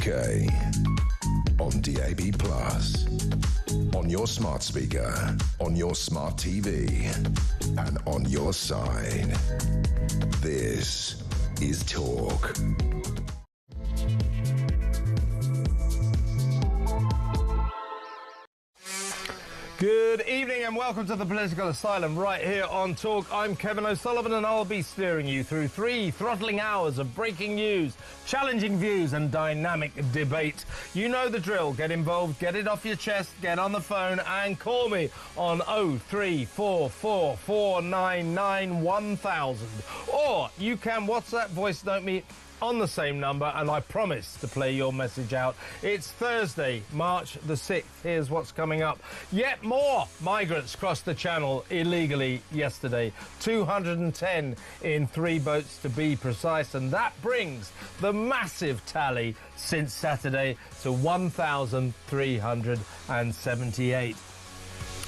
UK. On DAB+. On your smart speaker. On your smart TV. And on your side. This is Talk. Good evening and welcome to the Political Asylum right here on Talk. I'm Kevin O'Sullivan and I'll be steering you through 3 throttling hours of breaking news, challenging views and dynamic debate. You know the drill. Get involved, get it off your chest, get on the phone and call me on 0344 499 1000. Or you can WhatsApp voice note me on the same number, and I promise to play your message out. It's Thursday, March the 6th. Here's what's coming up. Yet more migrants crossed the channel illegally yesterday. 210 in 3 boats to be precise, and that brings the massive tally since Saturday to 1,378.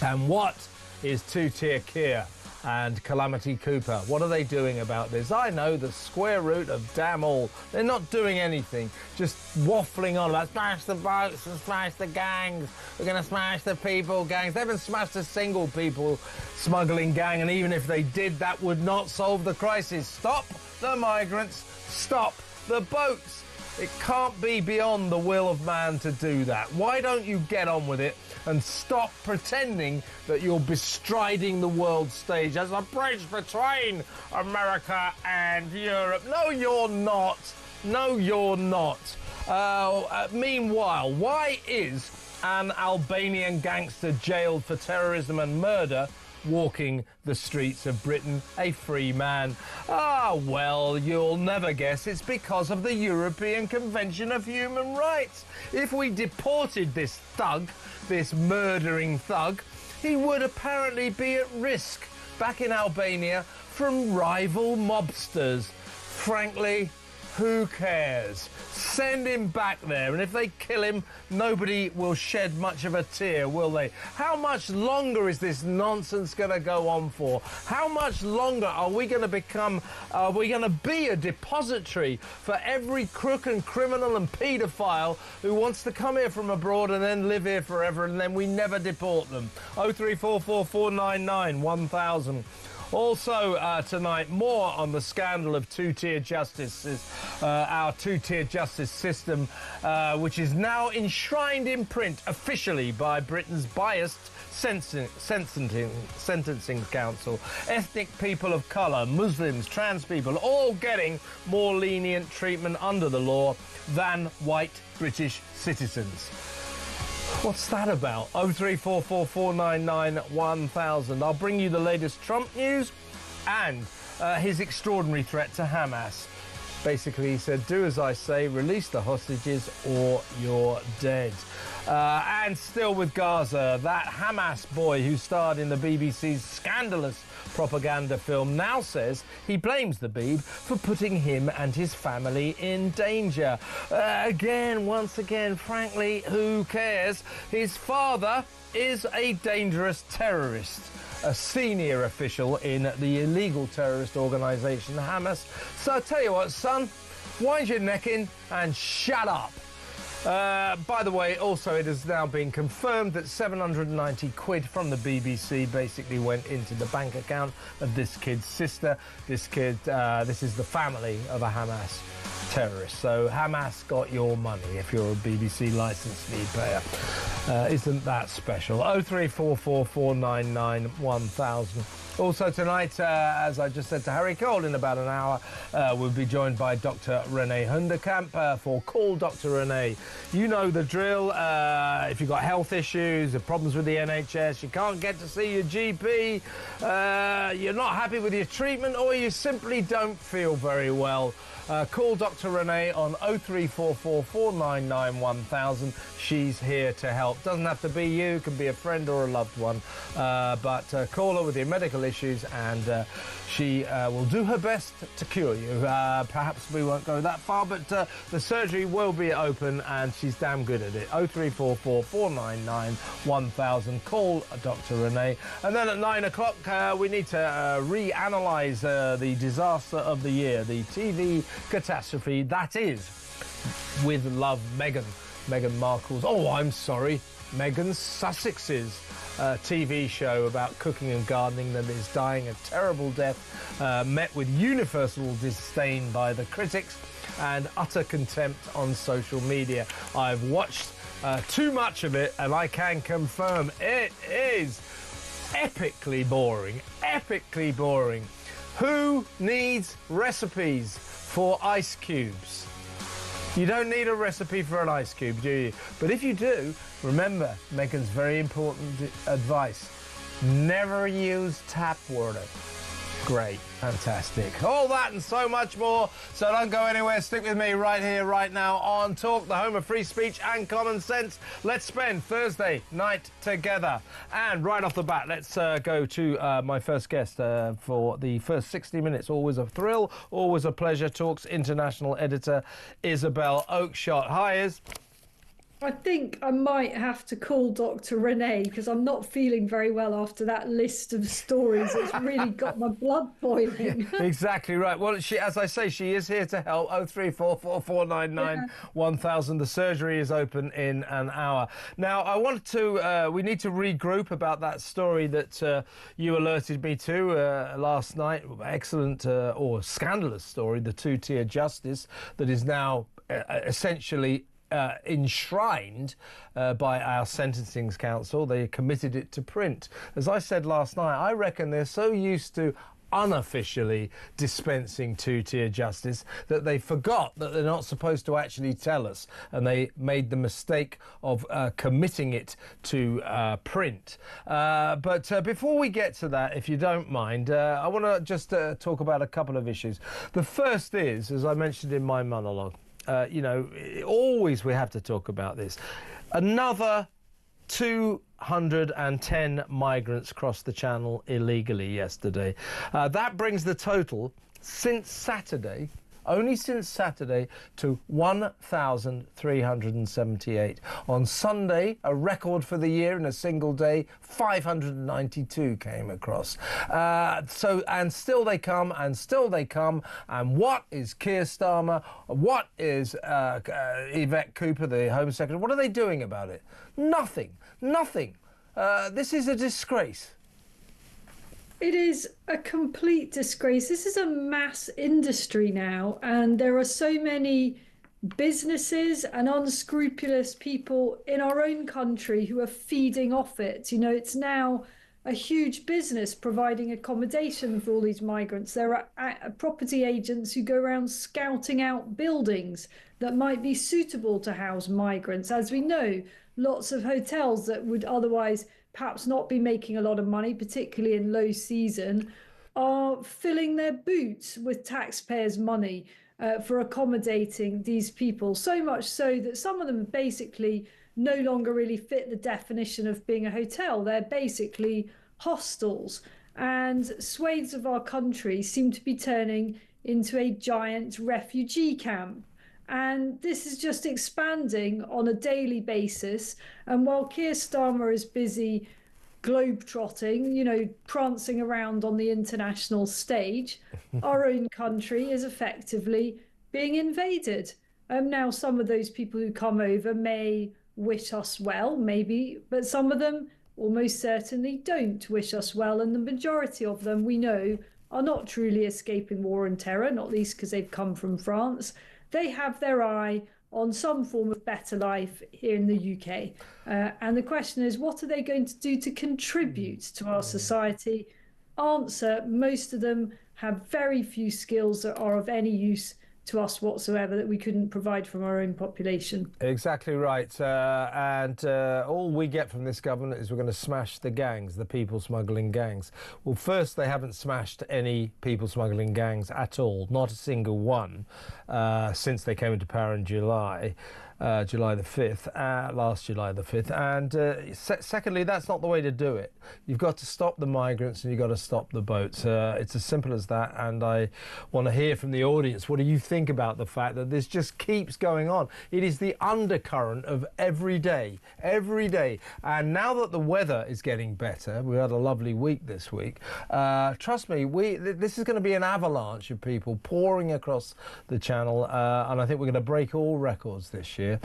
And what is two-tier Keir and Calamity Cooper? What are they doing about this? I know the square root of damn all. They're not doing anything, just waffling on about smash the boats and smash the gangs. We're going to smash the people gangs. They haven't smashed a single people smuggling gang, and even if they did, that would not solve the crisis. Stop the migrants, stop the boats. It can't be beyond the will of man to do that. Why don't you get on with it and stop pretending that you're bestriding the world stage as a bridge between America and Europe? No, you're not. No, you're not. Meanwhile, why is an Albanian gangster jailed for terrorism and murder walking the streets of Britain a free man? Well, you'll never guess. It's because of the European Convention of Human Rights. If we deported this thug, this murdering thug, he would apparently be at risk back in Albania from rival mobsters. Frankly, who cares? Send him back there, and if they kill him, nobody will shed much of a tear, will they? How much longer is this nonsense going to go on for? How much longer are we going to be a depository for every crook and criminal and paedophile who wants to come here from abroad and then live here forever, and then we never deport them? 0344 499 1000. Also tonight, more on the scandal of two-tier justices, our two-tier justice system, which is now enshrined in print officially by Britain's biased sentencing council. Ethnic people of colour, Muslims, trans people, all getting more lenient treatment under the law than white British citizens. What's that about? 0344 499 1000. I'll bring you the latest Trump news and his extraordinary threat to Hamas. Basically, he said, do as I say, release the hostages or you're dead. And still with Gaza, that Hamas boy who starred in the BBC's scandalous propaganda film now says he blames the Beeb for putting him and his family in danger. Once again, frankly, who cares? His father is a dangerous terrorist, a senior official in the illegal terrorist organisation Hamas. So I tell you what, son, wind your neck in and shut up. By the way, also it has now been confirmed that 790 quid from the BBC basically went into the bank account of this kid's sister. This is the family of a Hamas terrorist. So Hamas got your money if you're a BBC licence fee payer. Isn't that special? 0344 499 1000. Also tonight, as I just said to Harry Cole, in about an hour, we'll be joined by Dr. Renee Hunderkamp for Call Dr. Renee. You know the drill. If you've got health issues, problems with the NHS, you can't get to see your GP, you're not happy with your treatment, or you simply don't feel very well, call Dr. Renee on 0344 499 1000. She's here to help. Doesn't have to be you, can be a friend or a loved one. But call her with your medical issues and she will do her best to cure you. Perhaps we won't go that far, but the surgery will be open and she's damn good at it. 0344 499 1000. Call Dr. Renee. And then at 9 o'clock, we need to reanalyse the disaster of the year, the TV catastrophe that is with love, Meghan Markle's, Meghan Sussex's TV show about cooking and gardening that is dying a terrible death, met with universal disdain by the critics and utter contempt on social media. I've watched too much of it, and I can confirm it is epically boring, epically boring. Who needs recipes for ice cubes? You don't need a recipe for an ice cube, do you? But if you do, remember Meghan's very important advice. Never use tap water. Great, fantastic. All that and so much more. So don't go anywhere. Stick with me right here, right now on Talk, the home of free speech and common sense. Let's spend Thursday night together. And right off the bat, let's go to my first guest for the first 60 minutes. Always a thrill, always a pleasure. Talk's international editor, Isabel Oakeshott. Hi, Iz. I think I might have to call Dr. Renee because I'm not feeling very well after that list of stories. It's really got my blood boiling. Exactly right. Well, as I say, she is here to help. 0344499 1000. The surgery is open in an hour. Now, we need to regroup about that story that you alerted me to last night. Excellent or scandalous story, the two-tier justice that is now essentially enshrined by our Sentencing Council. They committed it to print. As I said last night, I reckon they're so used to unofficially dispensing two-tier justice that they forgot that they're not supposed to actually tell us, and they made the mistake of committing it to print. But before we get to that, if you don't mind, I want to just talk about a couple of issues. The first is, as I mentioned in my monologue, always we have to talk about this. Another 210 migrants crossed the Channel illegally yesterday. That brings the total since Saturday, only since Saturday, to 1,378. On Sunday, a record for the year in a single day, 592 came across. And still they come, and still they come. And what is Keir Starmer? What is Yvette Cooper, the Home Secretary? What are they doing about it? Nothing. Nothing. This is a disgrace. It is a complete disgrace. This is a mass industry now, and there are so many businesses and unscrupulous people in our own country who are feeding off it. You know, it's now a huge business providing accommodation for all these migrants. There are property agents who go around scouting out buildings that might be suitable to house migrants. As we know, lots of hotels that would otherwise perhaps not be making a lot of money, particularly in low season, are filling their boots with taxpayers' money for accommodating these people. So much so that some of them basically no longer really fit the definition of being a hotel. They're basically hostels. And swathes of our country seem to be turning into a giant refugee camp. And this is just expanding on a daily basis. And while Keir Starmer is busy globetrotting, prancing around on the international stage, our own country is effectively being invaded. Now, some of those people who come over may wish us well, maybe, but some of them almost certainly don't wish us well. And the majority of them, we know, are not truly escaping war and terror, not least because they've come from France. They have their eye on some form of better life here in the UK. And the question is, what are they going to do to contribute to our society? Answer, most of them have very few skills that are of any use to us whatsoever that we couldn't provide from our own population. Exactly right. And all we get from this government is we're going to smash the gangs, the people smuggling gangs. Well, first, they haven't smashed any people smuggling gangs at all, not a single one, since they came into power in July. July the 5th, last July the 5th. And secondly, that's not the way to do it. You've got to stop the migrants and you've got to stop the boats. It's as simple as that. And I want to hear from the audience. What do you think about the fact that this just keeps going on? It is the undercurrent of every day. And now that the weather is getting better, we had a lovely week this week, trust me, this is going to be an avalanche of people pouring across the channel, and I think we're going to break all records this year.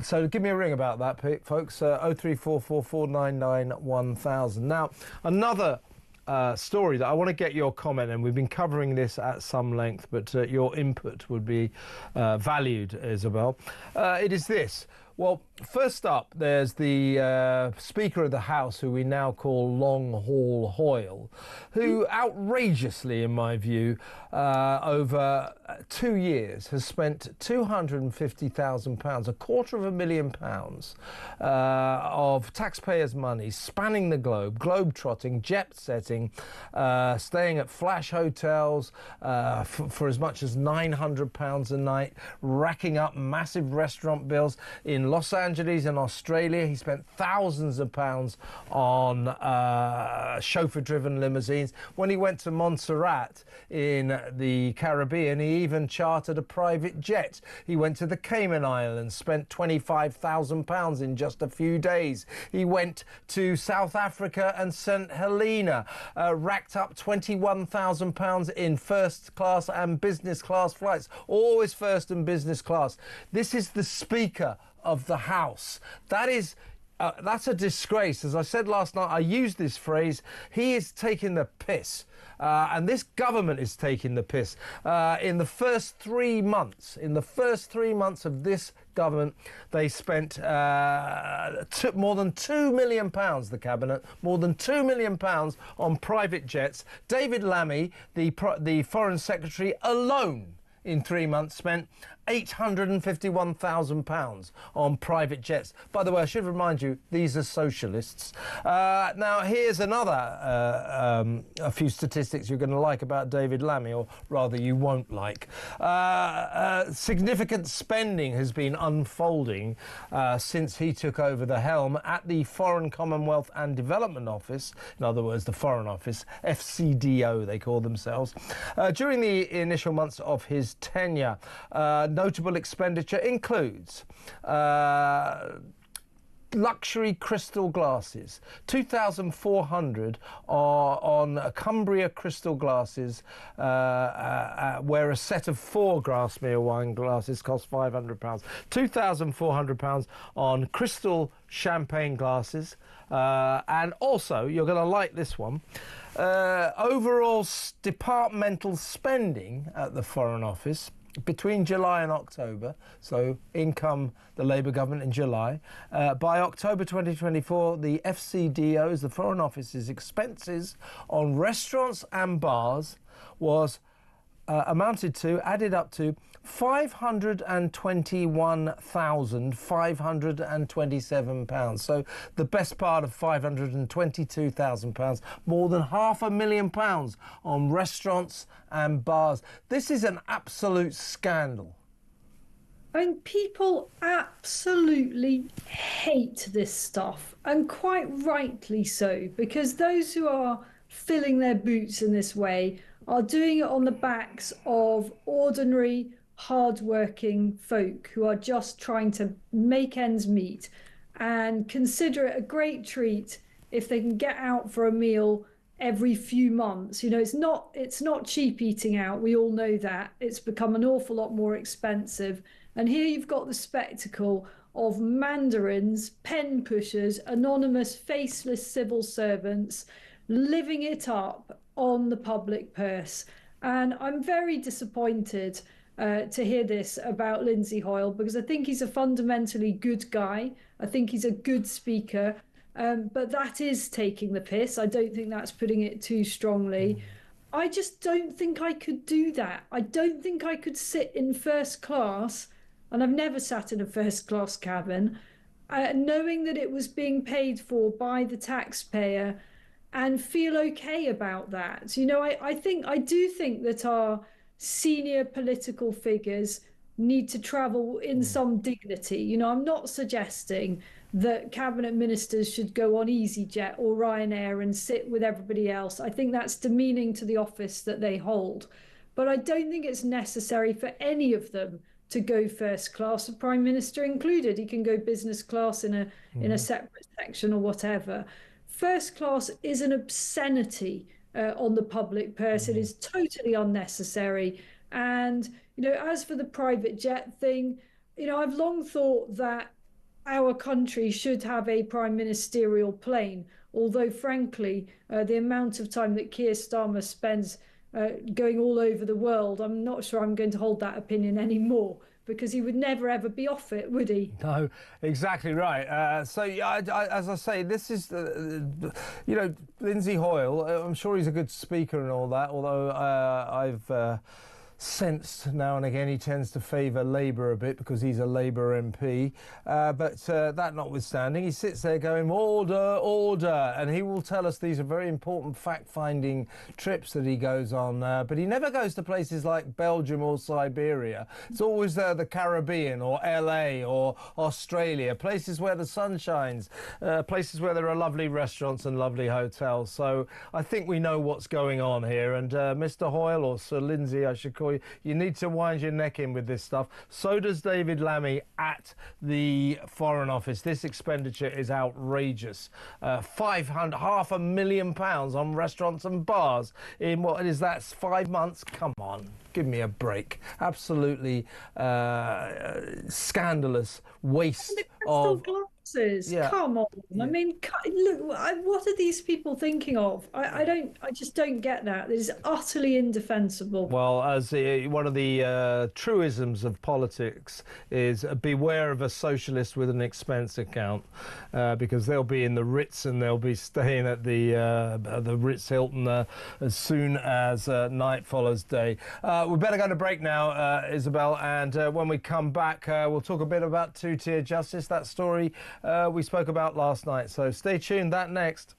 So give me a ring about that, folks. 03444991000. Now, another story that I want to get your comment, and we've been covering this at some length, but your input would be valued, Isabel. It is this. Well, first up, there's the Speaker of the House, who we now call Long Haul Hoyle, who outrageously, in my view, over 2 years has spent £250,000, £250,000, of taxpayers' money, spanning the globe, globe-trotting, jet-setting, staying at flash hotels for as much as £900 a night, racking up massive restaurant bills in Los Angeles and Australia. He spent thousands of pounds on chauffeur-driven limousines. When he went to Montserrat in the Caribbean, he even chartered a private jet. He went to the Cayman Islands, spent £25,000 in just a few days. He went to South Africa and St Helena, racked up £21,000 in first class and business class flights, always first and business class. This is the Speaker of the House. That's a disgrace. As I said last night, I used this phrase. He is taking the piss. And this government is taking the piss. In the first 3 months, of this government, they spent more than £2 million, the Cabinet, more than £2 million on private jets. David Lammy, the Foreign Secretary, alone in 3 months spent £851,000 on private jets. By the way, I should remind you, these are socialists. Now, here's another, a few statistics you're going to like about David Lammy, or rather you won't like. Significant spending has been unfolding since he took over the helm at the Foreign Commonwealth and Development Office, in other words, the Foreign Office, FCDO they call themselves. During the initial months of his tenure, notable expenditure includes luxury crystal glasses, 2,400 on Cumbria crystal glasses, where a set of 4 Grasmere wine glasses cost £500. £2,400 on crystal champagne glasses, and also, you're going to like this one, overall departmental spending at the Foreign Office between July and October, so in come the Labour government in July. By October 2024, the FCDO's, the Foreign Office's expenses on restaurants and bars was added up to £521,527. So the best part of £522,000, more than £500,000 on restaurants and bars. This is an absolute scandal. And people absolutely hate this stuff, and quite rightly so, because those who are filling their boots in this way are doing it on the backs of ordinary, hard-working folk who are just trying to make ends meet, and consider it a great treat if they can get out for a meal every few months. You know, it's not cheap eating out. We all know that. It's become an awful lot more expensive. And here you've got the spectacle of mandarins, pen pushers, anonymous, faceless civil servants living it up on the public purse. And I'm very disappointed to hear this about Lindsay Hoyle, because I think he's a fundamentally good guy. I think he's a good speaker. But that is taking the piss. I don't think that's putting it too strongly. I just don't think I could do that. I don't think I could sit in first class, and I've never sat in a first class cabin, knowing that it was being paid for by the taxpayer, and feel okay about that. You know, I do think that our senior political figures need to travel in some dignity. You know, I'm not suggesting that cabinet ministers should go on EasyJet or Ryanair and sit with everybody else. I think that's demeaning to the office that they hold. But I don't think it's necessary for any of them to go first class, the Prime Minister included. He can go business class in a separate section or whatever. First class is an obscenity on the public purse. It is totally unnecessary. And, you know, as for the private jet thing, you know, I've long thought that our country should have a prime ministerial plane, although frankly, the amount of time that Keir Starmer spends going all over the world, I'm not sure I'm going to hold that opinion anymore, because he would never ever be off it, would he? No, exactly right. So, as I say, this is, you know, Lindsay Hoyle, I'm sure he's a good speaker and all that, although I've sensed now and again he tends to favour Labour a bit because he's a Labour MP. But that notwithstanding, he sits there going, order, order, and he will tell us these are very important fact-finding trips that he goes on. But he never goes to places like Belgium or Siberia. It's always the Caribbean or LA or Australia, places where the sun shines, places where there are lovely restaurants and lovely hotels. So I think we know what's going on here. And Mr. Hoyle, or Sir Lindsay, I should call you need to wind your neck in with this stuff. So does David Lammy at the Foreign Office. This expenditure is outrageous. £500,000 on restaurants and bars in what is that, 5 months? Come on, give me a break. Absolutely scandalous waste of glasses. Yeah. Come on. Yeah. I mean, look, what are these people thinking of? I just don't get that. It is utterly indefensible. Well, as one of the truisms of politics is beware of a socialist with an expense account, because they'll be in the Ritz and they'll be staying at the Ritz Hilton as soon as night follows day. We better go to break now, Isabel, and when we come back, we'll talk a bit about two-tier justice, that story we spoke about last night. So stay tuned, that next.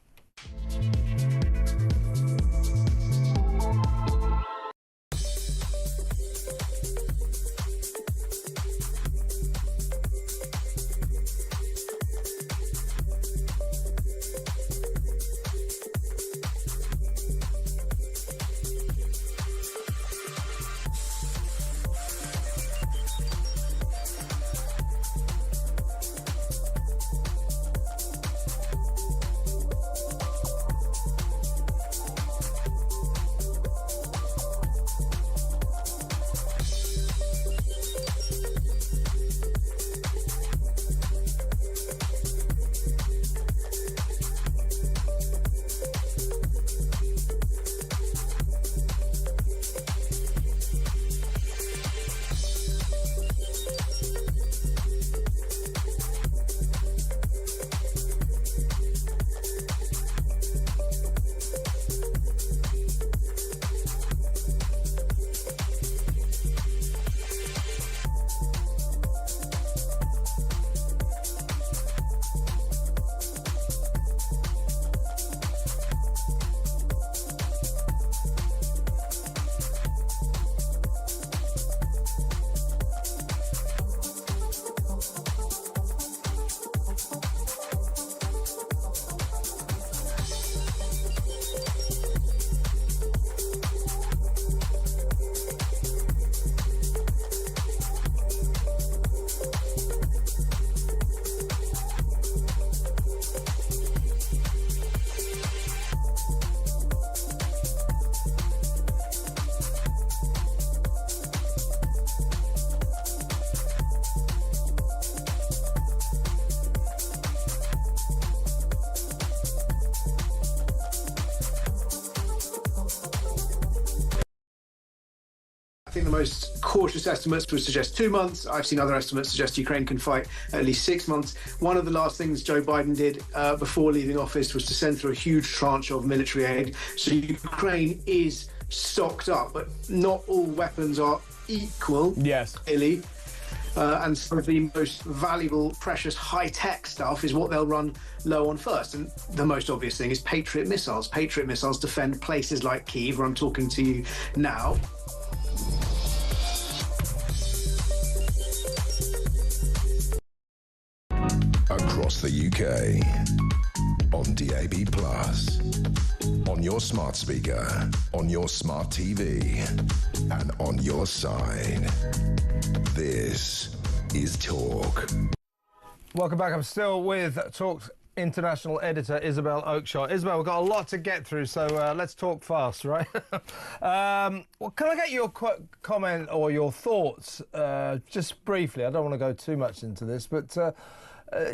I think the most cautious estimates would suggest 2 months. I've seen other estimates suggest Ukraine can fight at least 6 months. One of the last things Joe Biden did before leaving office was to send through a huge tranche of military aid. So Ukraine is stocked up, but not all weapons are equal. Yes. Clearly. And some of the most valuable, precious, high-tech stuff is what they'll run low on first. And the most obvious thing is Patriot missiles. Patriot missiles defend places like Kyiv, where I'm talking to you now. across the UK. On DAB+, on your smart speaker, on your smart TV, and on your side. This is Talk. Welcome back. I'm still with Talk's international editor, Isabel Oakshott. Isabel, we've got a lot to get through, so let's talk fast, right? Well, can I get your comment or your thoughts, just briefly? I don't want to go too much into this, but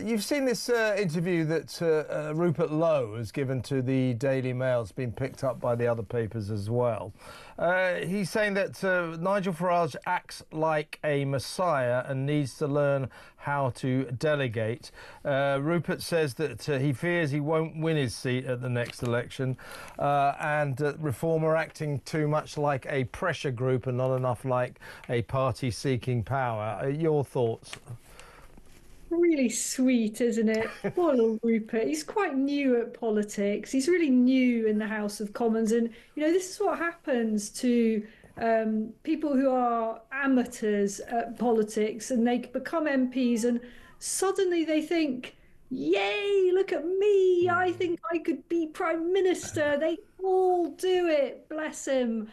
you've seen this interview that Rupert Lowe has given to the Daily Mail. It's been picked up by the other papers as well. He's saying that Nigel Farage acts like a messiah and needs to learn how to delegate. Rupert says that he fears he won't win his seat at the next election, and Reform are acting too much like a pressure group and not enough like a party seeking power. Your thoughts? Really sweet, isn't it? Poor little Rupert. He's quite new at politics. He's really new in the House of Commons. And, you know, this is what happens to people who are amateurs at politics, and they become MPs and suddenly they think, yay, look at me. I think I could be Prime Minister. They all do it. Bless him.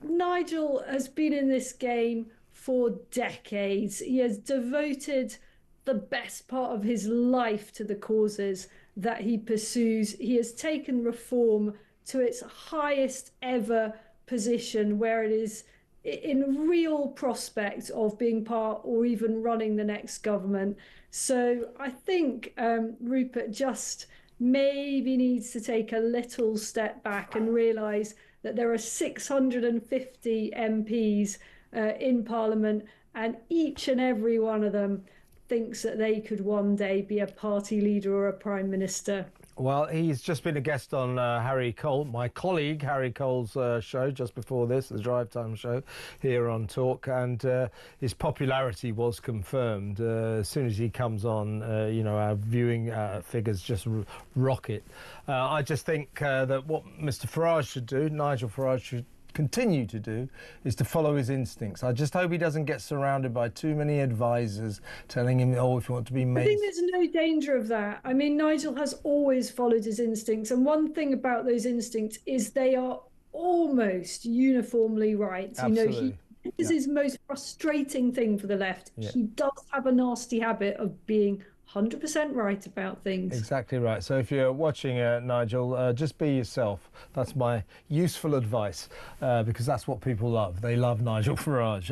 Nigel has been in this game for decades. He has devoted the best part of his life to the causes that he pursues. He has taken reform to its highest ever position, where it is in real prospect of being part or even running the next government. So I think Rupert just maybe needs to take a little step back and realise that there are 650 MPs in Parliament, and each and every one of them thinks that they could one day be a party leader or a prime minister. Well, he's just been a guest on Harry Cole, my colleague Harry Cole's show just before this, the Drive Time show here on Talk, and his popularity was confirmed. As soon as he comes on, you know, our viewing figures just rocket. I just think that what Mr Farage should do, Nigel Farage should continue to do, is to follow his instincts. I just hope he doesn't get surrounded by too many advisors telling him, oh, if you want to be made... I think there's no danger of that. I mean, Nigel has always followed his instincts, and one thing about those instincts is they are almost uniformly right. Absolutely. You know, this is his most frustrating thing for the left. Yeah. He does have a nasty habit of being 100% right about things. Exactly right. So if you're watching, Nigel, just be yourself. That's my useful advice, because that's what people love. They love Nigel Farage.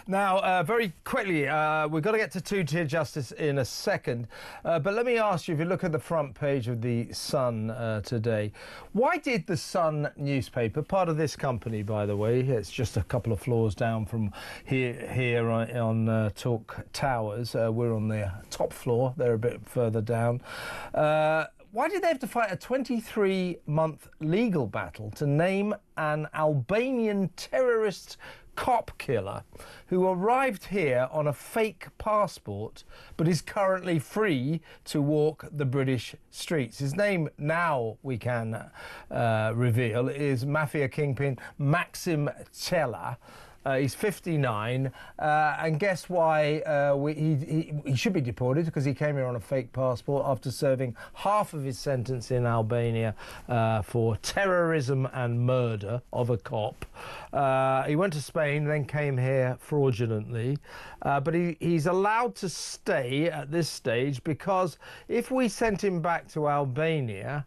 Now, very quickly, we've got to get to two-tier justice in a second. But let me ask you, if you look at the front page of the Sun today, why did the Sun newspaper, part of this company, by the way, it's just a couple of floors down from here on Talk Towers. We're on the top floor. They're a bit further down. Why did they have to fight a 23-month legal battle to name an Albanian terrorist cop killer who arrived here on a fake passport but is currently free to walk the British streets? His name, now we can reveal, is mafia kingpin Maxim Cella. He's 59, and guess why he should be deported? Because he came here on a fake passport after serving half of his sentence in Albania for terrorism and murder of a cop. He went to Spain, then came here fraudulently, but he's allowed to stay at this stage because if we sent him back to Albania,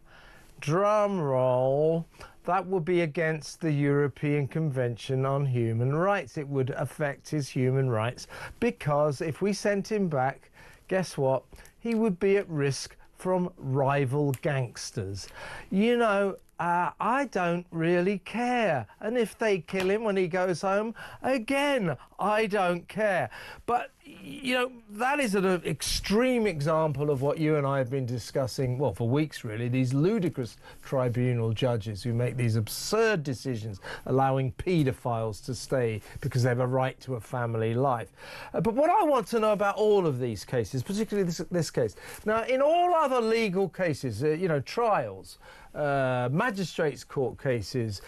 drum roll, that would be against the European Convention on Human Rights. It would affect his human rights because if we sent him back, guess what? He would be at risk from rival gangsters. You know, I don't really care. And if they kill him when he goes home, again, I don't care. But, you know, that is an extreme example of what you and I have been discussing, well, for weeks really, these ludicrous tribunal judges who make these absurd decisions allowing paedophiles to stay because they have a right to a family life. But what I want to know about all of these cases, particularly this case, now in all other legal cases, you know, trials, magistrates' court cases,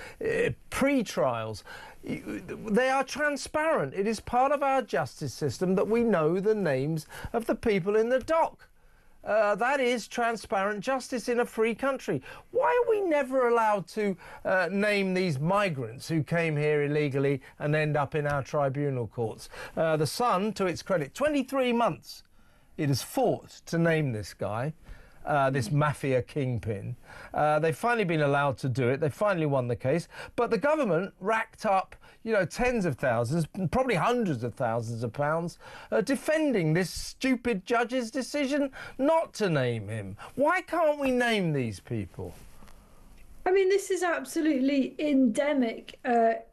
pre-trials, they are transparent. It is part of our justice system that we know the names of the people in the dock. That is transparent justice in a free country. Why are we never allowed to name these migrants who came here illegally and end up in our tribunal courts? The Sun, to its credit, 23 months it has fought to name this guy. This mafia kingpin. They've finally been allowed to do it. They finally won the case. But the government racked up, tens of thousands, probably hundreds of thousands of pounds, defending this stupid judge's decision not to name him. Why can't we name these people? I mean, this is absolutely endemic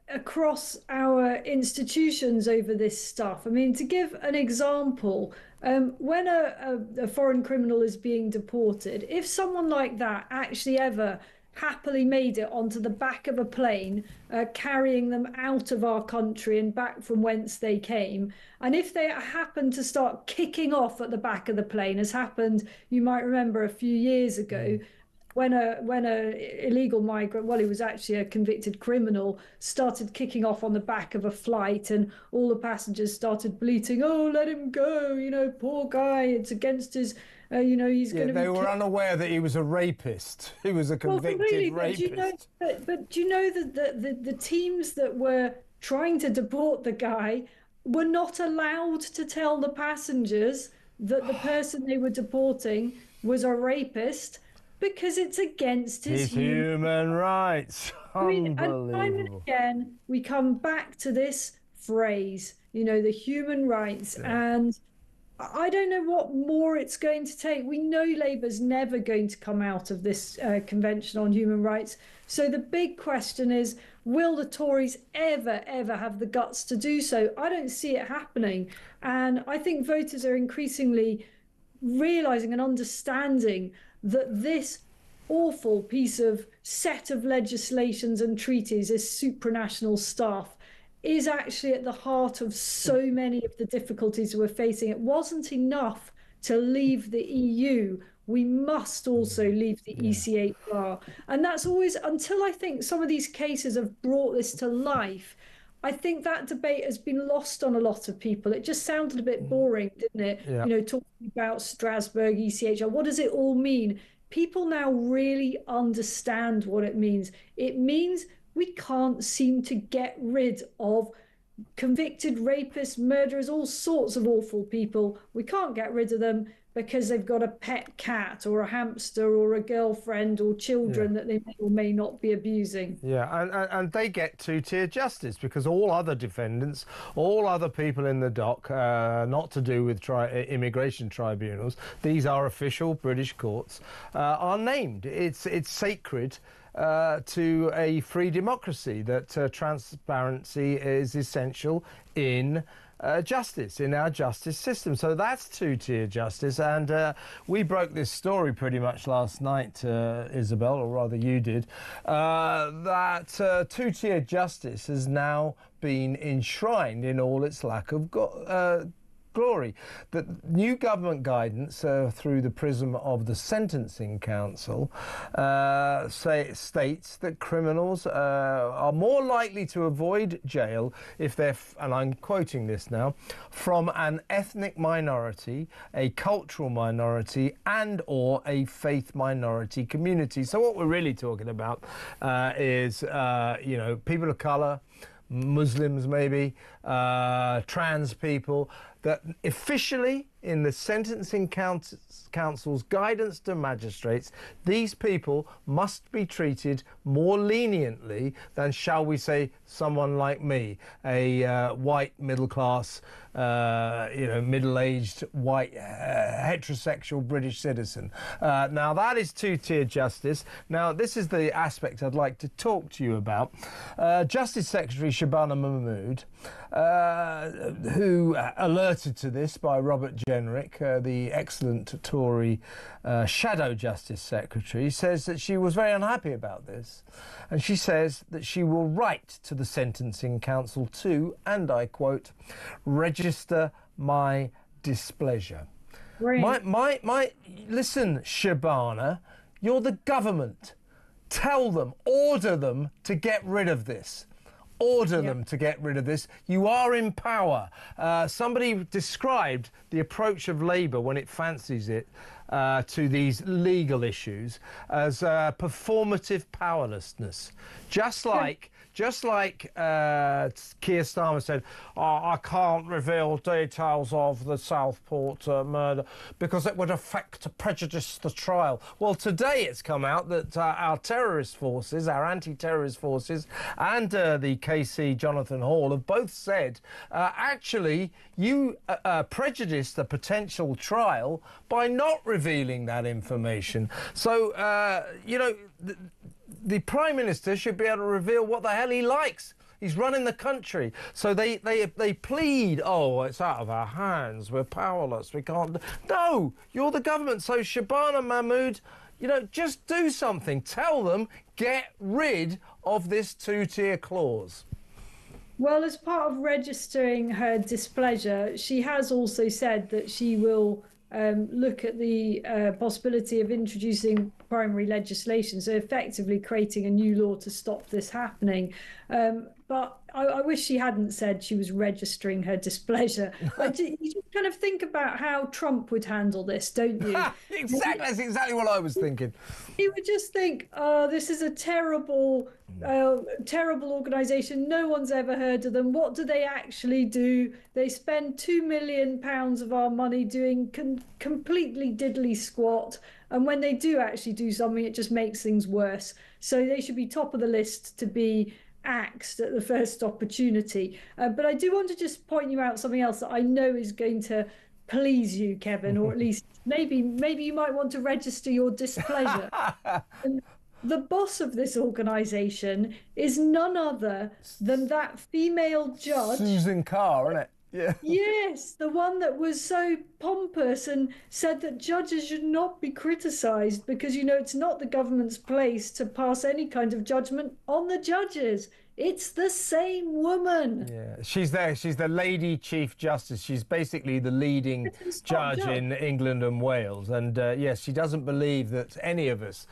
across our institutions over this stuff. I mean, to give an example, when a foreign criminal is being deported, if someone like that actually ever happily made it onto the back of a plane, carrying them out of our country and back from whence they came, and if they happen to start kicking off at the back of the plane, as happened, you might remember, a few years ago, when a illegal migrant, well, he was actually a convicted criminal, started kicking off on the back of a flight, and all the passengers started bleating, "Oh, let him go, poor guy, it's against his, he's going to be..." They were unaware that he was a rapist. He was a convicted rapist. But do you know that the teams that were trying to deport the guy were not allowed to tell the passengers that the person they were deporting was a rapist, because it's against his human rights. Unbelievable. And time and again, we come back to this phrase, the human rights. Yeah. And I don't know what more it's going to take. We know Labour's never going to come out of this Convention on Human Rights. So the big question is, will the Tories ever have the guts to do so? I don't see it happening. And I think voters are increasingly realising and understanding that this awful piece of set of legislations and treaties, this supranational stuff, is actually at the heart of so many of the difficulties we're facing. It wasn't enough to leave the EU. We must also leave the ECHR. And that's always, until I think some of these cases have brought this to life, I think that debate has been lost on a lot of people. It just sounded a bit boring, didn't it? Yeah. Talking about Strasbourg, ECHR, what does it all mean? People now really understand what it means. It means we can't seem to get rid of convicted rapists, murderers, all sorts of awful people. We can't get rid of them because they've got a pet cat or a hamster or a girlfriend or children that they may or may not be abusing. Yeah, and they get two-tier justice because all other defendants, all other people in the dock, not to do with immigration tribunals, these are official British courts, are named. It's sacred to a free democracy that transparency is essential in justice, in our justice system. So that's two-tier justice, and we broke this story pretty much last night, Isabel, or rather you did, that two-tier justice has now been enshrined in all its lack of glory. The new government guidance through the prism of the Sentencing Council states that criminals are more likely to avoid jail if they're, and I'm quoting this now, from an ethnic minority, a cultural minority, and or a faith minority community. So what we're really talking about is, people of colour, Muslims maybe, trans people, that officially in the Sentencing Council's guidance to magistrates, these people must be treated more leniently than, shall we say, someone like me, a white, middle-class, middle-aged, white, heterosexual British citizen. Now, that is two-tier justice. Now, this is the aspect I'd like to talk to you about. Justice Secretary Shabana Mahmood, who alerted to this by Robert Jenrick, the excellent Tory Shadow Justice Secretary, says that she was very unhappy about this. And she says that she will write to the Sentencing Council to, and I quote, register my displeasure. Right. Listen, Shabana, you're the government. Tell them, order them to get rid of this. order them to get rid of this. You are in power. Somebody described the approach of Labour when it fancies it to these legal issues as performative powerlessness. Just like Keir Starmer said, I can't reveal details of the Southport murder because it would prejudice the trial. Well, today it's come out that our terrorist forces, our anti-terrorist forces, and the KC Jonathan Hall have both said, actually, you prejudiced the potential trial by not revealing that information. So, the Prime Minister should be able to reveal what the hell he likes. He's running the country. So they plead, oh, it's out of our hands, we're powerless, we can't... No, you're the government. So Shabana Mahmood, just do something. Tell them, get rid of this two-tier clause. Well, as part of registering her displeasure, she has also said that she will look at the possibility of introducing primary legislation, so effectively creating a new law to stop this happening. But I wish she hadn't said she was registering her displeasure. You just kind of think about how Trump would handle this, don't you? Exactly, that's exactly what I was thinking. He would just think, oh, this is a terrible organisation. No one's ever heard of them. What do they actually do? They spend £2 million of our money doing completely diddly squat. And when they do actually do something, it just makes things worse. So they should be top of the list to be axed at the first opportunity. But I do want to just point you out something else that I know is going to please you, Kevin, or at least maybe you might want to register your displeasure. The boss of this organisation is none other than that female judge. Susan Carr, isn't it? Yeah. Yes, the one that was so pompous and said that judges should not be criticised because, it's not the government's place to pass any kind of judgment on the judges. It's the same woman. Yeah, she's there. She's the Lady Chief Justice. She's basically the leading judge in England and Wales. And yes, she doesn't believe that any of us,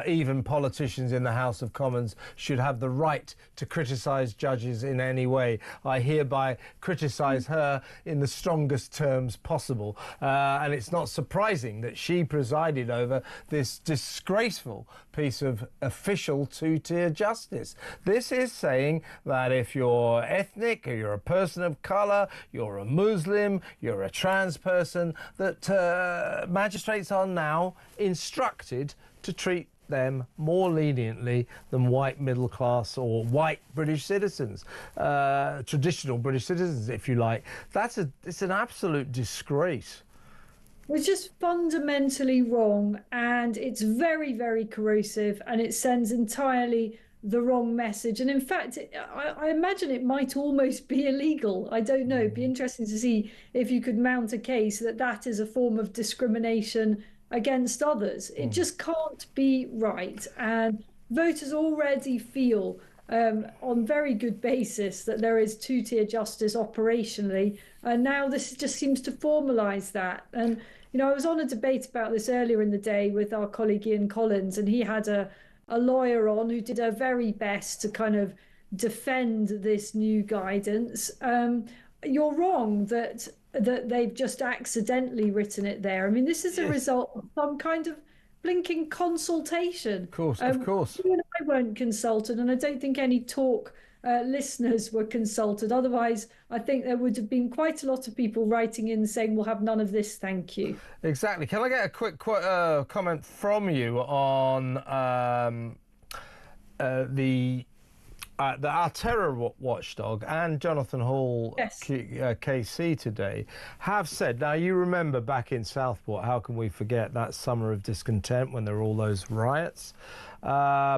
even politicians in the House of Commons, should have the right to criticise judges in any way. I hereby criticise her in the strongest terms possible. And it's not surprising that she presided over this disgraceful piece of official two-tier justice. This is saying that if you're ethnic, or you're a person of colour, you're a Muslim, you're a trans person, that magistrates are now instructed to treat them more leniently than white middle class or white British citizens, traditional British citizens, if you like. It's an absolute disgrace. It's just fundamentally wrong, and it's very, very corrosive, and it sends entirely the wrong message. And in fact, I imagine it might almost be illegal. I don't know. It'd be interesting to see if you could mount a case that is a form of discrimination against others. It just can't be right. And voters already feel on very good basis that there is two-tier justice operationally. And now this just seems to formalise that. And, I was on a debate about this earlier in the day with our colleague Ian Collins, and he had a lawyer on who did her very best to kind of defend this new guidance. You're wrong that they've just accidentally written it there. I mean, this is a result of some kind of blinking consultation. Of course. You and I weren't consulted, and I don't think any talk listeners were consulted. Otherwise, I think there would have been quite a lot of people writing in saying, we'll have none of this, thank you. Exactly. Can I get a quick comment from you on our terror watchdog and Jonathan Hall, KC today, have said, now you remember back in Southport, how can we forget that summer of discontent when there were all those riots?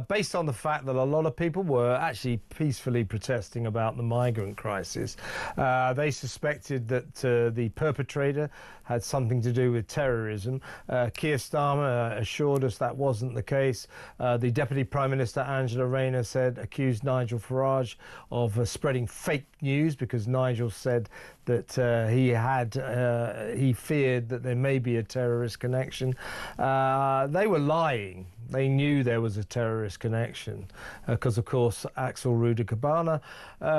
Based on the fact that a lot of people were actually peacefully protesting about the migrant crisis. They suspected that the perpetrator had something to do with terrorism. Keir Starmer assured us that wasn't the case. The Deputy Prime Minister, Angela Rayner, accused Nigel Farage of spreading fake news because Nigel said that he feared that there may be a terrorist connection. They were lying. They knew there was a terrorist connection because, of course, Axel Rudakabana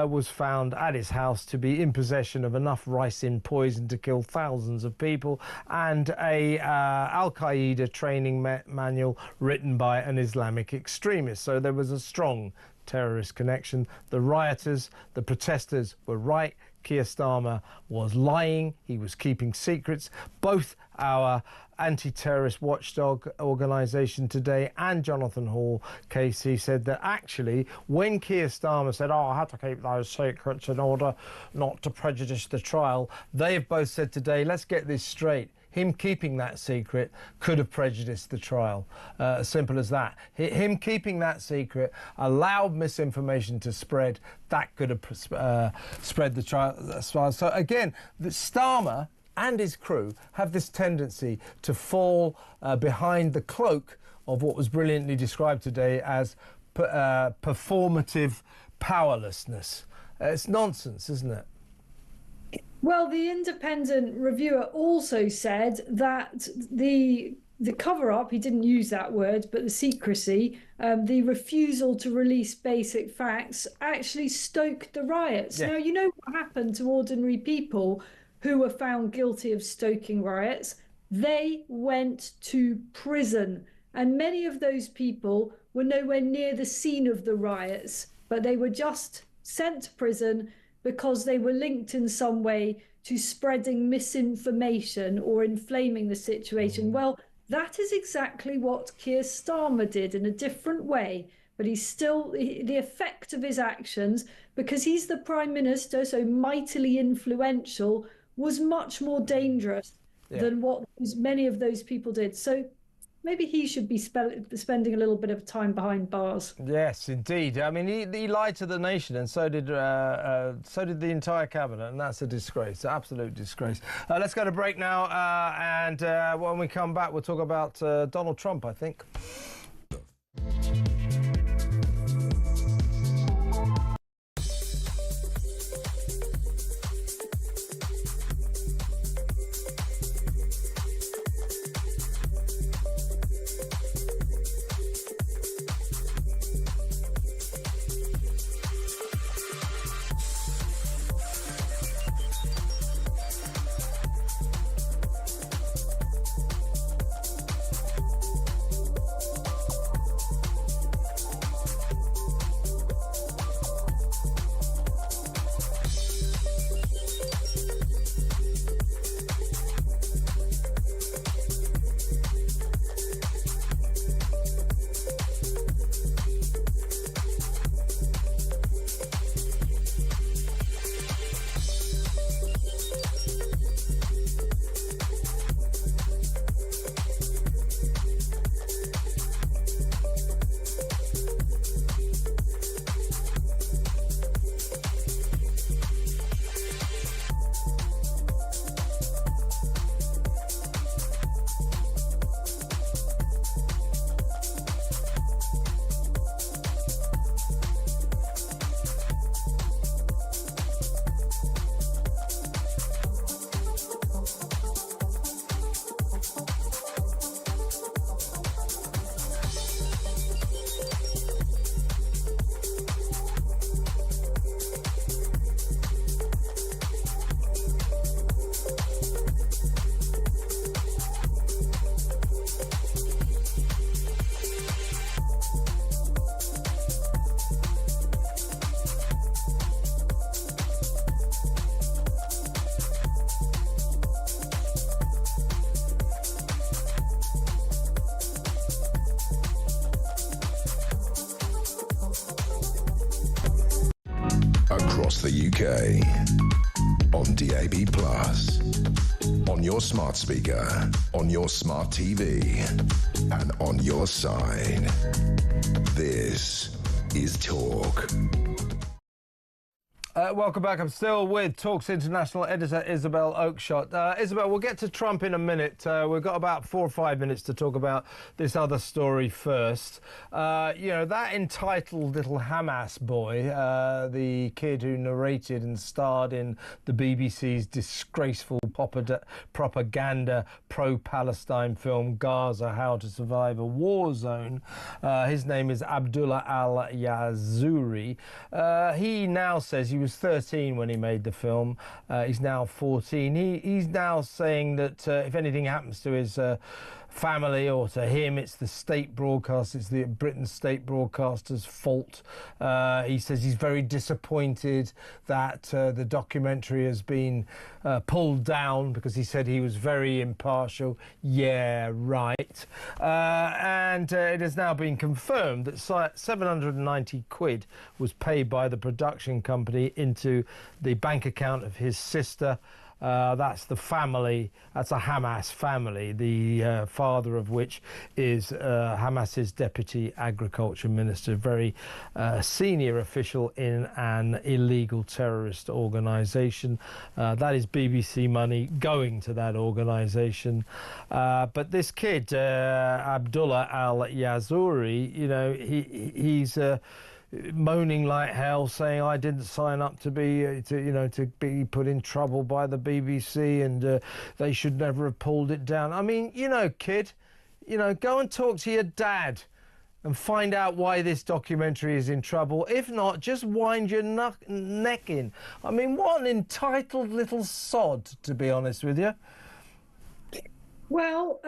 was found at his house to be in possession of enough ricin poison to kill thousands of people, and a Al-Qaeda training manual written by an Islamic extremist. So there was a strong terrorist connection. The rioters, the protesters were right. Keir Starmer was lying. He was keeping secrets. Both our anti-terrorist watchdog organisation today and Jonathan Hall, KC, said that actually when Keir Starmer said, I had to keep those secrets in order not to prejudice the trial, they have both said today, let's get this straight. Him keeping that secret could have prejudiced the trial. Simple as that. Him keeping that secret allowed misinformation to spread. That could have spread the trial. So again, the Starmer and his crew have this tendency to fall behind the cloak of what was brilliantly described today as performative powerlessness. It's nonsense, isn't it? Well, the independent reviewer also said that the cover-up, he didn't use that word, but the secrecy, the refusal to release basic facts actually stoked the riots. Yeah. Now, you know what happened to ordinary people who were found guilty of stoking riots? They went to prison, and many of those people were nowhere near the scene of the riots, but they were just sent to prison because they were linked in some way to spreading misinformation or inflaming the situation. Well, that is exactly what Keir Starmer did in a different way, but he's still, the effect of his actions, because he's the Prime Minister, so mightily influential, was much more dangerous than what many of those people did. So maybe he should be spending a little bit of time behind bars. Yes, indeed. I mean, he lied to the nation, and so did the entire cabinet, and that's a disgrace, an absolute disgrace. Let's go to break now, and when we come back, we'll talk about Donald Trump, I think. Across the UK, on DAB+, on your smart speaker, on your smart TV, and on your side. This is Talk. Welcome back. I'm still with Talks International editor Isabel Oakeshott. Isabel, we'll get to Trump in a minute. We've got about 4 or 5 minutes to talk about this other story first. That entitled little Hamas boy, the kid who narrated and starred in the BBC's disgraceful propaganda pro-Palestine film Gaza, How to Survive a War Zone. His name is Abdullah al-Yazuri. He now says he was 13 when he made the film. He's now 14. He's now saying that if anything happens to his family or to him, it's the state broadcast, it's the Britain's state broadcaster's fault. He says he's very disappointed that the documentary has been pulled down because he said he was very impartial. Yeah, right. And it has now been confirmed that 790 quid was paid by the production company into the bank account of his sister. That's the family, that's a Hamas family, the father of which is Hamas's deputy agriculture minister, very senior official in an illegal terrorist organisation. That is BBC money going to that organisation. But this kid, Abdullah al-Yazuri, he's moaning like hell, saying I didn't sign up to be put in trouble by the BBC, and they should never have pulled it down. I mean, kid, go and talk to your dad and find out why this documentary is in trouble. If not, just wind your neck in. I mean, what an entitled little sod, to be honest with you. Well,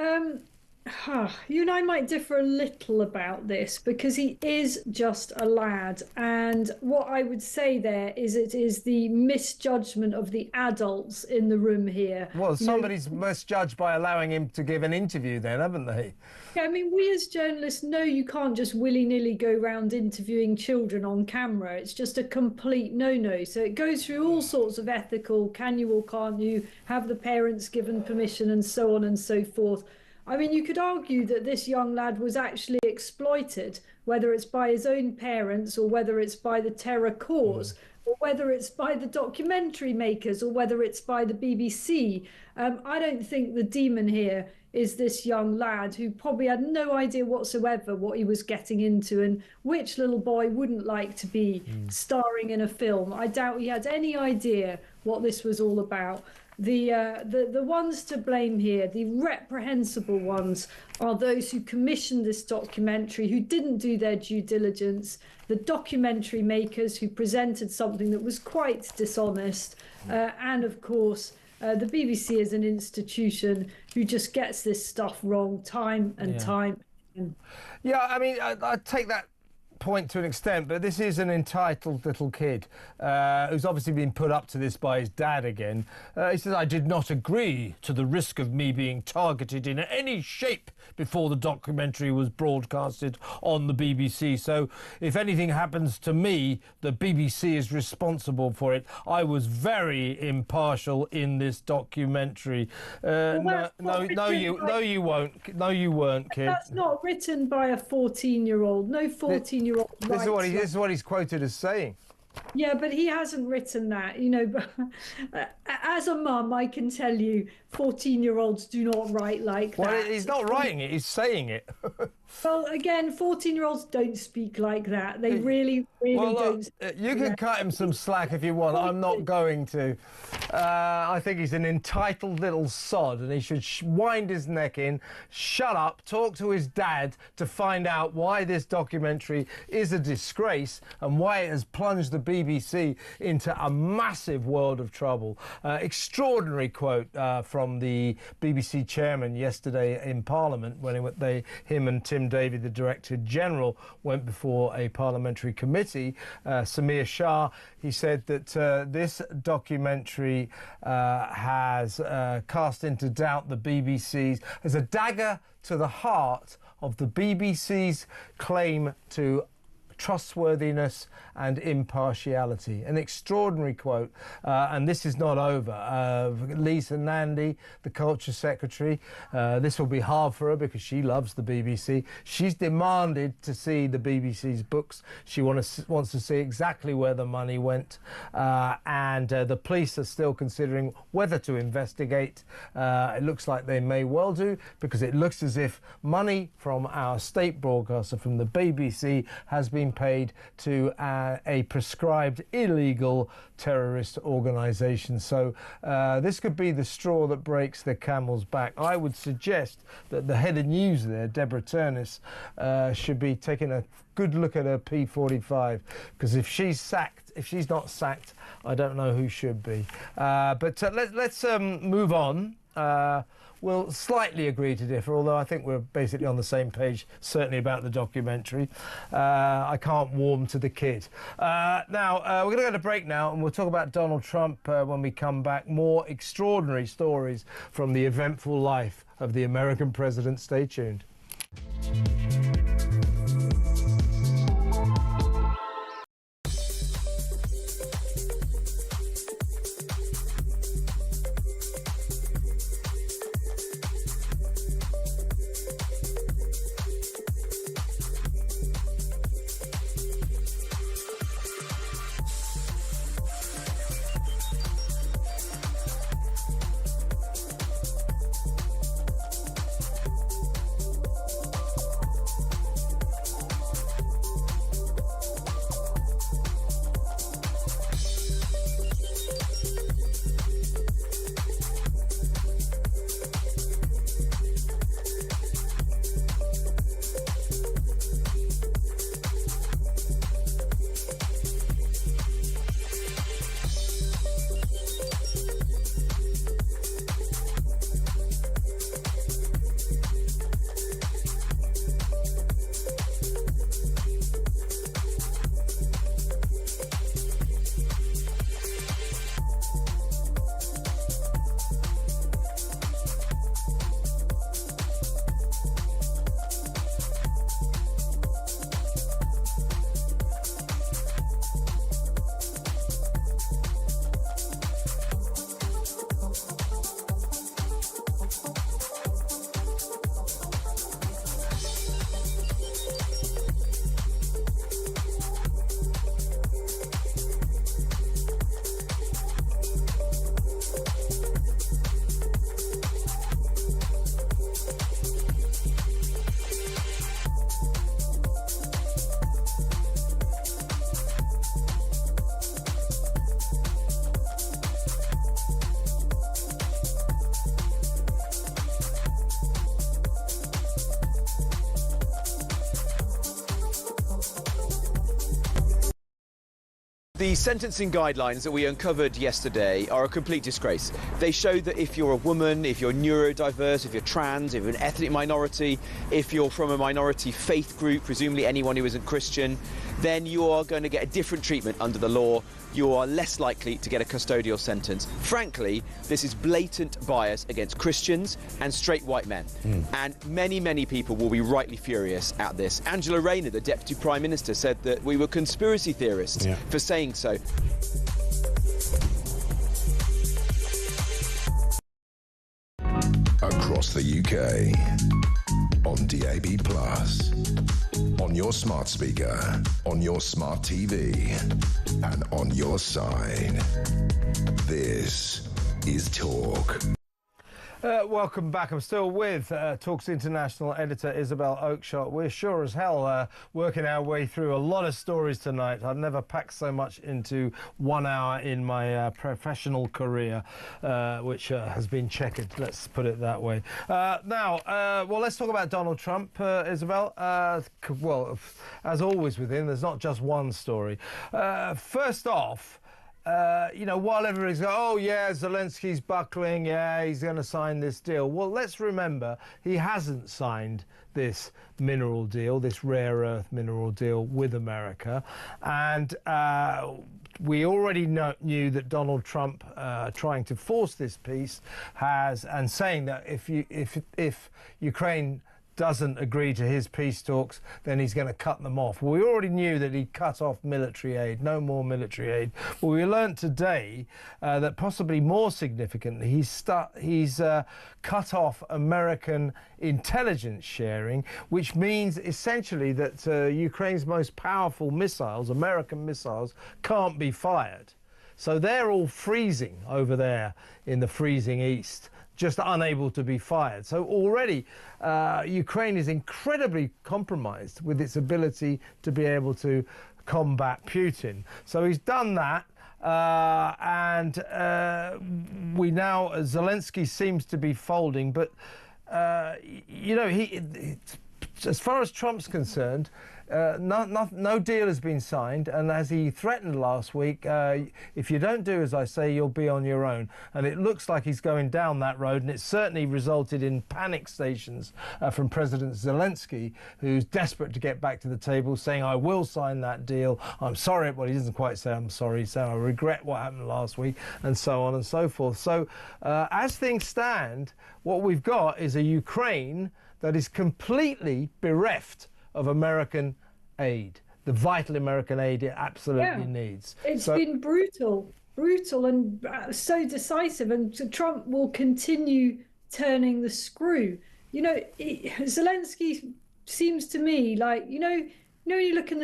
you and I might differ a little about this because he is just a lad. And what I would say there is it is the misjudgment of the adults in the room here. Well, somebody's misjudged by allowing him to give an interview then, haven't they? Yeah, I mean, we as journalists know you can't just willy-nilly go around interviewing children on camera. It's just a complete no-no. So it goes through all sorts of ethical, can you or can't you, have the parents given permission and so on and so forth. I mean, you could argue that this young lad was actually exploited, whether it's by his own parents or whether it's by the terror cause, or whether it's by the documentary makers or whether it's by the BBC. I don't think the demon here is this young lad who probably had no idea whatsoever what he was getting into, and which little boy wouldn't like to be starring in a film. I doubt he had any idea what this was all about. The ones to blame here, the reprehensible ones, are those who commissioned this documentary, who didn't do their due diligence, the documentary makers who presented something that was quite dishonest, and of course the BBC as an institution who just gets this stuff wrong time and time again. Yeah, I mean, I take that point to an extent, but this is an entitled little kid who's obviously been put up to this by his dad again. He says, I did not agree to the risk of me being targeted in any shape before the documentary was broadcasted on the BBC. So if anything happens to me, the BBC is responsible for it. I was very impartial in this documentary. No, you won't. No, you weren't, kid. That's not written by a 14-year-old. No 14-year-old. This is what he's quoted as saying. Yeah, but he hasn't written that, But as a mum, I can tell you, 14-year-olds do not write like that. Well, he's not writing it; he's saying it. Well, again, 14-year-olds don't speak like that. They really don't. You can cut him some slack if you want. I'm not going to. I think he's an entitled little sod, and he should wind his neck in, shut up, talk to his dad to find out why this documentary is a disgrace and why it has plunged the BBC into a massive world of trouble. Extraordinary quote from the BBC chairman yesterday in Parliament when him and Tim Davey, the Director General, went before a parliamentary committee. Samir Shah, he said that this documentary has cast into doubt the BBC's, as a dagger to the heart of the BBC's claim to trustworthiness and impartiality. An extraordinary quote, and this is not over. Lisa Nandy, the Culture Secretary, this will be hard for her because she loves the BBC. She's demanded to see the BBC's books. She wants to see exactly where the money went, and the police are still considering whether to investigate. It looks like they may well do, because it looks as if money from our state broadcaster, from the BBC, has been paid to a prescribed illegal terrorist organisation. So this could be the straw that breaks the camel's back. I would suggest that the head of news there, Deborah Turness, should be taking a good look at her P45, because if she's not sacked, I don't know who should be. But let's move on. We'll slightly agree to differ, although I think we're basically on the same page, certainly about the documentary. I can't warm to the kid. Now, we're going to go to break now, and we'll talk about Donald Trump when we come back. More extraordinary stories from the eventful life of the American president. Stay tuned. The sentencing guidelines that we uncovered yesterday are a complete disgrace. They show that if you're a woman, if you're neurodiverse, if you're trans, if you're an ethnic minority, if you're from a minority faith group, presumably anyone who isn't Christian, then you are going to get a different treatment under the law. You are less likely to get a custodial sentence. Frankly, this is blatant bias against Christians and straight white men. And many, many people will be rightly furious at this. Angela Rayner, the Deputy Prime Minister, said that we were conspiracy theorists for saying so. Across the UK, on DAB+, on your smart speaker, on your smart TV, and on your side. This is Talk. Welcome back. I'm still with Talk's international editor Isabel Oakeshott. We're sure as hell working our way through a lot of stories tonight. I've never packed so much into 1 hour in my professional career, which has been checkered, let's put it that way. Now, let's talk about Donald Trump, Isabel. Well, as always with him, there's not just one story. First off, you know, while everybody's going, oh, yeah, Zelensky's buckling, yeah, he's going to sign this deal. Well, let's remember, he hasn't signed this mineral deal, this rare earth mineral deal with America. And we already knew that Donald Trump, trying to force this peace, and saying that if Ukraine doesn't agree to his peace talks, then he's going to cut them off. Well, we already knew that he'd cut off military aid, no more military aid. Well, we learned today that possibly more significantly, he's cut off American intelligence sharing, which means essentially that Ukraine's most powerful missiles, American missiles, can't be fired. So they're all freezing over there in the freezing east, just unable to be fired. So already Ukraine is incredibly compromised with its ability to be able to combat Putin. So he's done that. And we now, Zelensky seems to be folding, but you know, as far as Trump's concerned, no deal has been signed, and as he threatened last week, if you don't do as I say, you'll be on your own. And it looks like he's going down that road, and it certainly resulted in panic stations from President Zelensky, who's desperate to get back to the table, saying, I will sign that deal. I'm sorry. Well, he doesn't quite say I'm sorry. So I regret what happened last week, and so on and so forth. So as things stand, what we've got is a Ukraine that is completely bereft of American aid, the vital American aid it absolutely needs. It's been brutal and so decisive, and Trump will continue turning the screw. You know, Zelensky seems to me like, you know, when you look in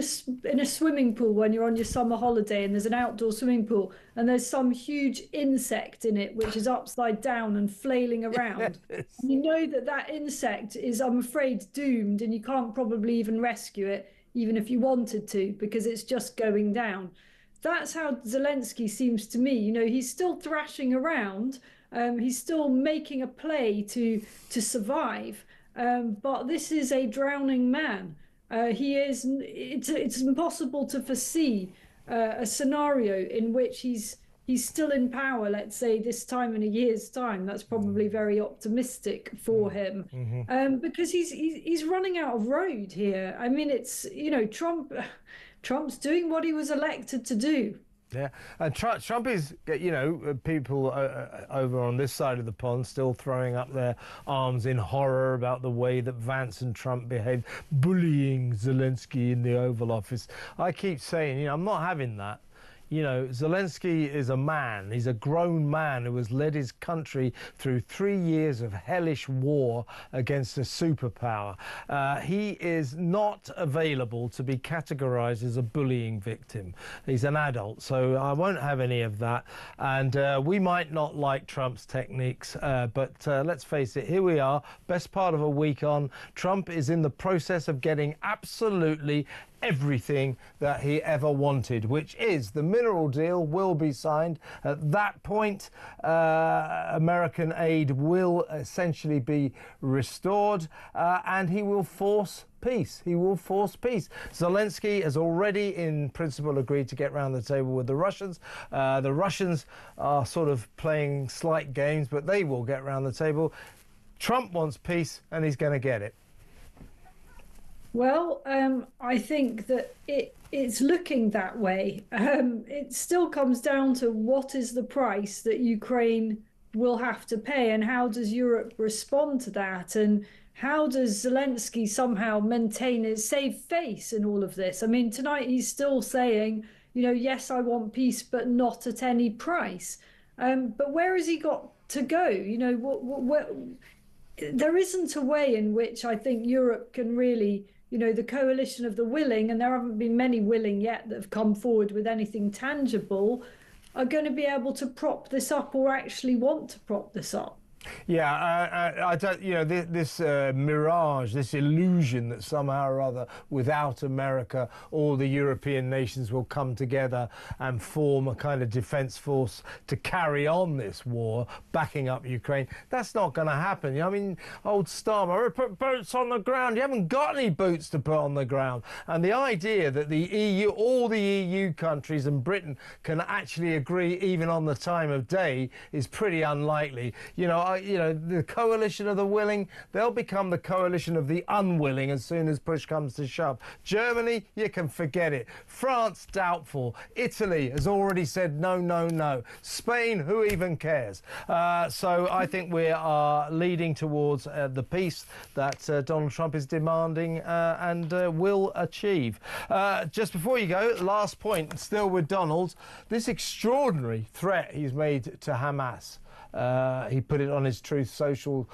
a swimming pool when you're on your summer holiday and there's an outdoor swimming pool and there's some huge insect in it which is upside down and flailing around. Yes. You know that insect is, I'm afraid, doomed, and you can't probably even rescue it, even if you wanted to, because it's just going down. That's how Zelensky seems to me. You know, he's still thrashing around. He's still making a play to survive. But this is a drowning man. It's impossible to foresee a scenario in which he's still in power, let's say this time in a year's time. That's probably very optimistic for him, because he's running out of road here. I mean, it's, you know, Trump's doing what he was elected to do. Yeah, and Trump is, you know, people over on this side of the pond still throwing up their arms in horror about the way that Vance and Trump behaved, bullying Zelensky in the Oval Office. I keep saying, you know, I'm not having that. You know, Zelensky is a man. He's a grown man who has led his country through 3 years of hellish war against a superpower. He is not available to be categorized as a bullying victim. He's an adult, so I won't have any of that. And we might not like Trump's techniques, but let's face it, here we are, best part of a week on. Trump is in the process of getting absolutely everything that he ever wanted, which is the mineral deal will be signed. At that point, American aid will essentially be restored, and he will force peace. He will force peace. Zelensky has already, in principle, agreed to get round the table with the Russians. The Russians are sort of playing slight games, but they will get round the table. Trump wants peace, and he's going to get it. Well, I think that it's looking that way. It still comes down to what is the price that Ukraine will have to pay, and how does Europe respond to that, and how does Zelensky somehow maintain his save face in all of this? I mean, tonight he's still saying, you know, yes, I want peace, but not at any price. But where has he got to go? You know, there isn't a way in which I think Europe can really, you know, the coalition of the willing, and there haven't been many willing yet that have come forward with anything tangible, are going to be able to prop this up or actually want to prop this up. Yeah, I don't, you know, this mirage, this illusion that somehow or other, without America, all the European nations will come together and form a kind of defence force to carry on this war, backing up Ukraine. That's not going to happen. You know, I mean, old Starmer, put boots on the ground. You haven't got any boots to put on the ground. And the idea that the EU, all the EU countries and Britain can actually agree even on the time of day is pretty unlikely. You know, the coalition of the willing, they'll become the coalition of the unwilling as soon as push comes to shove. Germany, you can forget it. France, doubtful. Italy has already said no, no, no. Spain, who even cares? So I think we are leading towards the peace that Donald Trump is demanding and will achieve. Just before you go, last point, still with Donald, this extraordinary threat he's made to Hamas. He put it on his Truth social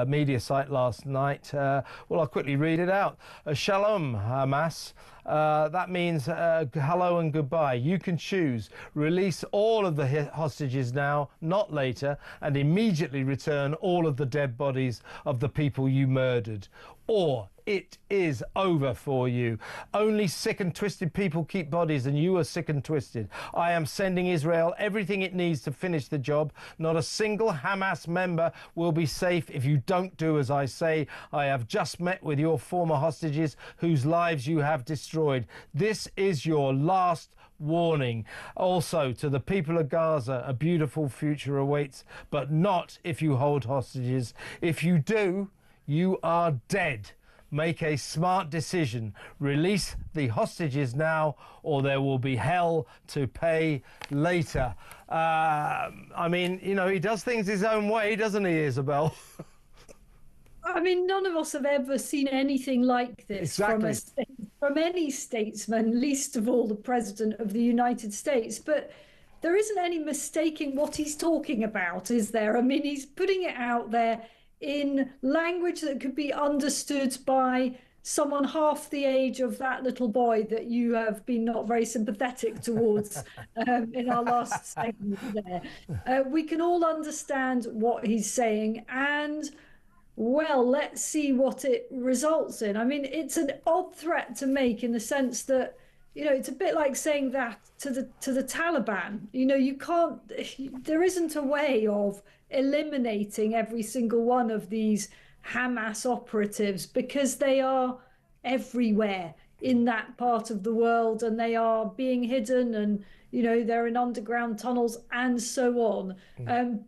media site last night. Well, I'll quickly read it out. Shalom, Hamas. That means hello and goodbye. You can choose. Release all of the hostages now, not later, and immediately return all of the dead bodies of the people you murdered. Or it is over for you. Only sick and twisted people keep bodies, and you are sick and twisted. I am sending Israel everything it needs to finish the job. Not a single Hamas member will be safe if you don't do as I say. I have just met with your former hostages whose lives you have destroyed. This is your last warning. Also, to the people of Gaza, a beautiful future awaits, but not if you hold hostages. If you do, you are dead. Make a smart decision. Release the hostages now, or there will be hell to pay later. I mean, he does things his own way, doesn't he, Isabel? I mean, none of us have ever seen anything like this from any statesman, least of all the President of the United States. But there isn't any mistaking what he's talking about, is there? I mean, he's putting it out there in language that could be understood by someone half the age of that little boy that you have been not very sympathetic towards in our last segment there. We can all understand what he's saying, and well, let's see what it results in. I mean, it's an odd threat to make in the sense that, it's a bit like saying that to the Taliban. You can't, there isn't a way of eliminating every single one of these Hamas operatives because they are everywhere in that part of the world, and they are being hidden, and they're in underground tunnels and so on.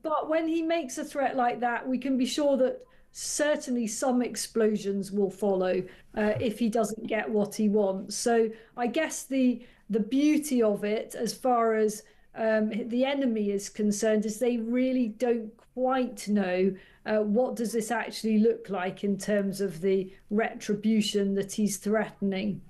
But when he makes a threat like that, we can be sure that certainly some explosions will follow if he doesn't get what he wants. So I guess the beauty of it, as far as the enemy is concerned, is they really don't quite know what does this actually look like in terms of the retribution that he's threatening.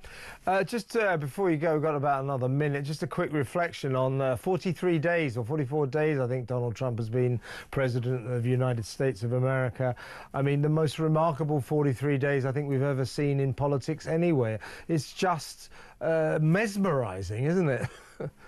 Just before you go, we've got about another minute. Just a quick reflection on 43 days or 44 days, I think Donald Trump has been President of the United States of America. I mean, the most remarkable 43 days I think we've ever seen in politics anywhere. It's just mesmerising, isn't it?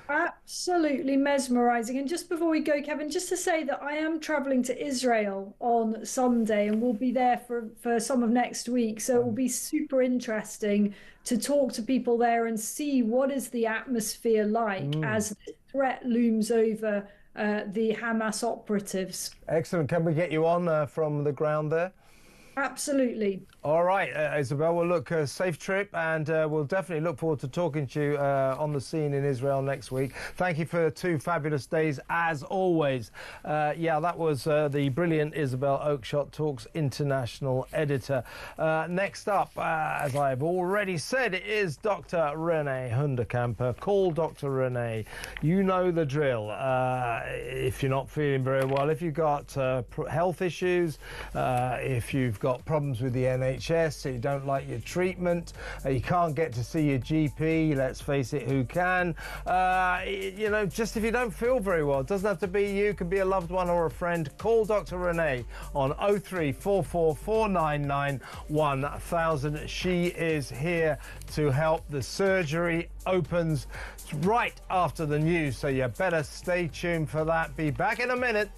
Absolutely mesmerising. And just before we go, Kevin, just to say that I am travelling to Israel on Sunday and we'll be there for some of next week. So it will be super interesting to talk to people there and see what is the atmosphere like as the threat looms over the Hamas operatives. Excellent. Can we get you on from the ground there? Absolutely. All right, Isabel, well, look, safe trip, and we'll definitely look forward to talking to you on the scene in Israel next week. Thank you for 2 fabulous days, as always. Yeah, that was the brilliant Isabel Oakeshott, Talks International editor. Next up, as I've already said, it is Dr. Renee Hunderkamper. Call Dr. Renee. You know the drill. If you're not feeling very well, if you've got health issues, if you've got problems with the NHS, you don't like your treatment, you can't get to see your GP, let's face it, who can? Just if you don't feel very well, it doesn't have to be you, it could be a loved one or a friend. Call Dr. Renee on 0344 499 1000. She is here to help. The surgery opens right after the news, so you better stay tuned for that. Be back in a minute.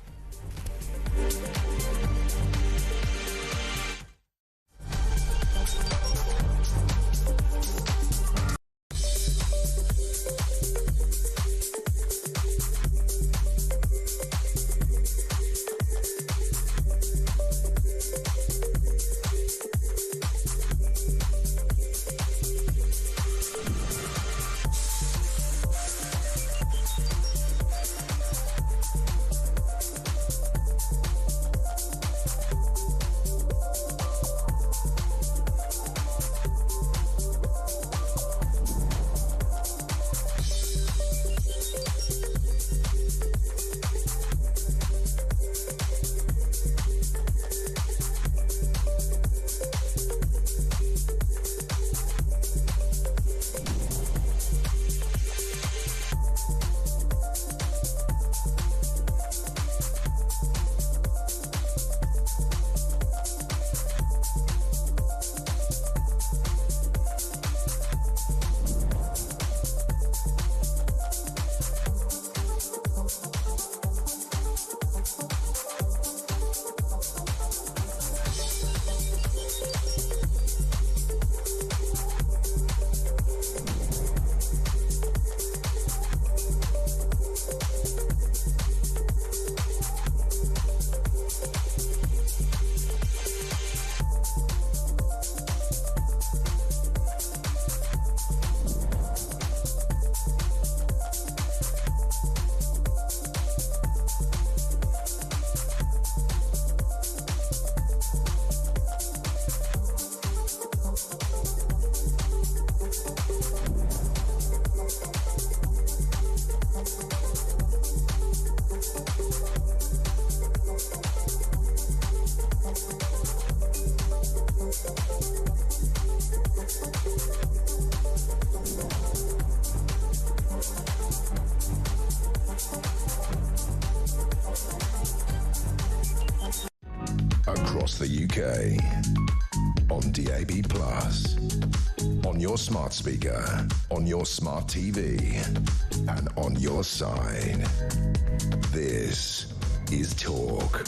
across the UK. On DAB+, on your smart speaker, on your smart TV, and on your side. This is Talk.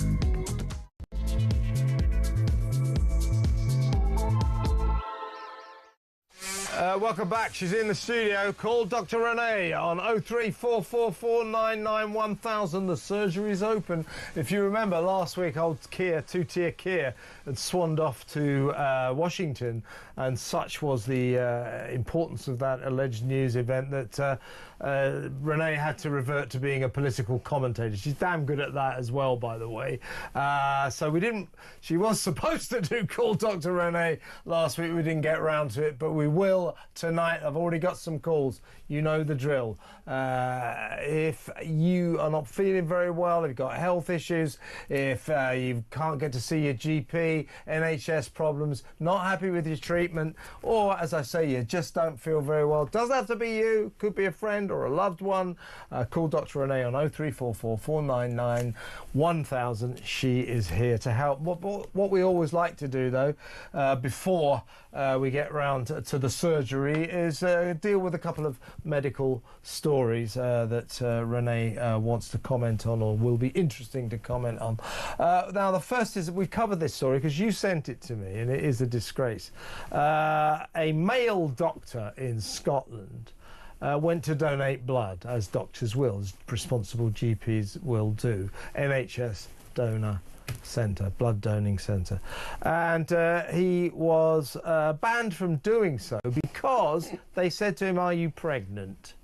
Welcome back. She's in the studio. Call Dr. Renee on 03444991000. The surgery's open. If you remember, last week old Kia, two-tier Kia, had swanned off to Washington, and such was the importance of that alleged news event that Renee had to revert to being a political commentator. She's damn good at that as well, by the way. So we didn't... She was supposed to do Call Dr. Renee last week. We didn't get round to it, but we will tonight. I've already got some calls. You know the drill. If you are not feeling very well, if you've got health issues, if you can't get to see your GP, NHS problems, not happy with your treatment, or, as I say, you just don't feel very well, doesn't have to be you, could be a friend or a loved one, call Dr. Renee on 03444991000. She is here to help. What we always like to do, though, before we get round to the surgery, is deal with a couple of medical stories that Renee wants to comment on, or will be interesting to comment on. Now, the first is that we covered this story because you sent it to me, and it is a disgrace. A male doctor in Scotland went to donate blood, as doctors will, as responsible GPs will do. NHS donor centre, blood donating centre, and he was banned from doing so because they said to him, "Are you pregnant?"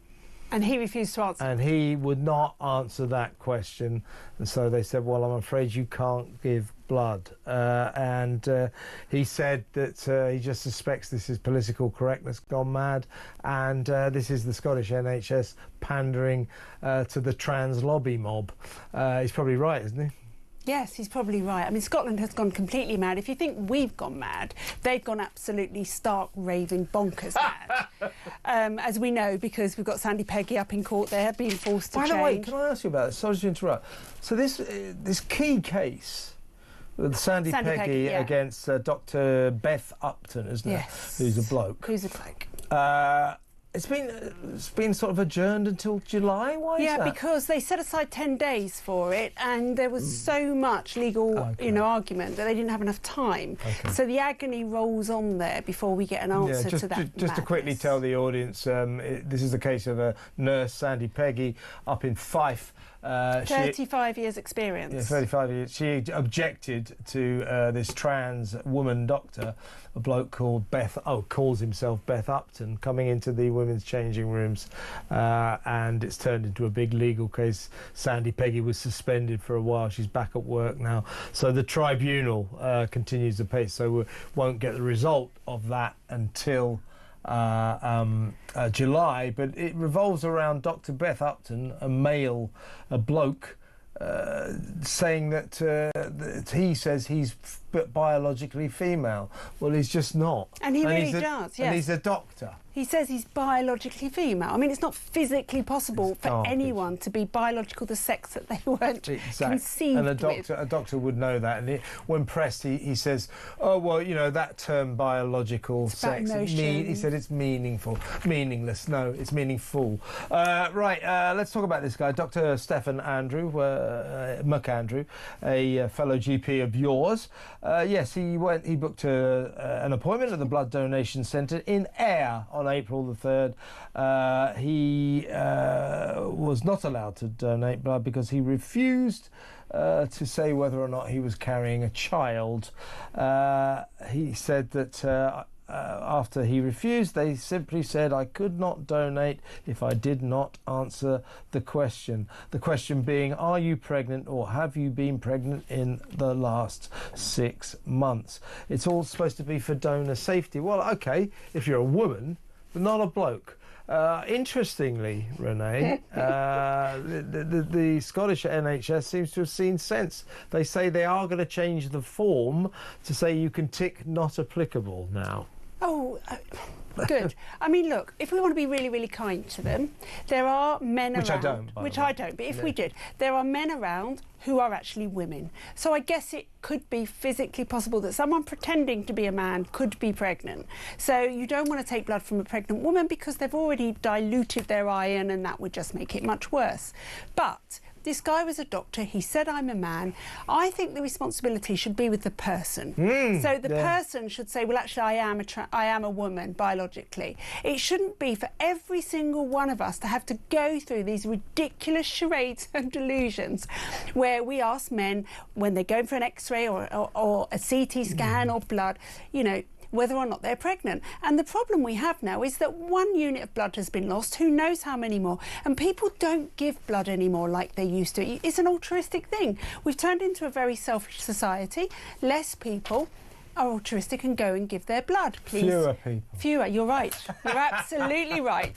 And he refused to answer. And he would not answer that question, and so they said, "Well, I'm afraid you can't give blood." And he said that he just suspects this is political correctness gone mad, and this is the Scottish NHS pandering to the trans lobby mob. He's probably right, isn't he? Yes, he's probably right. I mean, Scotland has gone completely mad. If you think we've gone mad, they've gone absolutely stark, raving, bonkers mad. As we know, because we've got Sandy Peggy up in court there, being forced to change. By the way, can I ask you about this? Sorry to interrupt. So this key case with Sandy Peggy yeah. against Dr. Beth Upton, isn't it? Yes. Who's a bloke. Who's a bloke. It's been sort of adjourned until July. Why is that? Yeah, because they set aside 10 days for it, and there was so much legal, argument that they didn't have enough time. Okay. So the agony rolls on there before we get an answer to that. Just to quickly tell the audience, this is the case of a nurse, Sandy Peggy, up in Fife. 35 years experience. Yeah, 35 years. She objected to this trans woman doctor, a bloke called calls himself Beth Upton, coming into the women's changing rooms, and it's turned into a big legal case. Sandy Peggy was suspended for a while. She's back at work now. So the tribunal continues the case. So we won't get the result of that until July, but it revolves around Dr. Beth Upton, a bloke, saying that he says he's biologically female. Well, he's just not. And he really does, yes. And he's a doctor. He says he's biologically female. I mean, it's not physically possible for anyone to be biological the sex that they weren't conceived and with. A doctor would know that. And when pressed, he says, "Oh, well, you know, that term biological sex, he said it's meaningless. No, it's meaningful." Let's talk about this guy, Dr. Stephen McAndrew, a fellow GP of yours. Yes, he booked an appointment at the Blood Donation Centre in Ayr on April the 3rd. He was not allowed to donate blood because he refused to say whether or not he was carrying a child. He said that after he refused, they simply said, "I could not donate if I did not answer the question." The question being, are you pregnant, or have you been pregnant in the last 6 months? It's all supposed to be for donor safety. Well, OK, if you're a woman, but not a bloke. Interestingly, Renee, the Scottish NHS seems to have seen sense. They say they are going to change the form to say you can tick not applicable now. Oh, good. I mean, look, if we want to be really, really kind to them, there are men Which around... I don't, by Which the way. I don't, but if we did, there are men around who are actually women. So I guess it could be physically possible that someone pretending to be a man could be pregnant. So you don't want to take blood from a pregnant woman because they've already diluted their iron and that would just make it much worse. But this guy was a doctor. He said, I'm a man. I think the responsibility should be with the person. So the person should say, well, actually, I am a woman biologically. It shouldn't be for every single one of us to have to go through these ridiculous charades and delusions where we ask men when they're going for an X-ray or a CT scan or blood, you know, whether or not they're pregnant. And the problem we have now is that 1 unit of blood has been lost, who knows how many more, and people don't give blood anymore like they used to. It's an altruistic thing. We've turned into a very selfish society. Less people are altruistic and go and give their blood, please. Fewer people. Fewer, you're right. You're absolutely right.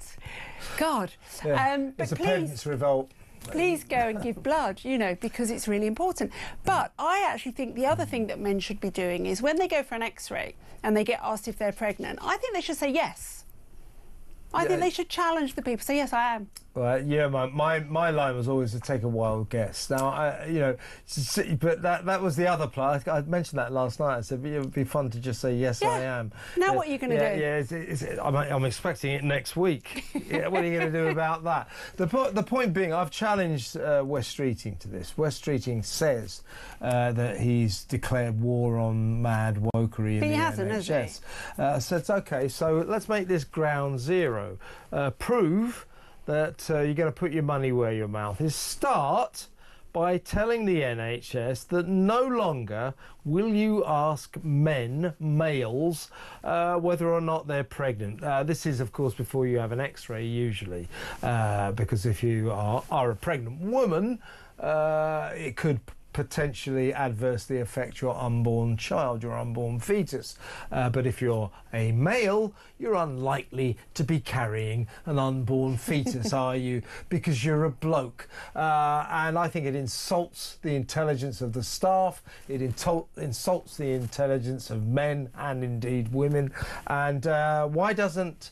God. But It's a please, peasants' revolt. please go and give blood, you know, because it's really important. But I actually think the other thing that men should be doing is when they go for an X-ray and they get asked if they're pregnant, I think they should say yes. I think they should challenge the people. Say, yes, I am. Well, yeah, my line was always to take a wild guess. Now, you know, but that was the other part. I mentioned that last night. I said it would be fun to just say, yes, I am. Now what are you going to do? Yeah, I'm expecting it next week. Yeah, what are you going to do about that? The point being, I've challenged Wes Streeting to this. Wes Streeting says that he's declared war on mad wokery in the NHS. Hasn't he? So it's OK, so let's make this ground zero. Prove that you're going to put your money where your mouth is. Start by telling the NHS that no longer will you ask males, whether or not they're pregnant. This is, of course, before you have an X-ray, usually, because if you are a pregnant woman, it could potentially adversely affect your unborn child, your unborn fetus. But if you're a male, you're unlikely to be carrying an unborn fetus, are you? Because you're a bloke. And I think it insults the intelligence of the staff. It insults the intelligence of men and indeed women. And why doesn't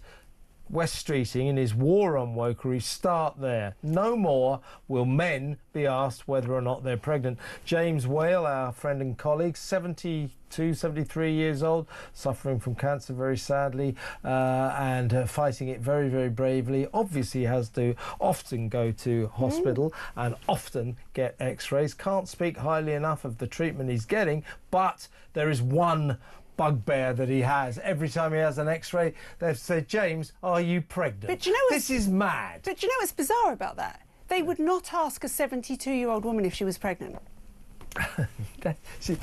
Wes Streeting in his war on wokery start there? No more will men be asked whether or not they're pregnant. James Whale, our friend and colleague, 72, 73 years old, suffering from cancer very sadly, and fighting it very, very bravely. Obviously has to often go to hospital and often get X-rays. Can't speak highly enough of the treatment he's getting, but there is one bugbear that he has. Every time he has an X-ray, they've said, James, are you pregnant? But you know this is mad. But you know what's bizarre about that? They would not ask a 72-year-old woman if she was pregnant. See,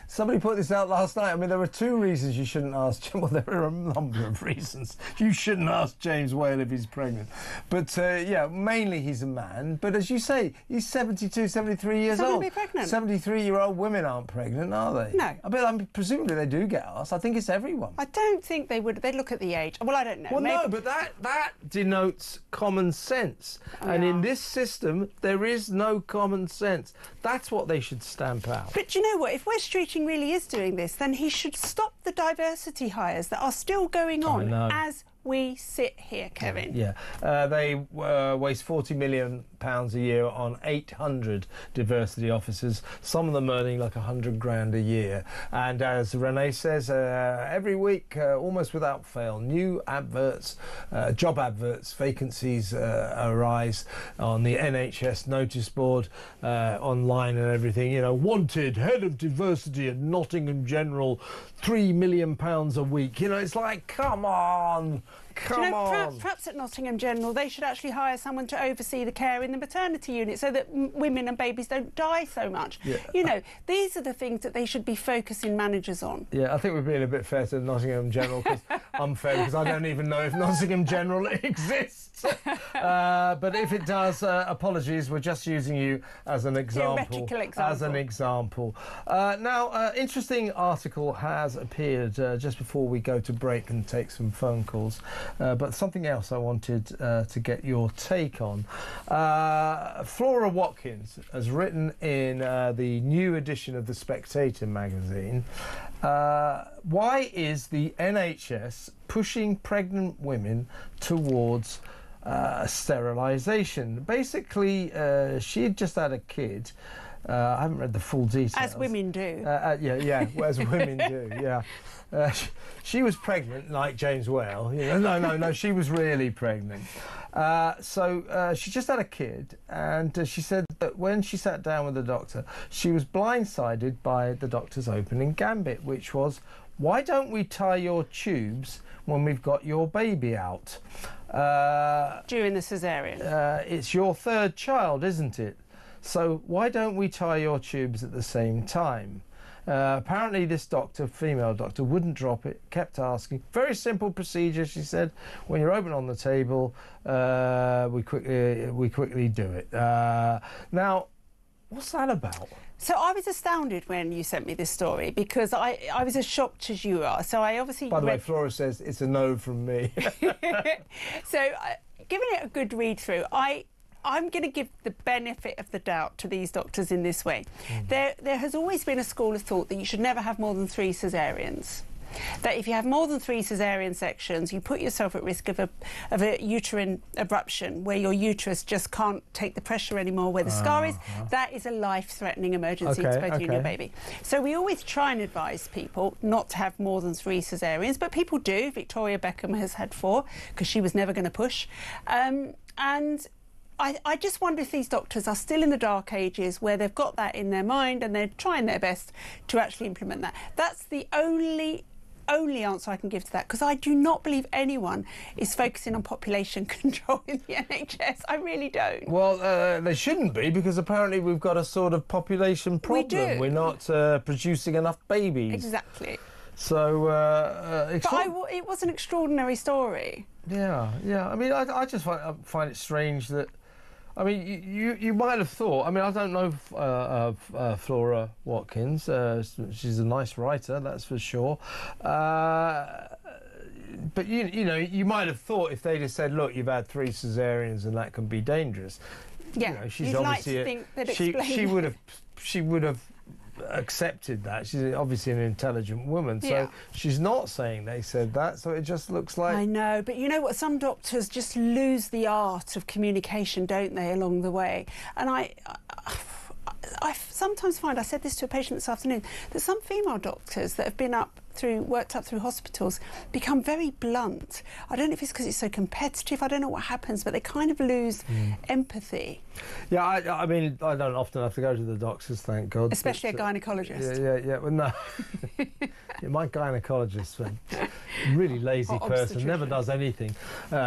somebody put this out last night. I mean, there are two reasons you shouldn't ask. Well, there are a number of reasons you shouldn't ask James Whale if he's pregnant. But yeah, mainly he's a man. But as you say, he's 72, 73 years old. Be pregnant. 73-year-old women aren't pregnant, are they? No. I mean, presumably they do get asked. I think it's everyone. I don't think they would. They'd look at the age. Well, I don't know. Well, Maybe. no, but that denotes common sense. And in this system, there is no common sense. That's what they should stamp out. But you know what? If Wes Streeting really is doing this, then he should stop the diversity hires that are still going on as we sit here, Kevin. Yeah, they waste £40 million a year on 800 diversity officers. Some of them earning like 100 grand a year. And as Renee says, every week, almost without fail, new adverts, job adverts, vacancies arise on the NHS notice board, online and everything. You know, wanted head of diversity at Nottingham General, £3 million a week. You know, it's like, come on. Come on. Perhaps at Nottingham General they should actually hire someone to oversee the care in the maternity unit so that women and babies don't die so much. Yeah. You know, these are the things that they should be focusing managers on. Yeah, I think we're being a bit fair to Nottingham General because unfair because I don't even know if Nottingham General exists. But if it does, apologies. We're just using you as an example. As an example. Now, interesting article has appeared just before we go to break and take some phone calls. But something else I wanted to get your take on. Flora Watkins has written in the new edition of The Spectator magazine, why is the NHS pushing pregnant women towards sterilisation? Basically, she had just had a kid. I haven't read the full details. As women do. As women do, yeah. She was pregnant, like James Whale. No, she was really pregnant. So she just had a kid, and she said that when she sat down with the doctor, she was blindsided by the doctor's opening gambit, which was, why don't we tie your tubes when we've got your baby out? During the caesarean. It's your third child, isn't it? So why don't we tie your tubes at the same time? Apparently this doctor, female doctor, wouldn't drop it, kept asking. Very simple procedure, she said. When you're open on the table, we quickly do it. Now, what's that about? So I was astounded when you sent me this story because I was as shocked as you are. So I obviously... By the way, Flora says it's a no from me. So giving it a good read through, I'm going to give the benefit of the doubt to these doctors in this way. There has always been a school of thought that you should never have more than 3 caesareans. That if you have more than 3 caesarean sections, you put yourself at risk of a uterine abruption where your uterus just can't take the pressure anymore, where the scar is. That is a life-threatening emergency to both you and your baby. So we always try and advise people not to have more than 3 caesareans, but people do. Victoria Beckham has had 4 because she was never going to push. And I just wonder if these doctors are still in the dark ages where they've got that in their mind and they're trying their best to actually implement that. That's the only answer I can give to that, because I do not believe anyone is focusing on population control in the NHS. I really don't. Well, they shouldn't be, because apparently we've got a sort of population problem. We do. We're not producing enough babies. Exactly. So, but it was an extraordinary story. Yeah. I mean, I just find it strange that. I mean, you might have thought. I mean, I don't know Flora Watkins. She's a nice writer, that's for sure. But you know, you might have thought if they'd have said, "Look, you've had 3 caesareans, and that can be dangerous." Yeah, you know, she's you'd obviously like to think that she would have accepted that. She's obviously an intelligent woman, so Yeah. she's not saying they said that, so it just looks like... I know, but you know what, some doctors just lose the art of communication, don't they, along the way? And I sometimes find, I said this to a patient this afternoon, that some female doctors that have been worked up through hospitals become very blunt. I don't know if it's because it's so competitive, I don't know what happens, but they kind of lose empathy. Yeah, I mean, I don't often have to go to the doctors, thank God. Especially a gynaecologist. Yeah, well, no. Yeah, my gynaecologist, really lazy person, never does anything,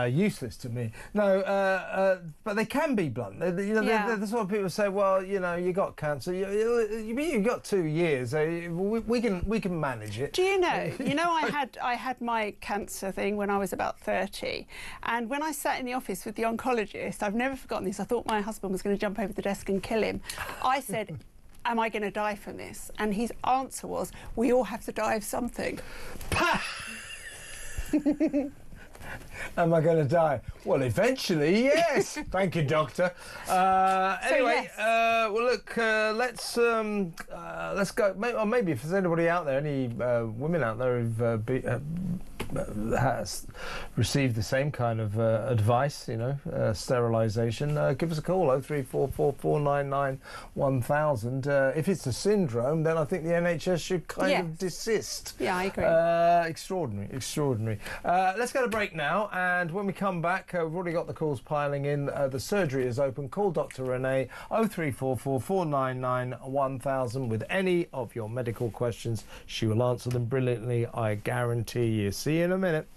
useless to me. No, but they can be blunt. They're the sort of people who say, well, you know, you got cancer, you've got 2 years, we can manage it. Do you know? You know, I had my cancer thing when I was about 30, and when I sat in the office with the oncologist, I've never forgotten this. I thought my husband was going to jump over the desk and kill him. I said, "Am I going to die from this?" And his answer was, "We all have to die of something." Am I going to die? Well, eventually, yes. Thank you, doctor. Anyway, yes. Well, look, let's go. Maybe if there's anybody out there, any women out there who've has received the same kind of advice, you know, sterilisation, give us a call, 0344 499 1000. If it's a syndrome, then I think the NHS should kind of desist. Yeah, I agree. Extraordinary. Let's go to break now, and when we come back, we've already got the calls piling in. The surgery is open. Call Dr. Renee, 0344 499 1000 with any of your medical questions. She will answer them brilliantly, I guarantee you. See you in a minute.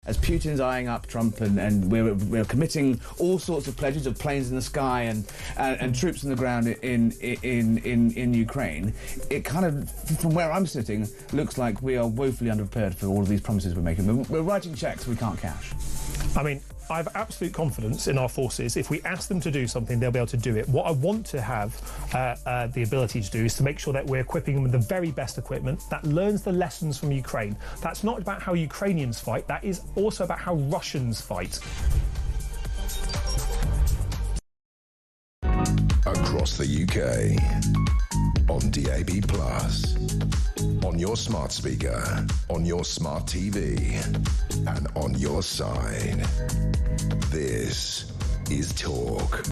As Putin's eyeing up Trump and we're committing all sorts of pledges of planes in the sky and troops on the ground in Ukraine, it kind of, from where I'm sitting, looks like we are woefully underprepared for all of these promises we're making. We're writing cheques we can't cash. I mean, I have absolute confidence in our forces. If we ask them to do something, they'll be able to do it. What I want to have the ability to do is to make sure that we're equipping them with the very best equipment that learns the lessons from Ukraine. That's not about how Ukrainians fight, that is also about how Russians fight. Across the UK, on DAB+, on your smart speaker, on your smart TV, and on your side. This is Talk.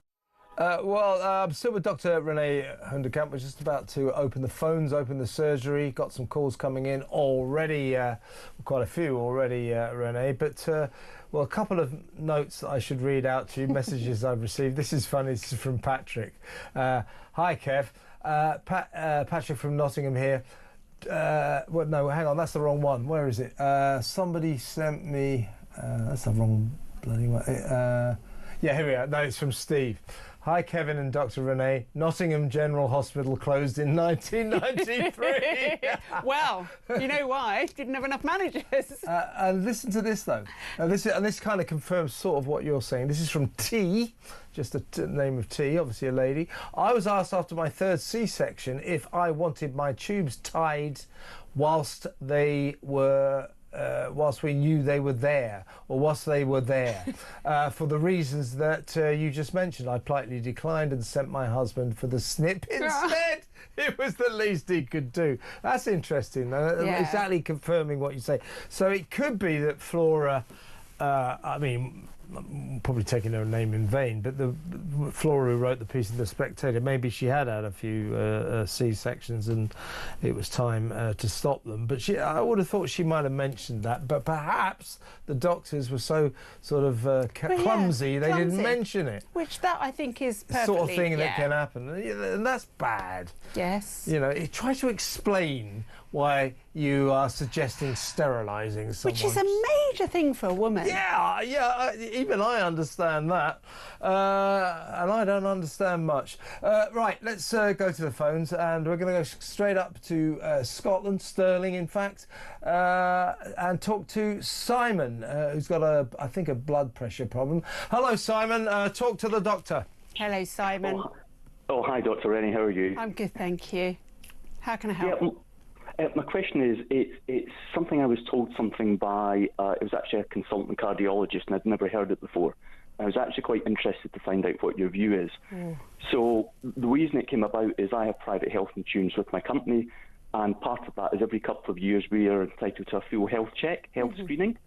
I'm still with Dr. Renee Hunderkamp. We're just about to open the phones, open the surgery. Got some calls coming in already, quite a few already, Renee. But, a couple of notes that I should read out to you, messages I've received. This is funny, this is from Patrick. Hi, Kev. Patrick from Nottingham here. No, hang on, that's the wrong one. Where is it? Somebody sent me... that's the wrong bloody one. Yeah, here we are. No, it's from Steve. Hi, Kevin and Dr. Renee. Nottingham General Hospital closed in 1993. Well, you know why? Didn't have enough managers. And listen to this, though. This kind of confirms sort of what you're saying. This is from T, just the name of T, obviously a lady. I was asked after my third C-section if I wanted my tubes tied whilst they were... whilst we knew they were there, or whilst they were there, for the reasons that you just mentioned. I politely declined and sent my husband for the snip instead. It was the least he could do. That's interesting, though. Yeah. Exactly confirming what you say. So it could be that Flora, I mean, I'm probably taking her name in vain, but the Flora who wrote the piece in The Spectator, maybe she had a few C-sections and it was time to stop them. But I would have thought she might have mentioned that. But perhaps the doctors were so sort of clumsy, they didn't mention it. Which that, I think, is perfectly... The sort of thing that can happen. And that's bad. Yes. You know, try to explain why you are suggesting sterilising someone. Which is a major thing for a woman. Yeah, even I understand that. And I don't understand much. Right, let's go to the phones, and we're going to go straight up to Scotland, Stirling, in fact, and talk to Simon, who's got, I think, a blood pressure problem. Hello, Simon. Talk to the doctor. Hello, Simon. Oh, hi, Dr. Rennie. How are you? I'm good, thank you. How can I help? My question is, it's something I was told something by, it was actually a consultant cardiologist, and I'd never heard it before. I was actually quite interested to find out what your view is. So the reason it came about is I have private health insurance with my company, and part of that is every couple of years we are entitled to a full health check, health screening,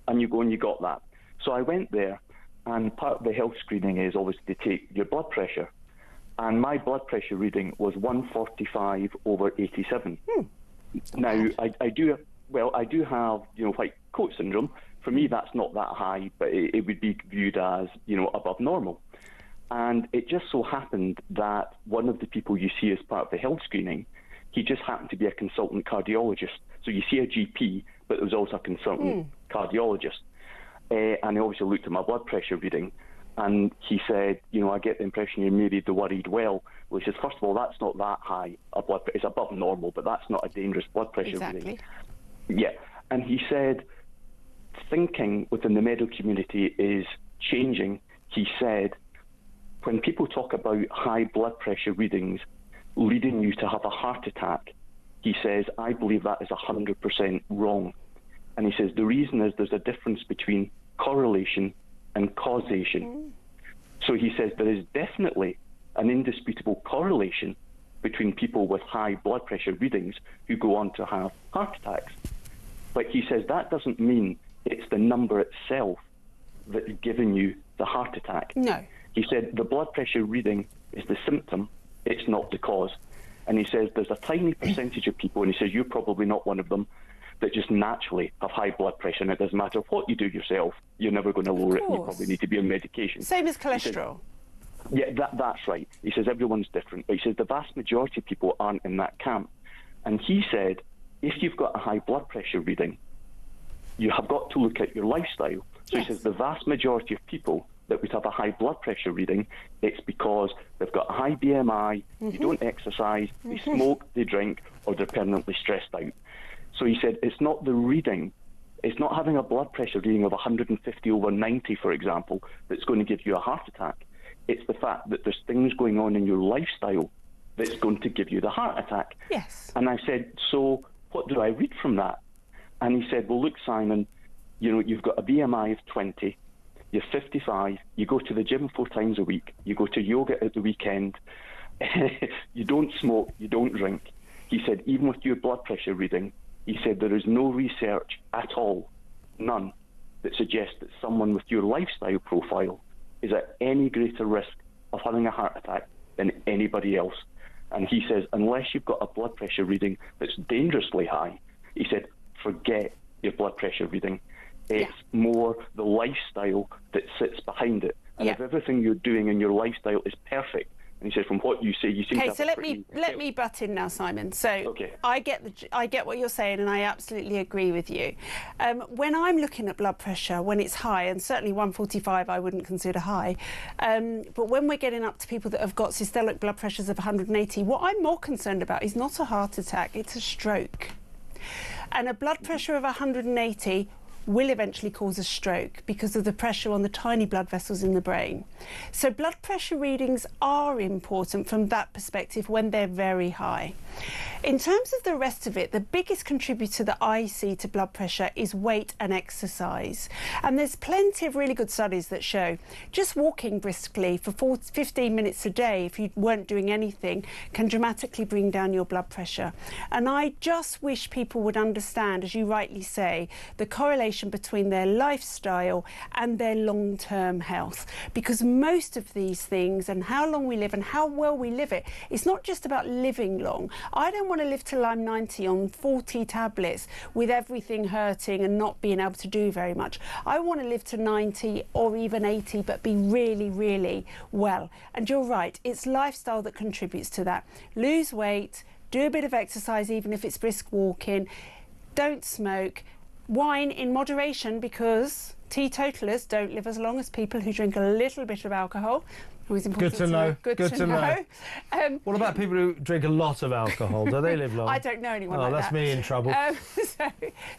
and you go and you got that. So I went there, and part of the health screening is obviously to take your blood pressure, and my blood pressure reading was 145/87. Now, I do have, white coat syndrome. For me, that's not that high, but it would be viewed as, above normal. And it just so happened that one of the people you see as part of the health screening, he just happened to be a consultant cardiologist. So you see a GP, but there was also a consultant cardiologist. And he obviously looked at my blood pressure reading, and he said, I get the impression you're maybe the worried well. Well, he says, first of all, that's not that high a blood pressure. It's above normal, but that's not a dangerous blood pressure reading. Yeah. And he said, thinking within the medical community is changing. He said, when people talk about high blood pressure readings leading you to have a heart attack, he says, I believe that is 100% wrong. And he says, the reason is there's a difference between correlation and causation. So he says there is definitely an indisputable correlation between people with high blood pressure readings who go on to have heart attacks. But he says that doesn't mean it's the number itself that's giving you the heart attack. No. He said the blood pressure reading is the symptom, it's not the cause. And he says there's a tiny percentage of people, and he says you're probably not one of them, that just naturally have high blood pressure, and it doesn't matter what you do yourself, you're never going to lower it, and you probably need to be on medication. Same as cholesterol. That's right. He says everyone's different, but he says the vast majority of people aren't in that camp. And he said, if you've got a high blood pressure reading, you have got to look at your lifestyle. So he says the vast majority of people that would have a high blood pressure reading, it's because they've got a high BMI, they don't exercise, they smoke, they drink, or they're permanently stressed out. So he said it's not the reading, it's not having a blood pressure reading of 150/90, for example, that's going to give you a heart attack. It's the fact that there's things going on in your lifestyle that's going to give you the heart attack. Yes. And I said, so what do I read from that? And he said, well, look, Simon, you know, you've got a BMI of 20, you're 55, you go to the gym 4 times a week, you go to yoga at the weekend, you don't smoke, you don't drink. He said, even with your blood pressure reading, he said there is no research at all, none, that suggests that someone with your lifestyle profile is at any greater risk of having a heart attack than anybody else. And he says, unless you've got a blood pressure reading that's dangerously high, he said, forget your blood pressure reading. It's more the lifestyle that sits behind it. And if everything you're doing in your lifestyle is perfect, and he said, from what you say, you seem to have so let me butt in now, Simon. So I get what you're saying, and I absolutely agree with you. When I'm looking at blood pressure, when it's high, and certainly 145 I wouldn't consider high, but when we're getting up to people that have got systolic blood pressures of 180, what I'm more concerned about is not a heart attack, it's a stroke. And a blood pressure of 180 will eventually cause a stroke because of the pressure on the tiny blood vessels in the brain. So blood pressure readings are important from that perspective when they're very high. In terms of the rest of it, the biggest contributor that I see to blood pressure is weight and exercise. And there's plenty of really good studies that show just walking briskly for 15 minutes a day, if you weren't doing anything, can dramatically bring down your blood pressure. And I just wish people would understand, as you rightly say, the correlation between their lifestyle and their long-term health. Because most of these things, and how long we live and how well we live it, it's not just about living long. I don't want to live till I'm 90 on 40 tablets with everything hurting and not being able to do very much. I want to live to 90 or even 80 but be really, really well. And you're right, it's lifestyle that contributes to that. Lose weight, do a bit of exercise even if it's brisk walking, don't smoke, wine in moderation, because teetotalers don't live as long as people who drink a little bit of alcohol. Always important. Good to know. Good to know. What about people who drink a lot of alcohol? Do they live long? I don't know anyone like that. Oh, that's me in trouble.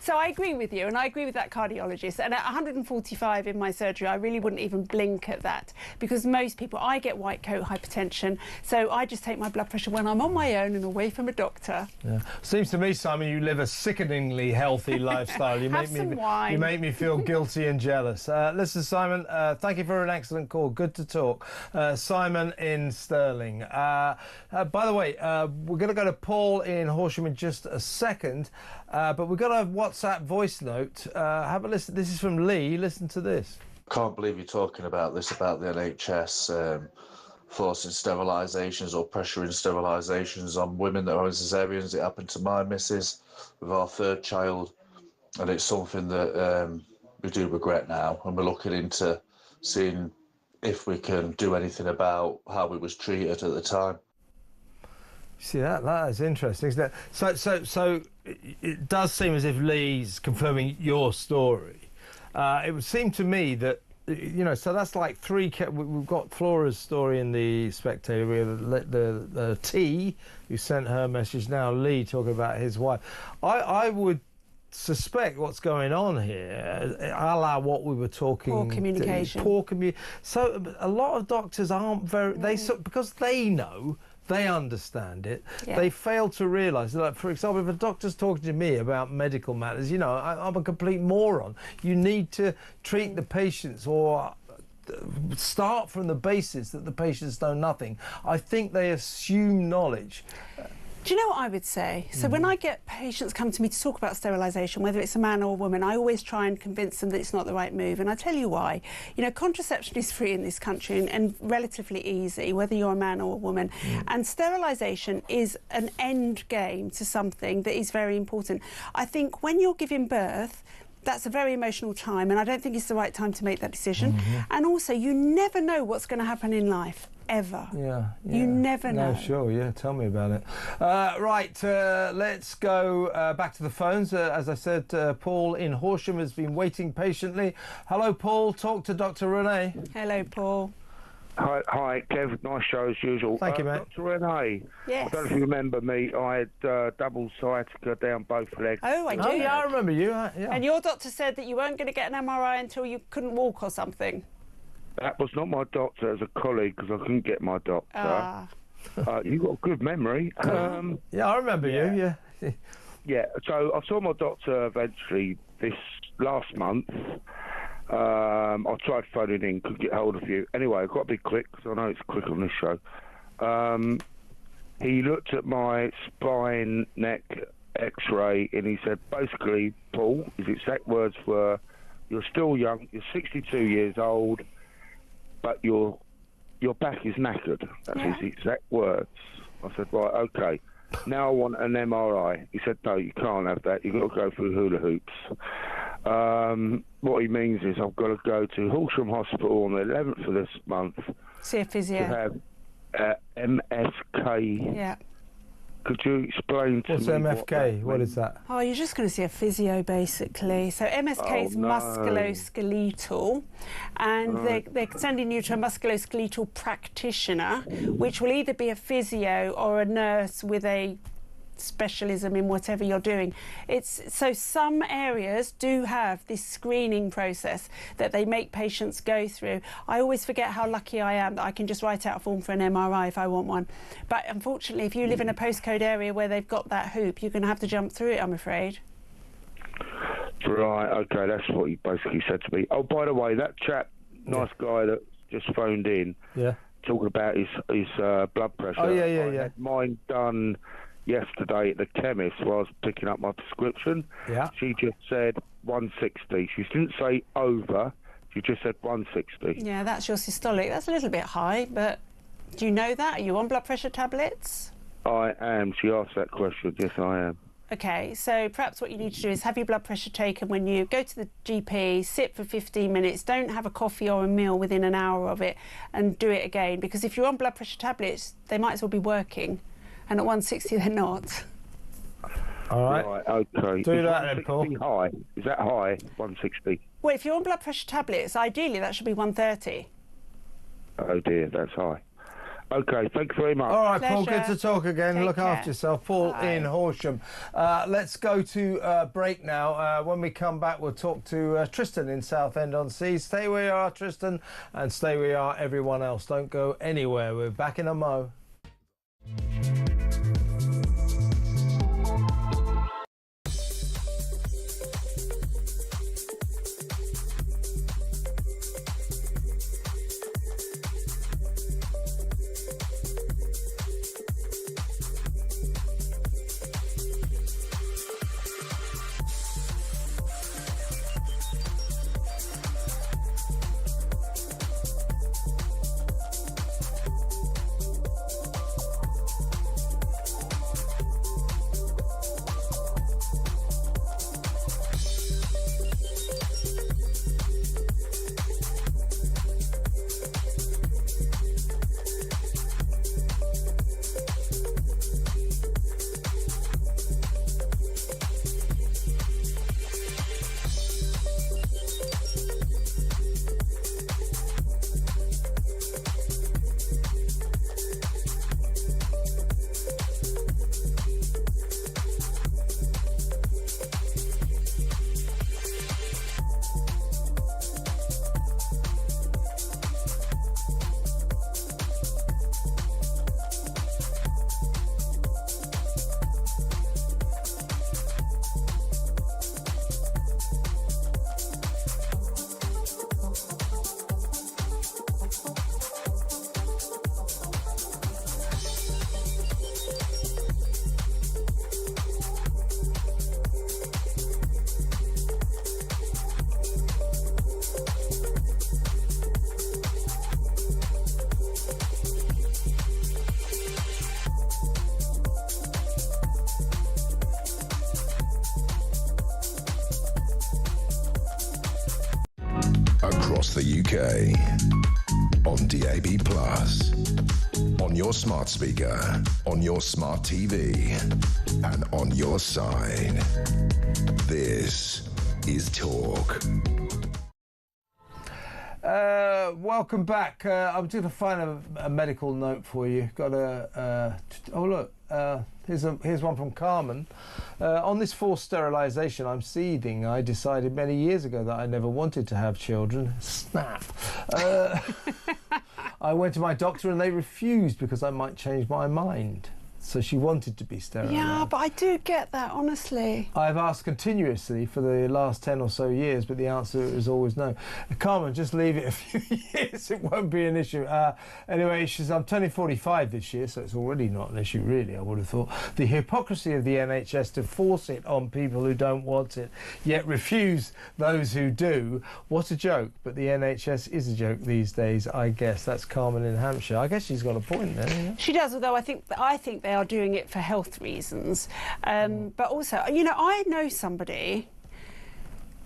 So I agree with you, and I agree with that cardiologist. And at 145 in my surgery, I really wouldn't even blink at that, because most people, I get white coat hypertension, so I just take my blood pressure when I'm on my own and away from a doctor. Yeah. Seems to me, Simon, you live a sickeningly healthy lifestyle. You make me wine. You make me feel guilty and jealous. Listen, Simon, thank you for an excellent call. Good to talk. Simon in Stirling. By the way, we're going to go to Paul in Horsham in just a second, but we've got a WhatsApp voice note. Have a listen. This is from Lee. Listen to this. Can't believe you're talking about this, about the NHS forcing sterilisations or pressuring sterilisations on women that are cesareans. It happened to my missus with our third child, and it's something that we do regret now, and we're looking into seeing if we can do anything about how we was treated at the time. See, that is interesting, isn't it? So it does seem as if Lee's confirming your story. It would seem to me that, you know, so that's like three. We've got Flora's story in the Spectator. We have the T who sent her message. Now Lee talking about his wife. I would suspect what's going on here, a la what we were talking. Poor communication. So a lot of doctors aren't very. Because they know. They understand it. Yeah. They fail to realise. Like, for example, if a doctor's talking to me about medical matters, you know, I'm a complete moron. You need to treat the patients or start from the basis that the patients know nothing. I think they assume knowledge. Do you know what I would say? So when I get patients come to me to talk about sterilisation, whether it's a man or a woman, I always try and convince them that it's not the right move. And I tell you why. You know, contraception is free in this country and relatively easy, whether you're a man or a woman. And sterilisation is an end game to something that is very important. I think when you're giving birth, That's a very emotional time, and I don't think it's the right time to make that decision. And also, you never know what's going to happen in life, ever. Yeah. You never know. No, sure, yeah, tell me about it. Let's go back to the phones. As I said, Paul in Horsham has been waiting patiently. Hello, Paul. Talk to Dr. Renee. Hello, Paul. Hi, Kev. Nice show as usual. Thank you, mate. Dr. Renee. Yes. I don't know if you remember me. I had double sciatica down both legs. Oh, I do. Oh, yeah, I remember you. Yeah. And your doctor said that you weren't going to get an MRI until you couldn't walk or something. That was not my doctor, it was a colleague, because I couldn't get my doctor. Ah. You got a good memory. Yeah, I remember you, yeah. Yeah, so I saw my doctor eventually this last month. I tried phoning in, couldn't get hold of you. Anyway, I've got to be quick, because I know it's quick on this show. He looked at my spine, neck, x-ray, and he said, basically, Paul, his exact words were, you're still young, you're 62 years old, but your back is knackered. That's his exact words. I said, right, okay. Now I want an MRI. He said, no, you can't have that. You've got to go through hula hoops. What he means is I've got to go to Horsham Hospital on the 11th of this month. See a physio. To have MSK. Yeah. Could you explain to What's me MFK? What is that? Oh, you're just going to see a physio, basically. So MSK is musculoskeletal, and they're sending you to a musculoskeletal practitioner, which will either be a physio or a nurse with a specialism in whatever you're doing. So some areas do have this screening process that they make patients go through. I always forget how lucky I am that I can just write out a form for an MRI if I want one. But unfortunately, if you live in a postcode area where they've got that hoop, you're going to have to jump through it, I'm afraid. Right, okay, that's what he basically said to me. Oh, by the way, that chap, nice guy that just phoned in, talking about his blood pressure. Oh, yeah. I had mine done yesterday at the chemist while I was picking up my prescription. Yeah. She just said 160. She didn't say over, she just said 160. Yeah, that's your systolic. That's a little bit high, but do you know that? Are you on blood pressure tablets? I am. She asked that question. Yes, I am. Okay, so perhaps what you need to do is have your blood pressure taken when you go to the GP, sit for 15 minutes, don't have a coffee or a meal within an hour of it, and do it again. Because if you're on blood pressure tablets, they might as well be working. And at 160, they're not. All right. Right, okay. Do that then, Paul. High? Is that high, 160? Well, if you're on blood pressure tablets, ideally that should be 130. Oh, dear, that's high. Okay, thank you very much. All right, Pleasure. Paul, good to talk again. Take Look care. after yourself. Paul Bye. in Horsham. Let's go to break now. When we come back, we'll talk to Tristan in Southend-on-Sea. Stay where you are, Tristan, and stay where you are, everyone else. Don't go anywhere. We're back in a mo. across the UK. On DAB+, on your smart speaker, on your smart TV, and on your side. This is Talk. Welcome back. I'm just going to find a medical note for you. Got a... oh, look. Here's one from Carmen. On this forced sterilisation, I'm seething. I decided many years ago that I never wanted to have children. Snap. I went to my doctor and they refused because I might change my mind. So she wanted to be sterilised. Yeah, but I do get that, honestly. I've asked continuously for the last 10 or so years, but the answer is always no. Carmen, just leave it a few years. It won't be an issue. Anyway, I'm turning 45 this year, so it's already not an issue, really, I would have thought. The hypocrisy of the NHS to force it on people who don't want it, yet refuse those who do. What a joke. But the NHS is a joke these days, I guess. That's Carmen in Hampshire. I guess she's got a point there. Yeah? She does, although I think they are doing it for health reasons. But also, you know, I know somebody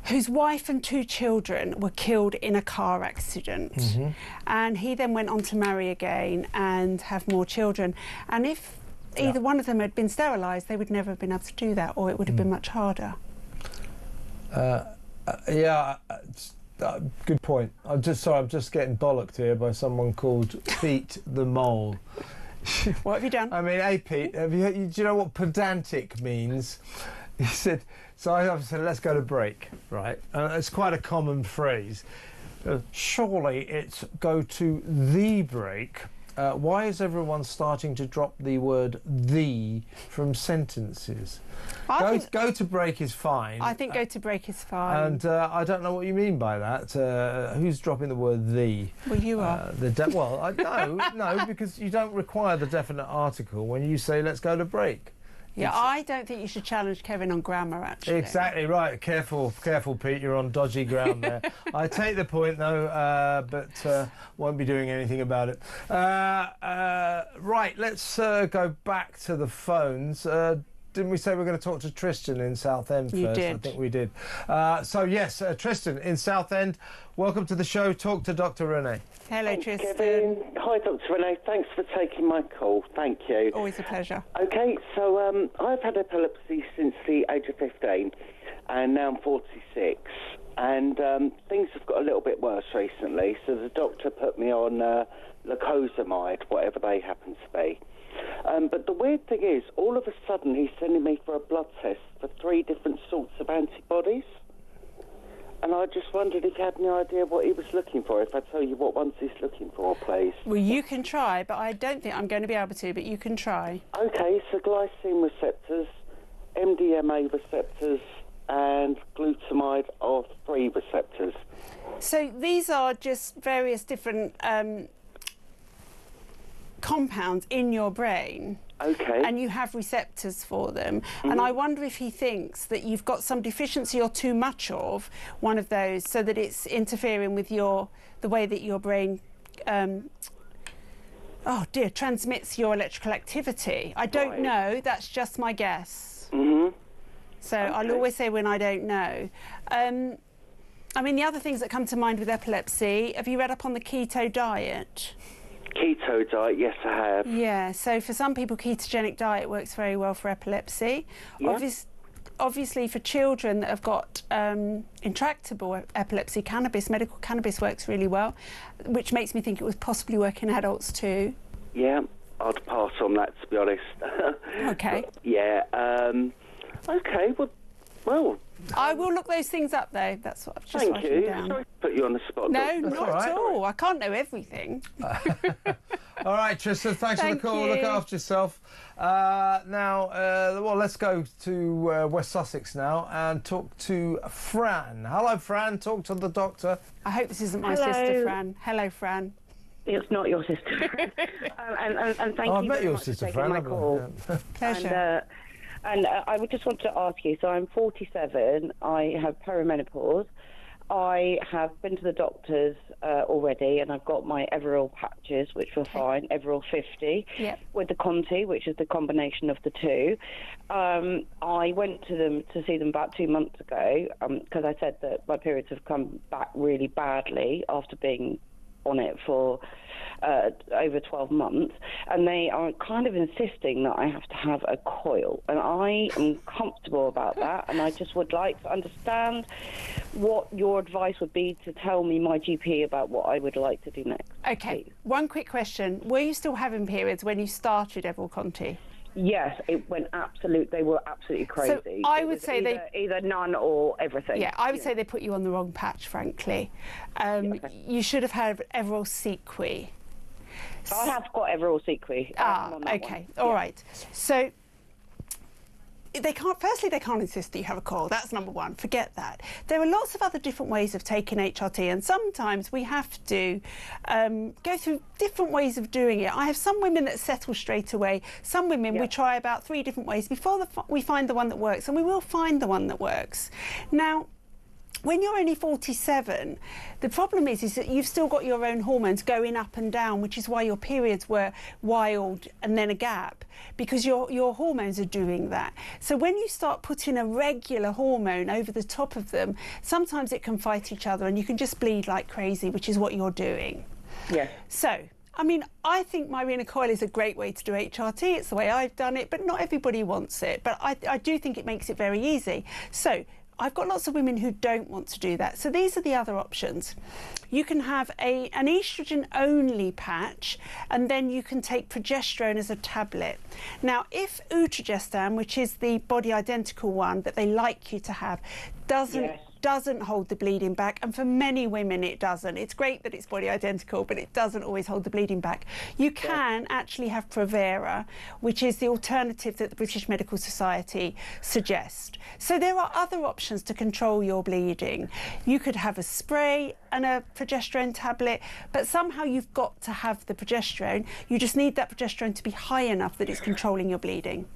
whose wife and 2 children were killed in a car accident. And he then went on to marry again and have more children. And if either one of them had been sterilised, they would never have been able to do that, or it would have been much harder. Good point. I'm just getting bollocked here by someone called Pete the Mole. What have you done? I mean, hey Pete, do you know what pedantic means? He said, so I said, let's go to break, right? It's quite a common phrase. Surely it's go to the break. Why is everyone starting to drop the word "the" from sentences? Go to break is fine. I think go to break is fine. And I don't know what you mean by that. Who's dropping the word "the"? Well, you are. No, because you don't require the definite article when you say "let's go to break." Yeah, I don't think you should challenge Kevin on grammar, actually. Exactly right. Careful, Pete. You're on dodgy ground there. I take the point, though, but won't be doing anything about it. Right, let's go back to the phones. Didn't we say we're going to talk to Tristan in Southend first? You did. I think we did. So, yes, Tristan in Southend, welcome to the show. Talk to Dr. Renee. Hello, Tristan. Kevin. Hi, Dr. Renee. Thanks for taking my call. Thank you. Always a pleasure. OK, so I've had epilepsy since the age of 15, and now I'm 46. And things have got a little bit worse recently, so the doctor put me on lacosamide, whatever they happen to be. But the weird thing is, all of a sudden, he's sending me for a blood test for 3 different sorts of antibodies. And I just wondered if you had any idea what he was looking for. If I tell you what ones he's looking for, please. Well, you can try, but I don't think I'm going to be able to, but you can try. OK, so glycine receptors, MDMA receptors, and glutamide R3 receptors. So these are just various different compounds in your brain. OK. And you have receptors for them. And I wonder if he thinks that you've got some deficiency or too much of one of those, so that it's interfering with the way that your brain transmits your electrical activity. I don't know. That's just my guess. So Okay. I'll always say when I don't know. I mean, the other things that come to mind with epilepsy, have you read up on the keto diet? Keto diet, yes, I have. Yeah, so for some people, ketogenic diet works very well for epilepsy. Yeah. Obviously, for children that have got intractable epilepsy, medical cannabis works really well, which makes me think it would possibly work in adults too. Yeah, I'd pass on that, to be honest. OK. But, yeah, OK, well... I will look those things up, though. That's what I've just Thank written you. down. Sorry to put you on the spot. No, Doctor. not at all. I can't know everything. All right, Tristan, thanks for the call. you. Look after yourself. Now, let's go to West Sussex now and talk to Fran. Hello, Fran. Talk to the doctor. I hope this isn't my Hello. sister, Fran. Hello, Fran. It's not your sister. and thank I've you met very your much sister, for taking Fran. my haven't I? call. Yeah. Pleasure. And I would just want to ask you, so I'm 47, I have perimenopause, I have been to the doctors already, and I've got my Everil patches, which were fine, Everil 50, with the Conti, which is the combination of the two. I went to see them about 2 months ago because I said that my periods have come back really badly after being on it for over 12 months, and they are kind of insisting that I have to have a coil, and I am comfortable about that, and I just would like to understand what your advice would be to tell me, my GP, about what I would like to do next. Okay, please. One quick question. Were you still having periods when you started Everil Conti? Yes, it went they were absolutely crazy. So I would say either none or everything. Yeah, I would say they put you on the wrong patch, frankly. You should have had Everil Sequi. I have got Everil Sequi. Okay, all right. So they can't insist that you have a coil. That's number one. Forget that. There are lots of other different ways of taking HRT, and sometimes we have to go through different ways of doing it. I have some women that settle straight away. Some women we try about 3 different ways before we find the one that works, and we will find the one that works. Now, when you're only 47, the problem is that you've still got your own hormones going up and down, which is why your periods were wild and then a gap, because your hormones are doing that. So when you start putting a regular hormone over the top of them, sometimes it can fight each other and you can just bleed like crazy, which is what you're doing. Yes. So, I mean, I think Mirena Coil is a great way to do HRT. It's the way I've done it, but not everybody wants it. But I do think it makes it very easy. So I've got lots of women who don't want to do that. So these are the other options. You can have an estrogen-only patch, and then you can take progesterone as a tablet. Now, if Utrogestan, which is the body-identical one that they like you to have, doesn't hold the bleeding back, and for many women it doesn't. It's great that it's body identical, but it doesn't always hold the bleeding back. You can actually have Provera, which is the alternative that the British Medical Society suggest. So there are other options to control your bleeding. You could have a spray and a progesterone tablet, but somehow you've got to have the progesterone. You just need that progesterone to be high enough that it's controlling your bleeding.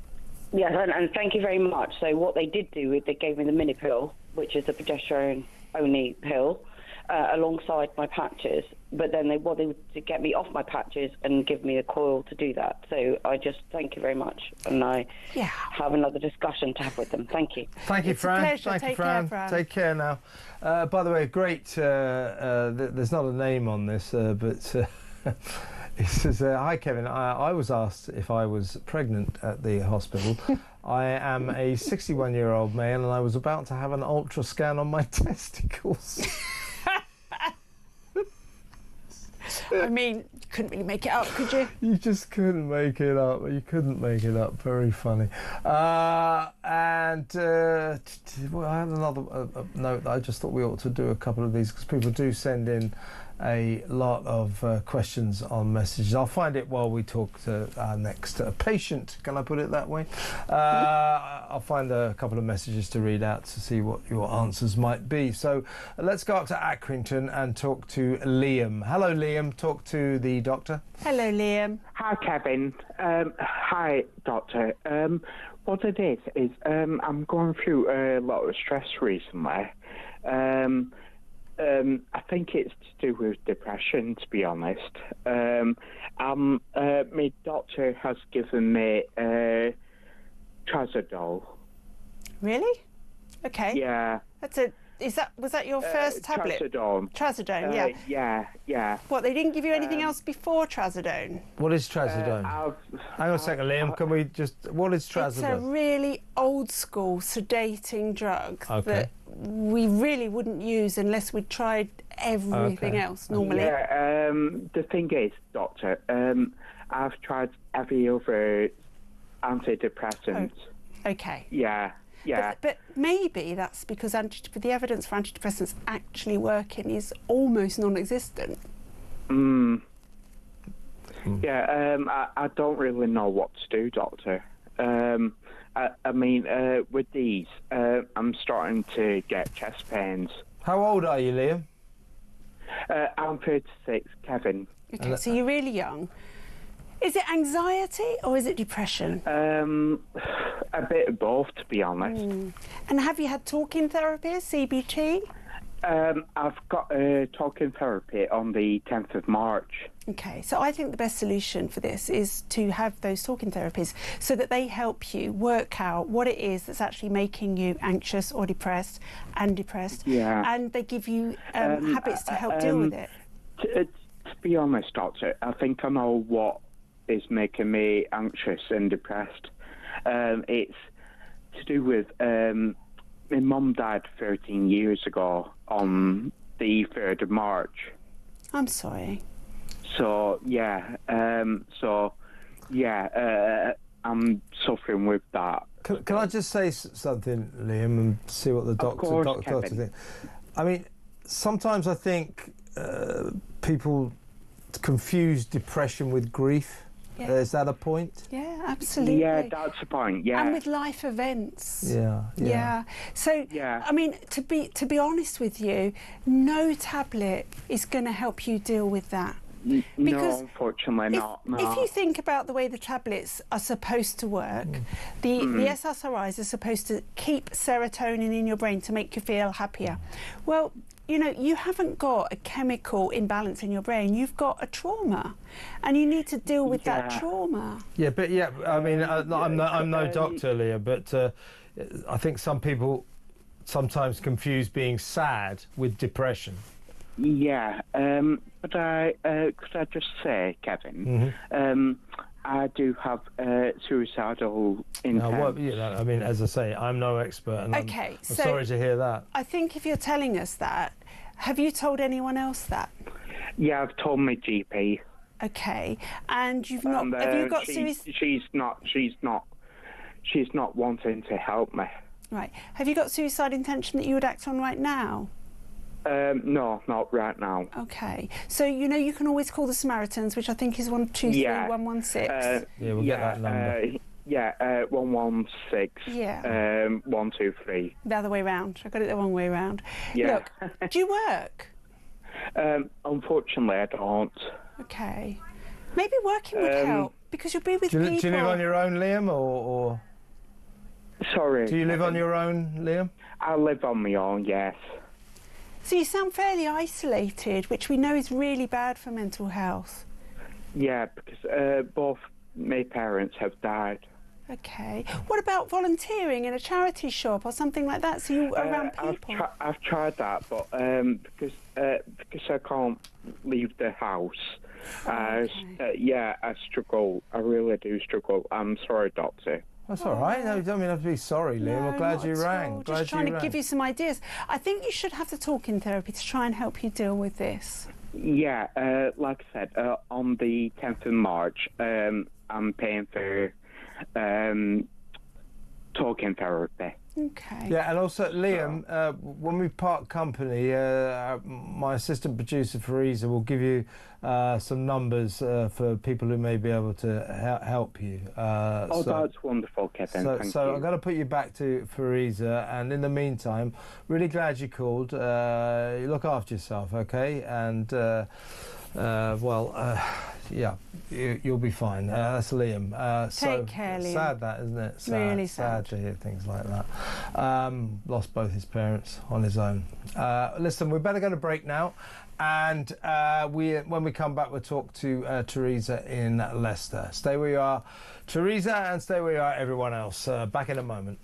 Yes, and thank you very much. So what they did do is they gave me the mini pill, which is a progesterone-only pill, alongside my patches. But then they wanted to get me off my patches and give me a coil to do that. So I just thank you very much, and I have another discussion to have with them. Thank you. Thank you, Fran. It's a pleasure. Thank you, Fran. Take care now. By the way, great. There's not a name on this, but. It says, hi Kevin, I was asked if I was pregnant at the hospital. I am a 61-year-old male and I was about to have an ultra scan on my testicles. I mean, you couldn't really make it up, could you? You just couldn't make it up. You couldn't make it up. Very funny. Well, I had another note that I just thought we ought to do a couple of these because people do send in a lot of questions on messages. I'll find it while we talk to our next patient. Can I put it that way? I'll find a couple of messages to read out to see what your answers might be. So let's go up to Accrington and talk to Liam. Hello, Liam. Talk to the doctor. Hello, Liam. Hi, Kevin. Hi, doctor. What it is I'm going through a lot of stress recently. I think it's to do with depression, to be honest. My doctor has given me Trazodone. Really? Okay. Yeah. Was that your first tablet? Trazodone. Trazodone, yeah. What, they didn't give you anything else before Trazodone? What is Trazodone? Hang on a second, Liam. Can we just... What is Trazodone? It's a really old-school sedating drug that we really wouldn't use unless we tried everything else normally. Yeah, the thing is, doctor, I've tried every other antidepressant. Okay. Yeah. But maybe that's because the evidence for antidepressants actually working is almost non-existent. Yeah, I don't really know what to do, doctor. I mean, with these, I'm starting to get chest pains. How old are you, Liam? I'm 36, Kevin. Okay, so you're really young. Is it anxiety or is it depression? A bit of both, to be honest. And have you had talking therapy, CBT? I've got talking therapy on the 10th of March. Okay, so I think the best solution for this is to have those talking therapies so that they help you work out what it is that's actually making you anxious or depressed, and they give you habits to help deal with it. To be honest, Doctor, I think I know what is making me anxious and depressed. It's to do with my mum died 13 years ago on the 3rd of March. I'm sorry. So, I'm suffering with that. Can I just say something, Liam, and see what the doctor thinks? I mean, sometimes I think people confuse depression with grief. Yeah. Is that a point? Yeah, absolutely. Yeah, that's a point. Yeah, and with life events. Yeah. So, I mean, to be honest with you, no tablet is going to help you deal with that. No, unfortunately not. No. If you think about the way the tablets are supposed to work, the SSRIs are supposed to keep serotonin in your brain to make you feel happier. Well, you know, you haven't got a chemical imbalance in your brain. You've got a trauma, and you need to deal with that trauma. Yeah, but I mean, I'm no doctor, Leah, but I think some people sometimes confuse being sad with depression. Yeah, but could I just say, Kevin, I do have suicidal intent. I mean, as I say, I'm no expert, and I'm sorry to hear that. I think if you're telling us that, have you told anyone else that? Yeah, I've told my GP. Okay, and you've not. Have you got She's not wanting to help me. Right. Have you got suicide intention that you would act on right now? No, not right now. Okay. So, you know, you can always call the Samaritans, which I think is 123 116. We'll get that number. 116. Yeah. 123. The other way round. I got it the wrong way round. Yeah. Look, do you work? Unfortunately, I don't. Okay. Maybe working would help, because you'll be with people. Do you live on your own, Liam, or? Sorry. Do you live on your own, Liam? I live on my own, yes. So you sound fairly isolated, which we know is really bad for mental health. Yeah, because both my parents have died. Okay. What about volunteering in a charity shop or something like that? So you're around people. I've tried that, but because I can't leave the house, I struggle. I really do struggle. I'm sorry, Doctor. That's all right. No, you don't mean have to be sorry, Liam. No, I'm glad you rang. Just trying to give you some ideas. I think you should have the talking therapy to try and help you deal with this. Yeah, like I said, on the 10th of March, I'm paying for talking therapy. Okay. Yeah, and also, Liam, when we part company, my assistant producer, Fariza, will give you some numbers for people who may be able to help you. That's wonderful, Kevin. Thank you. So I'm going to put you back to Fariza, and in the meantime, really glad you called. You look after yourself, okay? And, you'll be fine. That's Liam. Take care, Liam. Sad that, isn't it? Really sad to hear things like that. Lost both his parents on his own. Listen, we better go to break now. And when we come back, we'll talk to Teresa in Leicester. Stay where you are, Teresa, and stay where you are, everyone else. Back in a moment.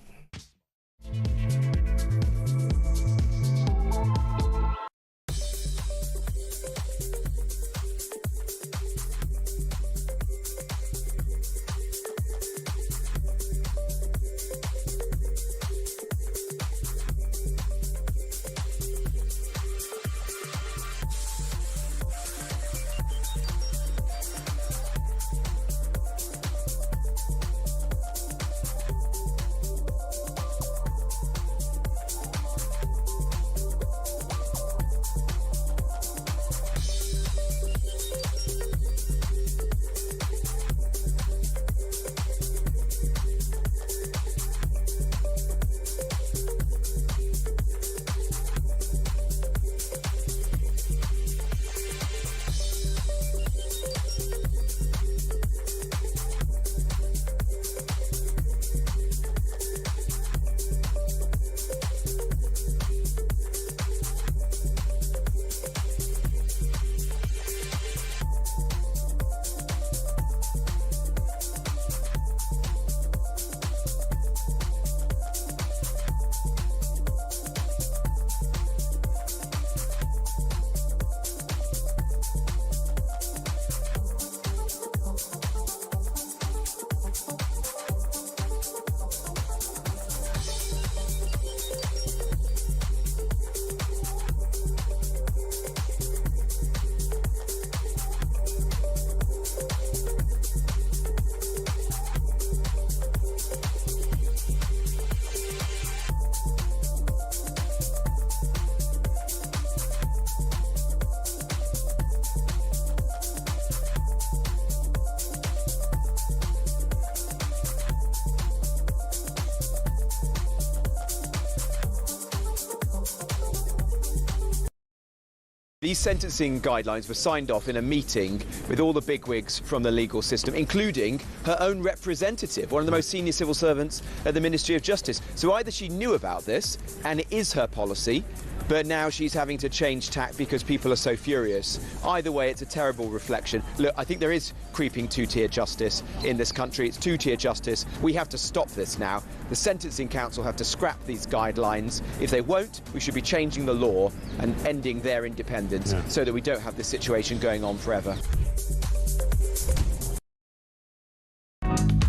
These sentencing guidelines were signed off in a meeting with all the bigwigs from the legal system, including her own representative, one of the most senior civil servants at the Ministry of Justice. So either she knew about this, and it is her policy, but now she's having to change tack because people are so furious. Either way, it's a terrible reflection. Look, I think there is creeping two-tier justice in this country. It's two-tier justice. We have to stop this now. The Sentencing Council have to scrap these guidelines. If they won't, we should be changing the law and ending their independence so that we don't have this situation going on forever.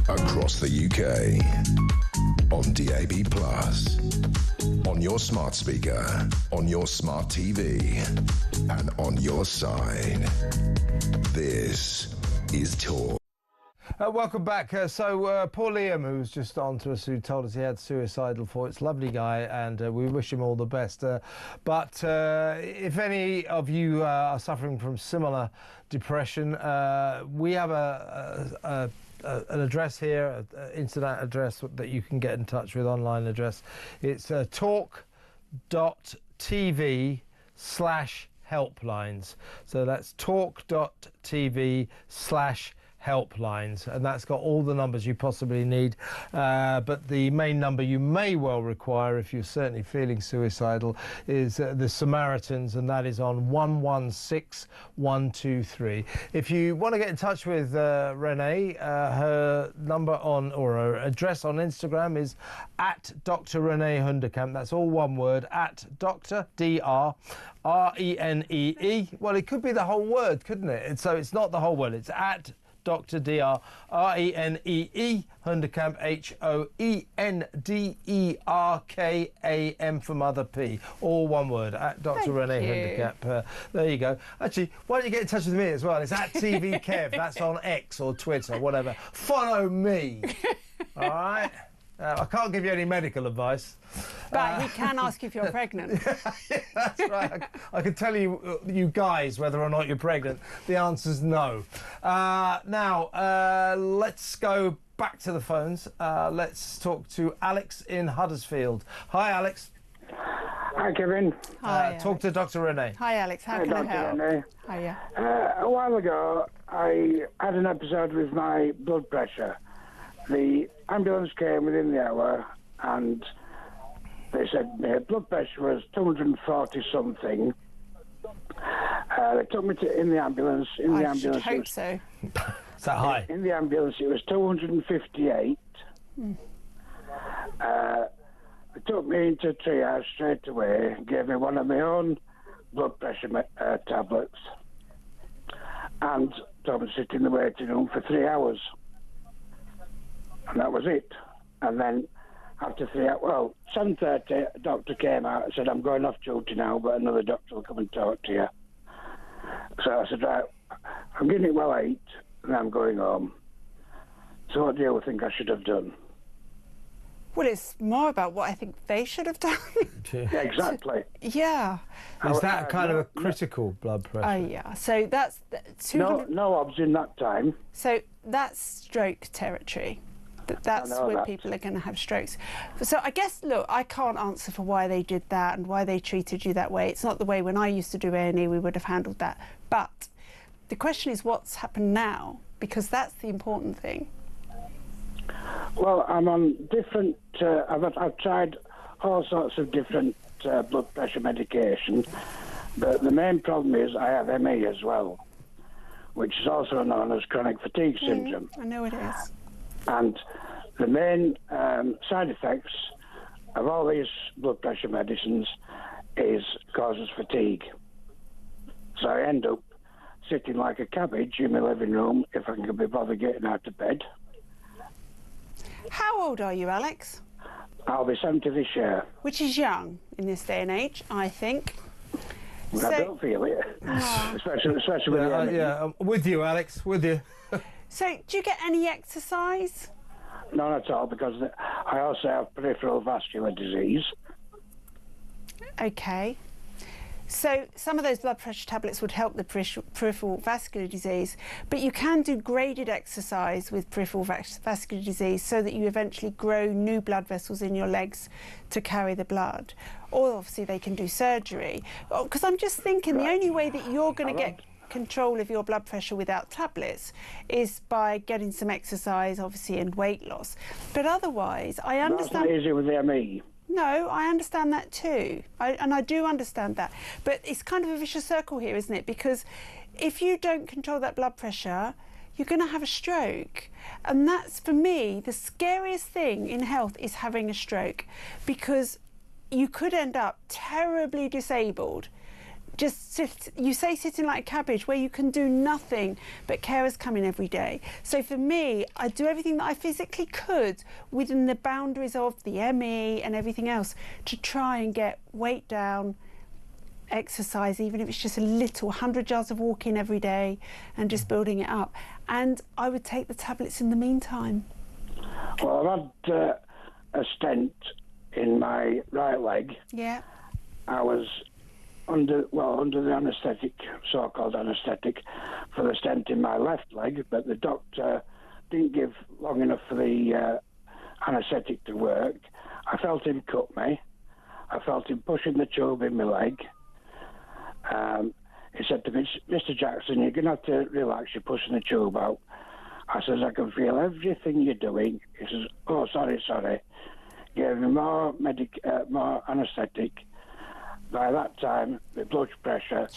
Across the UK, on DAB+, on your smart speaker, on your smart TV, and on your side. This is Talk. Welcome back. Poor Liam, who was just on to us, who told us he had suicidal thoughts. Lovely guy, and we wish him all the best. But if any of you are suffering from similar depression, we have an address here, an internet address that you can get in touch with, online address. It's talk.tv/helplines. So that's talk.tv/helplines, and that's got all the numbers you possibly need, but the main number you may well require if you're certainly feeling suicidal is the Samaritans, and that is on 116123. If you want to get in touch with Renee, her number on, or her address on Instagram is at Dr. Renee Hundekamp. That's all one word, at Dr. DRRENEE. Well, it could be the whole word, couldn't it? So it's not the whole word, it's at Dr. DRRENEE Hundekamp, HOENDERKAM for Mother P. All one word, at Dr. Renee Hundekamp. There you go. Actually, why don't you get in touch with me as well? It's at TV Kev. That's on X or Twitter, whatever. Follow me. All right? I can't give you any medical advice. But he can ask if you're pregnant. Yeah, that's right. I can tell you guys whether or not you're pregnant. The answer's no. Now, let's go back to the phones. Let's talk to Alex in Huddersfield. Hi, Alex. Hi, Kevin. Hi, talk to Dr. Renee. Hi, Alex. How can I help? Renee. Hiya. A while ago, I had an episode with my blood pressure. The ambulance came within the hour, and they said my blood pressure was 240 something. They took me in the ambulance. I should hope so. Is that high? In the ambulance, it was 258. They took me into triage straight away, gave me one of my own blood pressure tablets, and told me to sit in the waiting room for 3 hours. And that was it. And then after 3 hours, well, 7:30, a doctor came out and said, I'm going off duty now, but another doctor will come and talk to you. So I said, right, I'm getting it well 8, and I'm going home. So what do you think I should have done? Well, it's more about what I think they should have done. Yeah, exactly. Yeah. Is that kind of a critical blood pressure? Oh, yeah. So that's... No obs in that time. So that's stroke territory. That's where people are going to have strokes. So I guess, look, I can't answer for why they did that and why they treated you that way. It's not the way when I used to do A&E we would have handled that. But the question is what's happened now, because that's the important thing. Well, I'm on different... I've tried all sorts of different blood pressure medication, but the main problem is I have ME as well, which is also known as chronic fatigue syndrome. I know it is. And the main side effects of all these blood pressure medicines is causes fatigue. So I end up sitting like a cabbage in my living room if I can be bothered getting out of bed. How old are you, Alex? I'll be 70 this year. Which is young in this day and age, I think. Well, I don't feel it, especially with the yeah, with you, Alex, with you. So, do you get any exercise? None at all, because I also have peripheral vascular disease. Okay. So some of those blood pressure tablets would help the peripheral vascular disease, but you can do graded exercise with peripheral vascular disease so that you eventually grow new blood vessels in your legs to carry the blood. Or obviously they can do surgery. Because I'm just thinking the only way that you're going to get control of your blood pressure without tablets is by getting some exercise, obviously, and weight loss. But otherwise, I understand... That's not easy with ME. No, I understand that too. I do understand that. But it's kind of a vicious circle here, isn't it? Because if you don't control that blood pressure, you're going to have a stroke. And that's, for me, the scariest thing in health is having a stroke, because you could end up terribly disabled. You say sitting like a cabbage, where you can do nothing but carers come in every day. So for me, I do everything that I physically could within the boundaries of the ME and everything else to try and get weight down, exercise, even if it's just a little, 100 yards of walking every day and just building it up. And I would take the tablets in the meantime. Well, I've had a stent in my right leg. Yeah. I was under the anaesthetic, so-called anaesthetic, for the stent in my left leg, but the doctor didn't give long enough for the anaesthetic to work. I felt him cut me. I felt him pushing the tube in my leg. He said to me, "Mr. Jackson, you're going to have to relax, you're pushing the tube out." I says, "I can feel everything you're doing." He says, "Oh, sorry." Gave me more anaesthetic. By that time, the blood pressure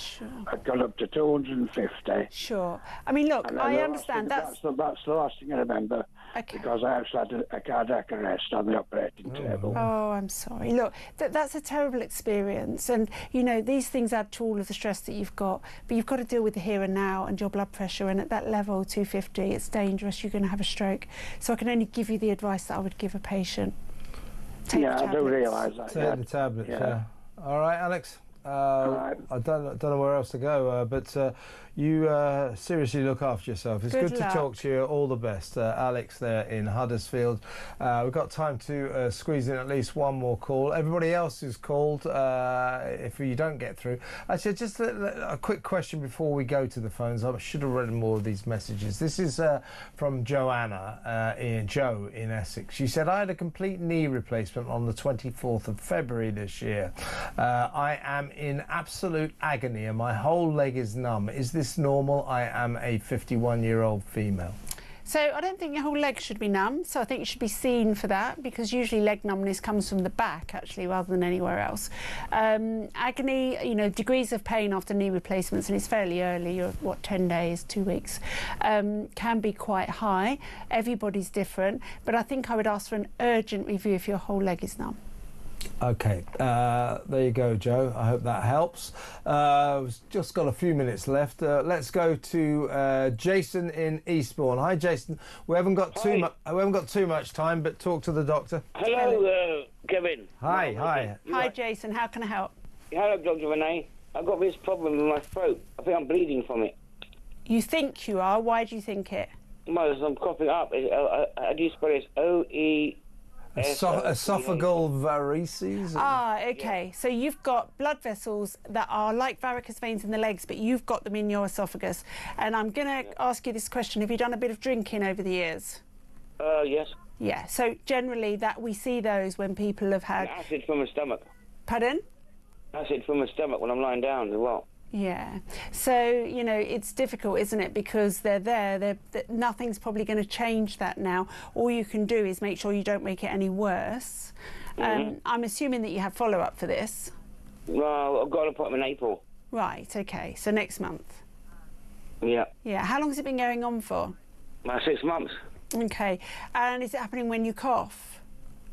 had gone up to 250. Sure. I mean, look, I understand. That's the last thing I remember, because I actually had a cardiac arrest on the operating table. Oh, I'm sorry. Look, that's a terrible experience. And, you know, these things add to all of the stress that you've got. But you've got to deal with the here and now and your blood pressure. And at that level, 250, it's dangerous. You're going to have a stroke. So I can only give you the advice that I would give a patient. Take the tablets. I do realise that. Take the tablets, yeah. All right, Alex. I don't know where else to go, but you seriously look after yourself. It's good to talk to you. All the best. Alex there in Huddersfield. We've got time to squeeze in at least one more call. Everybody else who's called, if you don't get through. Actually, just a quick question before we go to the phones. I should have read more of these messages. This is from Joanna, Joe in Essex. She said, "I had a complete knee replacement on the 24th of February this year. I am in absolute agony and my whole leg is numb. Is this normal? I am a 51-year-old female." So I don't think your whole leg should be numb, so I think you should be seen for that, because usually leg numbness comes from the back, actually, rather than anywhere else. Agony, you know, degrees of pain after knee replacements, and it's fairly early, you're, 10 days, 2 weeks, can be quite high. Everybody's different, but I think I would ask for an urgent review if your whole leg is numb. Okay, there you go, Joe. I hope that helps. We've just got a few minutes left. Let's go to Jason in Eastbourne. Hi, Jason. We haven't got too much time, but talk to the doctor. Hello, Kevin. Hi. Hi, Jason. How can I help? Hello, Dr. Renee. I've got this problem with my throat. I think I'm bleeding from it. You think you are? Why do you think it? Well, I'm coughing up. How do you spell it? O-E... Esophageal varices? Ah, okay. Yeah. So you've got blood vessels that are like varicose veins in the legs, but you've got them in your esophagus. And I'm going to ask you this question. Have you done a bit of drinking over the years? Yes. Yeah. So generally we see those when people have had... And acid from the stomach. Pardon? Acid from the stomach when I'm lying down as well. Yeah. So, you know, it's difficult, isn't it? Because they're there. Nothing's probably going to change that now. All you can do is make sure you don't make it any worse. I'm assuming that you have follow-up for this. Well, I've got an appointment in April. Right, OK. So next month. Yeah. Yeah. How long has it been going on for? 6 months. OK. And is it happening when you cough?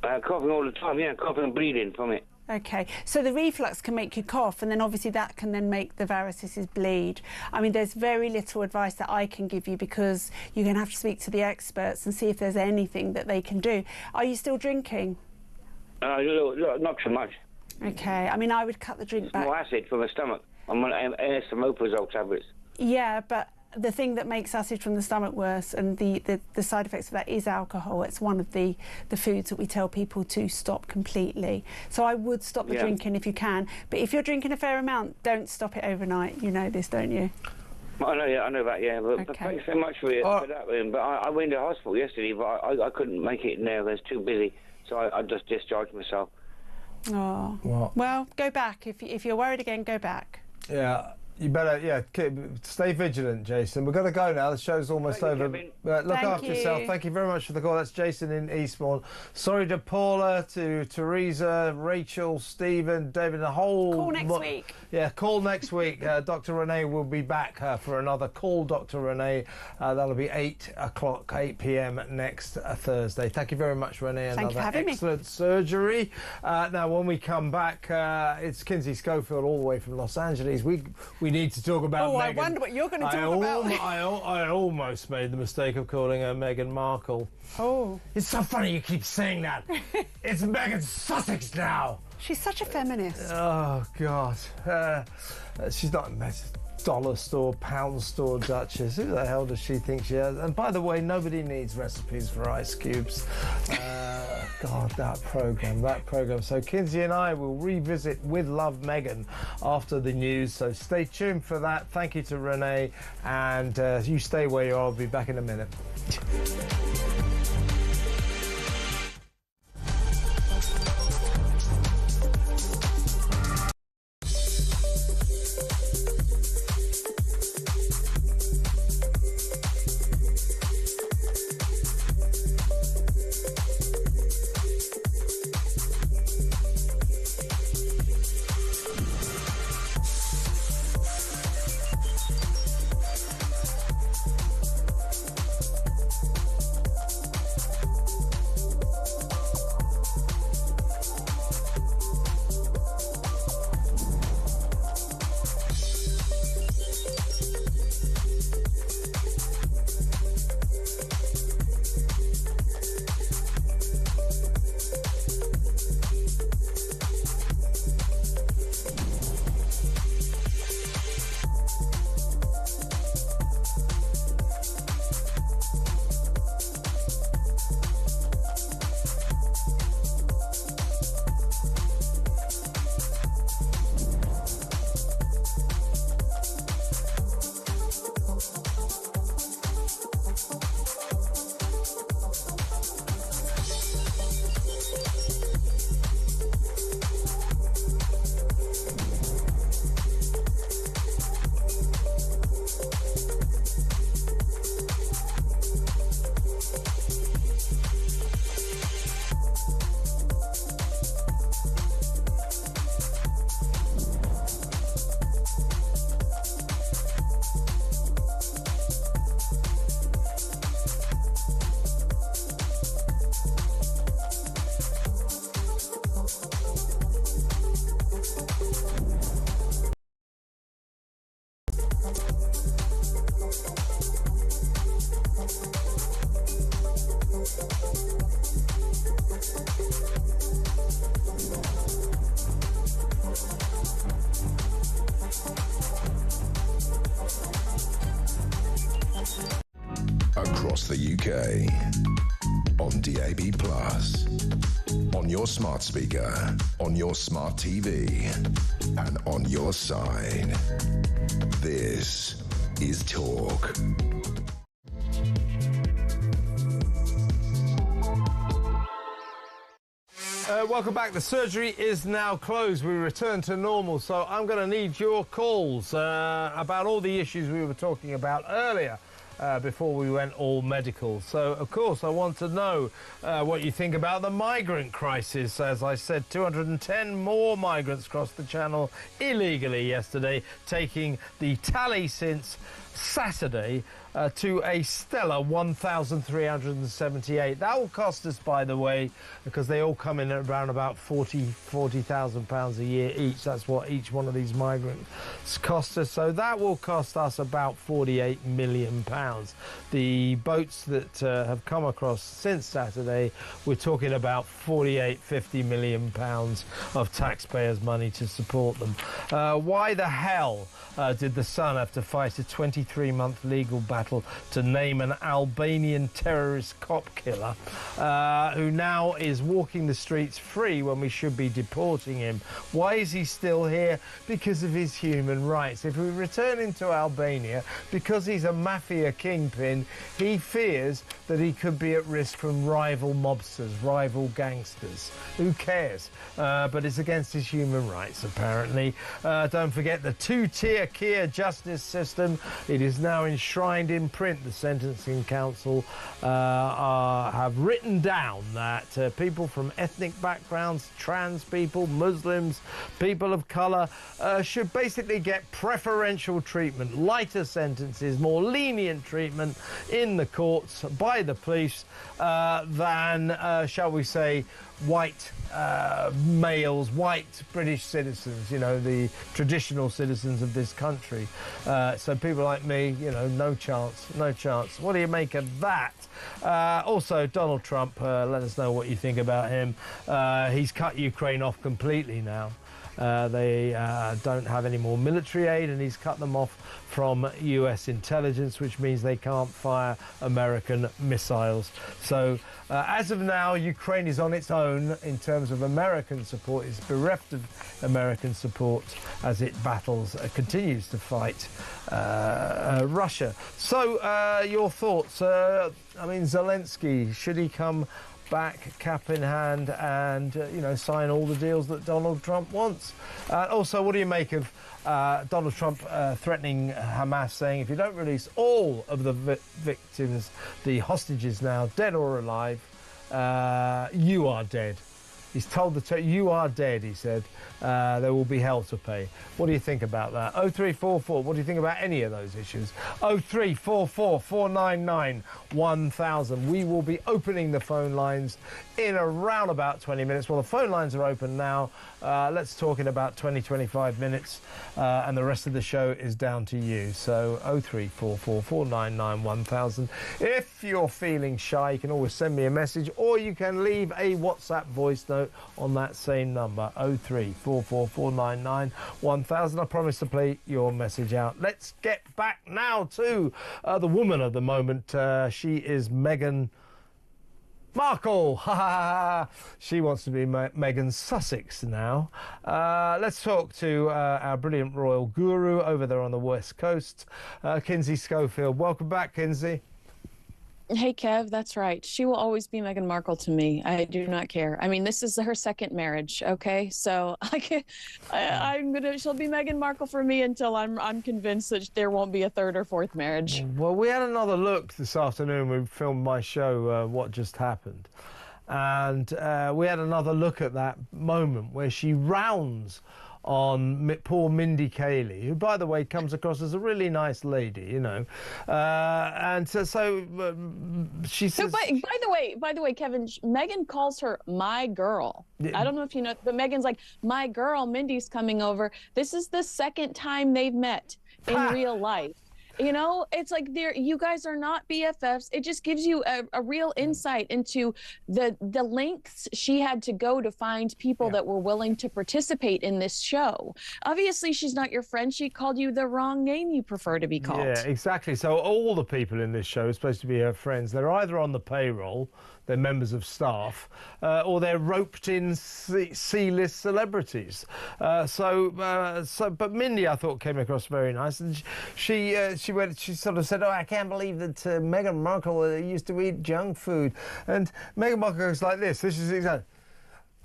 Coughing all the time, yeah. Coughing and bleeding from it. OK, so the reflux can make you cough, and then obviously that can then make the varices bleed. I mean, there's very little advice that I can give you, because you're going to have to speak to the experts and see if there's anything that they can do. Are you still drinking? Not so much. OK, I mean, I would cut the drink back. More acid from the stomach. I'm on some omeprazole tablets. Yeah, but the thing that makes acid from the stomach worse, and the side effects of that, is alcohol. It's one of the foods that we tell people to stop completely. So I would stop the drinking if you can. But if you're drinking a fair amount, don't stop it overnight. You know this, don't you? I know that, yeah. But thanks so much for that. But I went to hospital yesterday, but I couldn't make it now. I was too busy, so I just discharged myself. Oh. Well, go back. If you're worried again, go back. Yeah. You better, stay vigilant, Jason. We've got to go now. The show's almost over. Look after yourself. Thank you very much for the call. That's Jason in Eastbourne. Sorry to Paula, to Teresa, Rachel, Stephen, David, the whole... Call next week. Yeah, call next week. Dr. Renee will be back for another Call Dr. Renee. That'll be 8 p.m. next Thursday. Thank you very much, Renee. Thank you for having me. Excellent surgery. Now, when we come back, it's Kinsey Schofield all the way from Los Angeles. We need to talk about Meghan. I wonder what you're going to talk about. I almost made the mistake of calling her Meghan Markle. Oh. It's so funny you keep saying that. It's Meghan Sussex now. She's such a feminist. Oh, God. She's not a dollar store, pound store duchess. Who the hell does she think she is? And by the way, nobody needs recipes for ice cubes. God, that programme. So Kinsey and I will revisit With Love Meghan after the news. So stay tuned for that. Thank you to Renee. And you stay where you are. I'll be back in a minute. Across the UK, on DAB+, on your smart speaker, on your smart TV, and on your side. This is Talk. Welcome back. The surgery is now closed. We return to normal, so I'm going to need your calls about all the issues we were talking about earlier. Before we went all medical. So, of course, I want to know what you think about the migrant crisis. As I said, 210 more migrants crossed the Channel illegally yesterday, taking the tally since Saturday to a stellar 1,378. That will cost us, by the way, because they all come in at around about £40,000 a year each. That's what each one of these migrants cost us. So that will cost us about £48 million. The boats that have come across since Saturday, we're talking about £50 million of taxpayers' money to support them. Why the hell did the Sun have to fight a 23-month legal battle to name an Albanian terrorist cop killer who now is walking the streets free when we should be deporting him? Why is he still here? Because of his human rights. If we return him to Albania, because he's a mafia kingpin, he fears that he could be at risk from rival mobsters, rival gangsters. Who cares? But it's against his human rights, apparently. Don't forget the two-tier Kia justice system. It is now enshrined in print. The Sentencing Council have written down that people from ethnic backgrounds, trans people, Muslims, people of colour should basically get preferential treatment, lighter sentences, more lenient treatment in the courts by the police than, shall we say, white males, white British citizens, you know, the traditional citizens of this country. So people like me, you know, no chance, no chance. What do you make of that? Also, Donald Trump, let us know what you think about him. He's cut Ukraine off completely now. They don't have any more military aid, and he's cut them off from US intelligence, which means they can't fire American missiles. So as of now, Ukraine is on its own in terms of American support. It's bereft of American support as it battles, continues to fight Russia. So your thoughts? I mean, Zelensky, should he come back cap in hand and you know, sign all the deals that Donald Trump wants? Also, what do you make of Donald Trump threatening Hamas, saying if you don't release all of the victims, the hostages now, dead or alive, you are dead. He's told you are dead, he said. There will be hell to pay. What do you think about that? 0344, what do you think about any of those issues? 0344 499 1000. We will be opening the phone lines in around about 20 minutes. Well, the phone lines are open now. Let's talk in about 20-25 minutes, and the rest of the show is down to you. So 0344 499 1000. If you're feeling shy, you can always send me a message, or you can leave a WhatsApp voice note on that same number, 0344 499 1000. I promise to play your message out. Let's get back now to the woman of the moment. She is Meghan Markle. She wants to be Meghan Sussex now. Let's talk to our brilliant royal guru over there on the West Coast, Kinsey Schofield. Welcome back, Kinsey. Hey, Kev, that's right. She will always be Meghan Markle to me. I do not care. I mean, this is her second marriage, okay? So she'll be Meghan Markle for me until I'm convinced that there won't be a third or fourth marriage. Well, we had another look this afternoon. We filmed my show, What Just Happened. And we had another look at that moment where she rounds on poor Mindy Kaling, who, by the way, comes across as a really nice lady, you know. And so she says... So, by the way, Kevin, Meghan calls her my girl. I don't know if you know, but Meghan's like, my girl, Mindy's coming over. This is the second time they've met in real life. You know, it's like you guys are not BFFs. It just gives you a real insight into the lengths she had to go to find people that were willing to participate in this show. Obviously, she's not your friend. She called you the wrong name you prefer to be called. Yeah, exactly. So all the people in this show are supposed to be her friends. They're either on the payroll, they're members of staff, or they're roped-in C-list celebrities. But Mindy, I thought, came across very nice, and she sort of said, "Oh, I can't believe that Meghan Markle used to eat junk food," and Meghan Markle goes like this. This is exactly.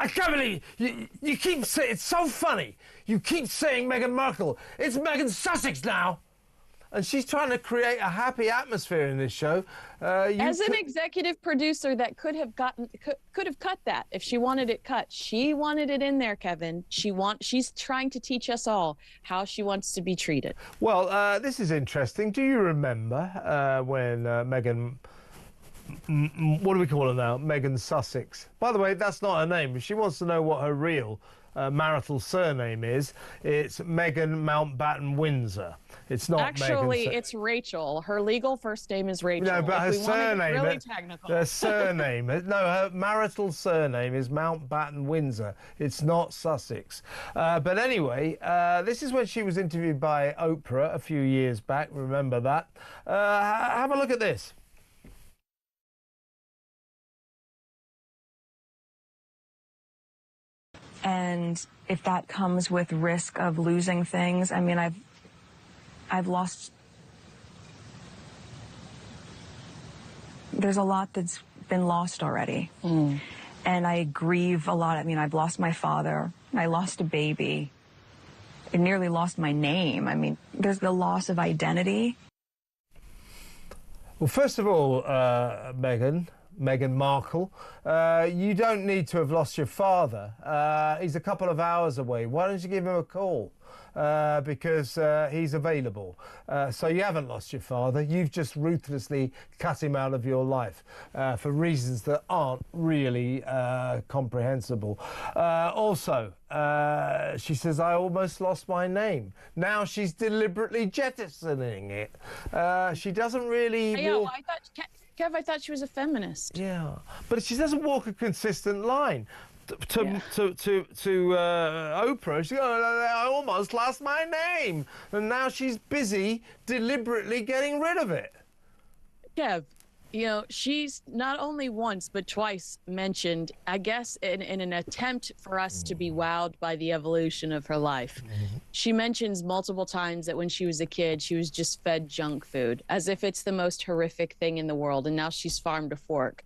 I can't believe you keep saying, it's so funny. You keep saying Meghan Markle. It's Meghan Sussex now. and she's trying to create a happy atmosphere in this show. As an executive producer that could have cut that if she wanted it cut. She wanted it in there, Kevin. She's trying to teach us all how she wants to be treated. Well, this is interesting. Do you remember when Meghan, what do we call her now? Meghan Sussex. By the way, that's not her name. If she wants to know what her real marital surname is, it's Meghan Mountbatten Windsor. It's not actually Meghan it's Rachel. Her legal first name is Rachel. No, but her surname, really technical. her surname, no, her marital surname is Mountbatten Windsor. It's not Sussex. But anyway, this is when she was interviewed by Oprah a few years back. Remember that? Have a look at this. And if that comes with risk of losing things, I mean, I've lost. There's a lot that's been lost already. And I grieve a lot. I mean, I've lost my father. I lost a baby. I nearly lost my name. I mean, there's the loss of identity. Well, first of all, Meghan Markle, you don't need to have lost your father. He's a couple of hours away. Why don't you give him a call? Because he's available. So you haven't lost your father. You've just ruthlessly cut him out of your life for reasons that aren't really comprehensible. Also, she says, I almost lost my name. Now she's deliberately jettisoning it. She doesn't really... Kev, I thought she was a feminist. Yeah, but she doesn't walk a consistent line. To Oprah, she goes, I almost lost my name, and now she's busy deliberately getting rid of it. Kev, you know, she's not only once but twice mentioned, I guess, in an attempt for us to be wowed by the evolution of her life. She mentions multiple times that when she was a kid, she was just fed junk food, as if it's the most horrific thing in the world, and now she's farmed a fork.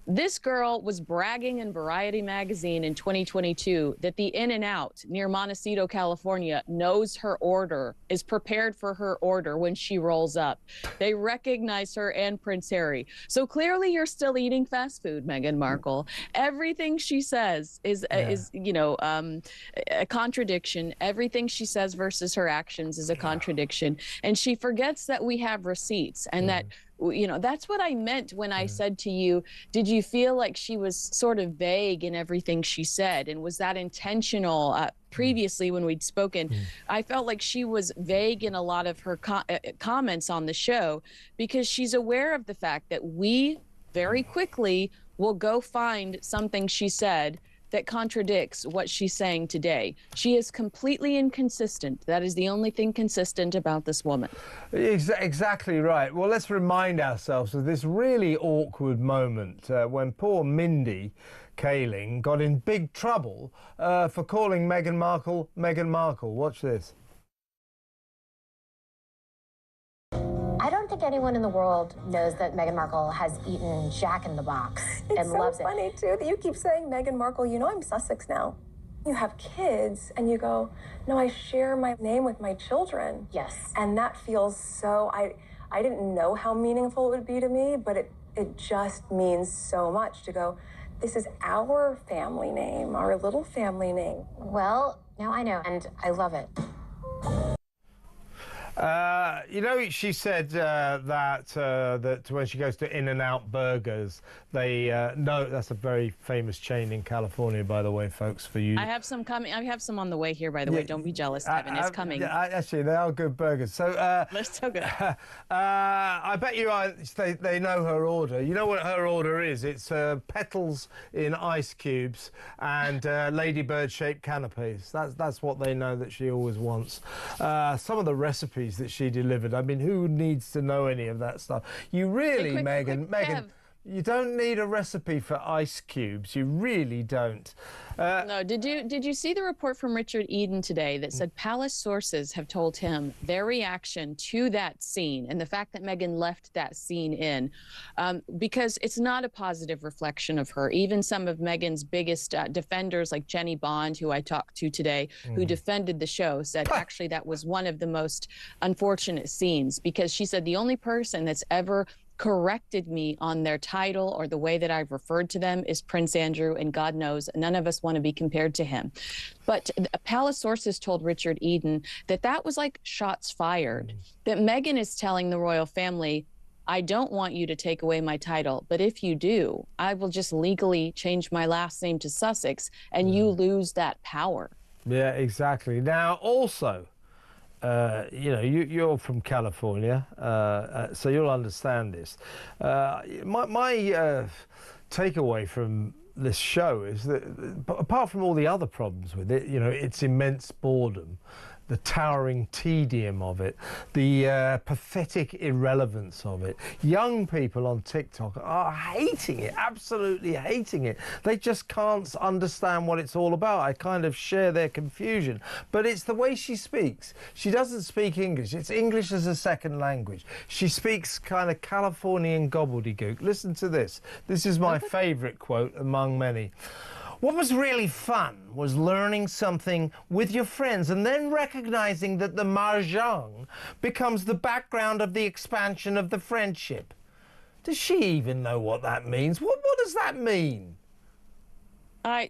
This girl was bragging in Variety magazine in 2022 that the In-N-Out near Montecito, California, knows her order, is prepared for her order when she rolls up. They recognize her and Prince Harry. So clearly you're still eating fast food, Meghan Markle. Everything she says is you know, a contradiction. Everything she says versus her actions is a contradiction. And she forgets that we have receipts and that, you know, that's what I meant when I said to you, did you feel like she was sort of vague in everything she said? And was that intentional? Previously, when we'd spoken, I felt like she was vague in a lot of her comments on the show because she's aware of the fact that we very quickly will go find something she said that contradicts what she's saying today. She is completely inconsistent. That is the only thing consistent about this woman. Exactly right. Well, let's remind ourselves of this really awkward moment when poor Mindy Kaling got in big trouble for calling Meghan Markle Meghan Markle. Watch this. I don't think anyone in the world knows that Meghan Markle has eaten Jack in the Box and loves it. It's so funny, too, that you keep saying Meghan Markle. You know I'm Sussex now. You have kids, and you go, no, I share my name with my children. Yes. And that feels so... I didn't know how meaningful it would be to me, but it just means so much to go, this is our family name, our little family name. Well, now I know, and I love it. You know, she said that when she goes to In-N-Out Burgers, they no, that's a very famous chain in California, by the way, folks. For you, I have some coming. I have some on the way here, by the way. Don't be jealous, Kevin. It's coming. Actually, they are good burgers. So they're so good. I bet you they know her order. You know what her order is? It's petals in ice cubes and ladybird-shaped canapes. That's what they know that she always wants. Some of the recipes that she delivered. I mean, who needs to know any of that stuff? You really, Meghan, You don't need a recipe for ice cubes. You really don't. No, did you see the report from Richard Eden today that said palace sources have told him their reaction to that scene and the fact that Meghan left that scene in, because it's not a positive reflection of her. Even some of Meghan's biggest defenders, like Jenny Bond, who I talked to today, who defended the show, said actually that was one of the most unfortunate scenes, because she said the only person that's ever corrected me on their title or the way that I've referred to them is Prince Andrew, and God knows none of us want to be compared to him. But palace sources told Richard Eden that that was like shots fired, that Meghan is telling the royal family, I don't want you to take away my title, but if you do, I will just legally change my last name to Sussex, and you lose that power. Yeah, exactly. Now, also, you know, you're from California, so you'll understand this. My takeaway from this show is that, apart from all the other problems with it, you know, its immense boredom, the towering tedium of it, the pathetic irrelevance of it. Young people on TikTok are hating it, absolutely hating it. They just can't understand what it's all about. I kind of share their confusion. But it's the way she speaks. She doesn't speak English. It's English as a second language. She speaks kind of Californian gobbledygook. Listen to this. This is my favourite quote among many. What was really fun was learning something with your friends and then recognizing that the mahjong becomes the background of the expansion of the friendship. Does she even know what that means? What does that mean?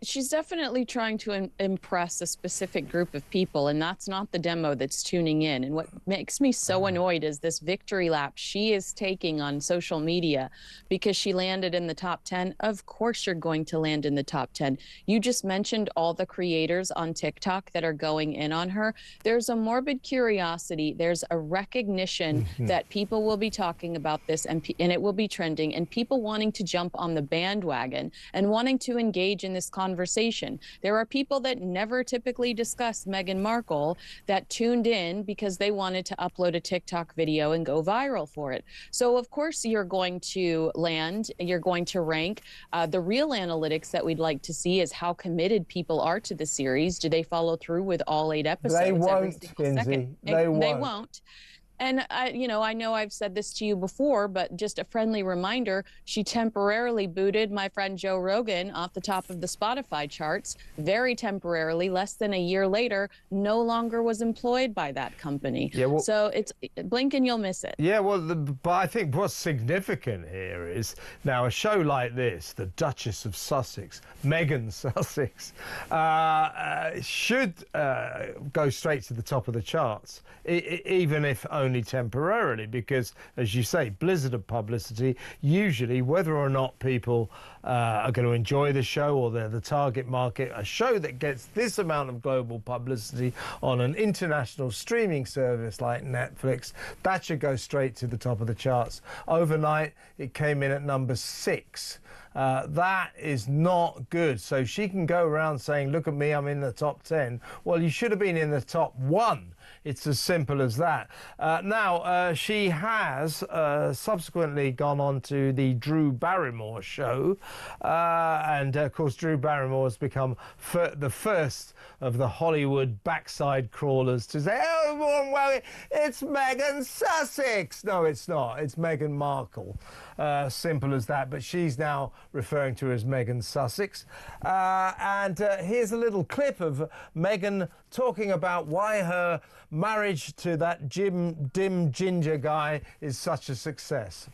She's definitely trying to impress a specific group of people, and that's not the demo that's tuning in. And what makes me so annoyed is this victory lap she is taking on social media because she landed in the top 10. Of course you're going to land in the top 10. You just mentioned all the creators on TikTok that are going in on her. There's a morbid curiosity. There's a recognition that people will be talking about this, and it will be trending, and people wanting to jump on the bandwagon and wanting to engage in this conversation. There are people that never typically discuss Meghan Markle that tuned in because they wanted to upload a TikTok video and go viral for it. So of course you're going to land, you're going to rank. The real analytics that we'd like to see is how committed people are to the series. Do they follow through with all 8 episodes? They won't, Finzi. They won't. And, you know I've said this to you before, but just a friendly reminder, she temporarily booted my friend Joe Rogan off the top of the Spotify charts, very temporarily. Less than a year later, no longer was employed by that company. Yeah, well, so it's blink and you'll miss it. Yeah, well, but I think what's significant here is now a show like this, the Duchess of Sussex, Meghan Sussex, should go straight to the top of the charts, even if only temporarily, because, as you say, blizzard of publicity. Usually, whether or not people are going to enjoy the show or they're the target market, a show that gets this amount of global publicity on an international streaming service like Netflix, that should go straight to the top of the charts. Overnight, it came in at number 6. That is not good. So she can go around saying, look at me, I'm in the top 10. Well, you should have been in the top 1. It's as simple as that. Now, she has subsequently gone on to the Drew Barrymore show. And, of course, Drew Barrymore has become the first of the Hollywood backside crawlers to say, oh, well, it's Meghan Sussex. No, it's not. It's Meghan Markle. Simple as that. But she's now referring to her as Meghan Sussex. And here's a little clip of Meghan talking about why her marriage to that dim ginger guy is such a success.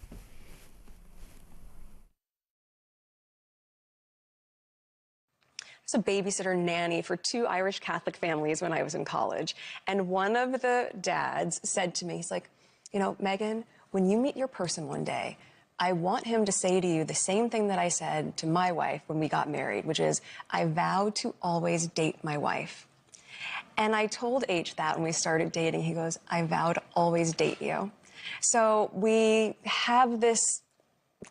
I was a babysitter nanny for 2 Irish Catholic families when I was in college. And one of the dads said to me, he's like, you know, Meghan, when you meet your person one day, I want him to say to you the same thing that I said to my wife when we got married, which is, I vowed to always date my wife. And I told H that when we started dating. He goes, I vow to always date you. So we have this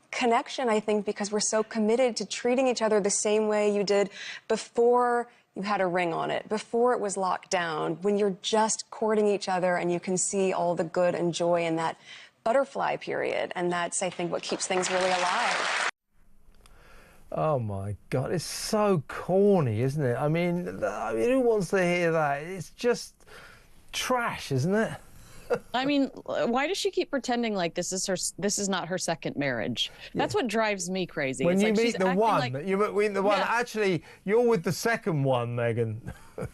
connection, I think, because we're so committed to treating each other the same way you did before you had a ring on it, before it was locked down, when you're just courting each other and you can see all the good and joy in that butterfly period, and that's, I think, what keeps things really alive. Oh my God, it's so corny, isn't it? I mean, who wants to hear that? It's just trash, isn't it? I mean, why does she keep pretending like this is not her second marriage? That's what drives me crazy. When It's you like meet she's the acting one, like, you meet the one. Yeah. Actually, you're with the second one, Megan.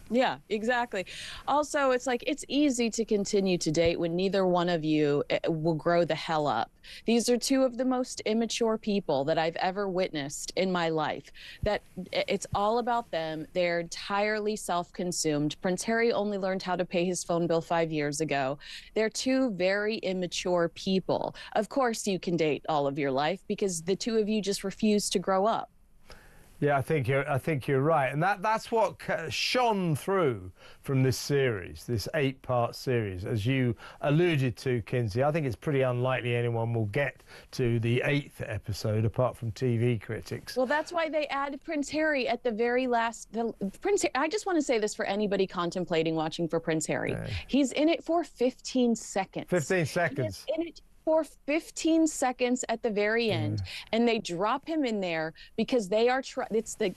Yeah, exactly. Also, it's like it's easy to continue to date when neither one of you will grow the hell up. These are two of the most immature people that I've ever witnessed in my life. That it's all about them. They're entirely self-consumed. Prince Harry only learned how to pay his phone bill 5 years ago. They're two very immature people. Of course, you can date all of your life because the two of you just refuse to grow up. Yeah, I think you're right, and that's what shone through from this series, this 8-part series, as you alluded to, Kinsey. I think it's pretty unlikely anyone will get to the 8th episode, apart from TV critics. Well, that's why they added Prince Harry at the very last. I just want to say this for anybody contemplating watching for Prince Harry. He's in it for 15 seconds. 15 seconds. He's in it for 15 seconds at the very end, and they drop him in there because they are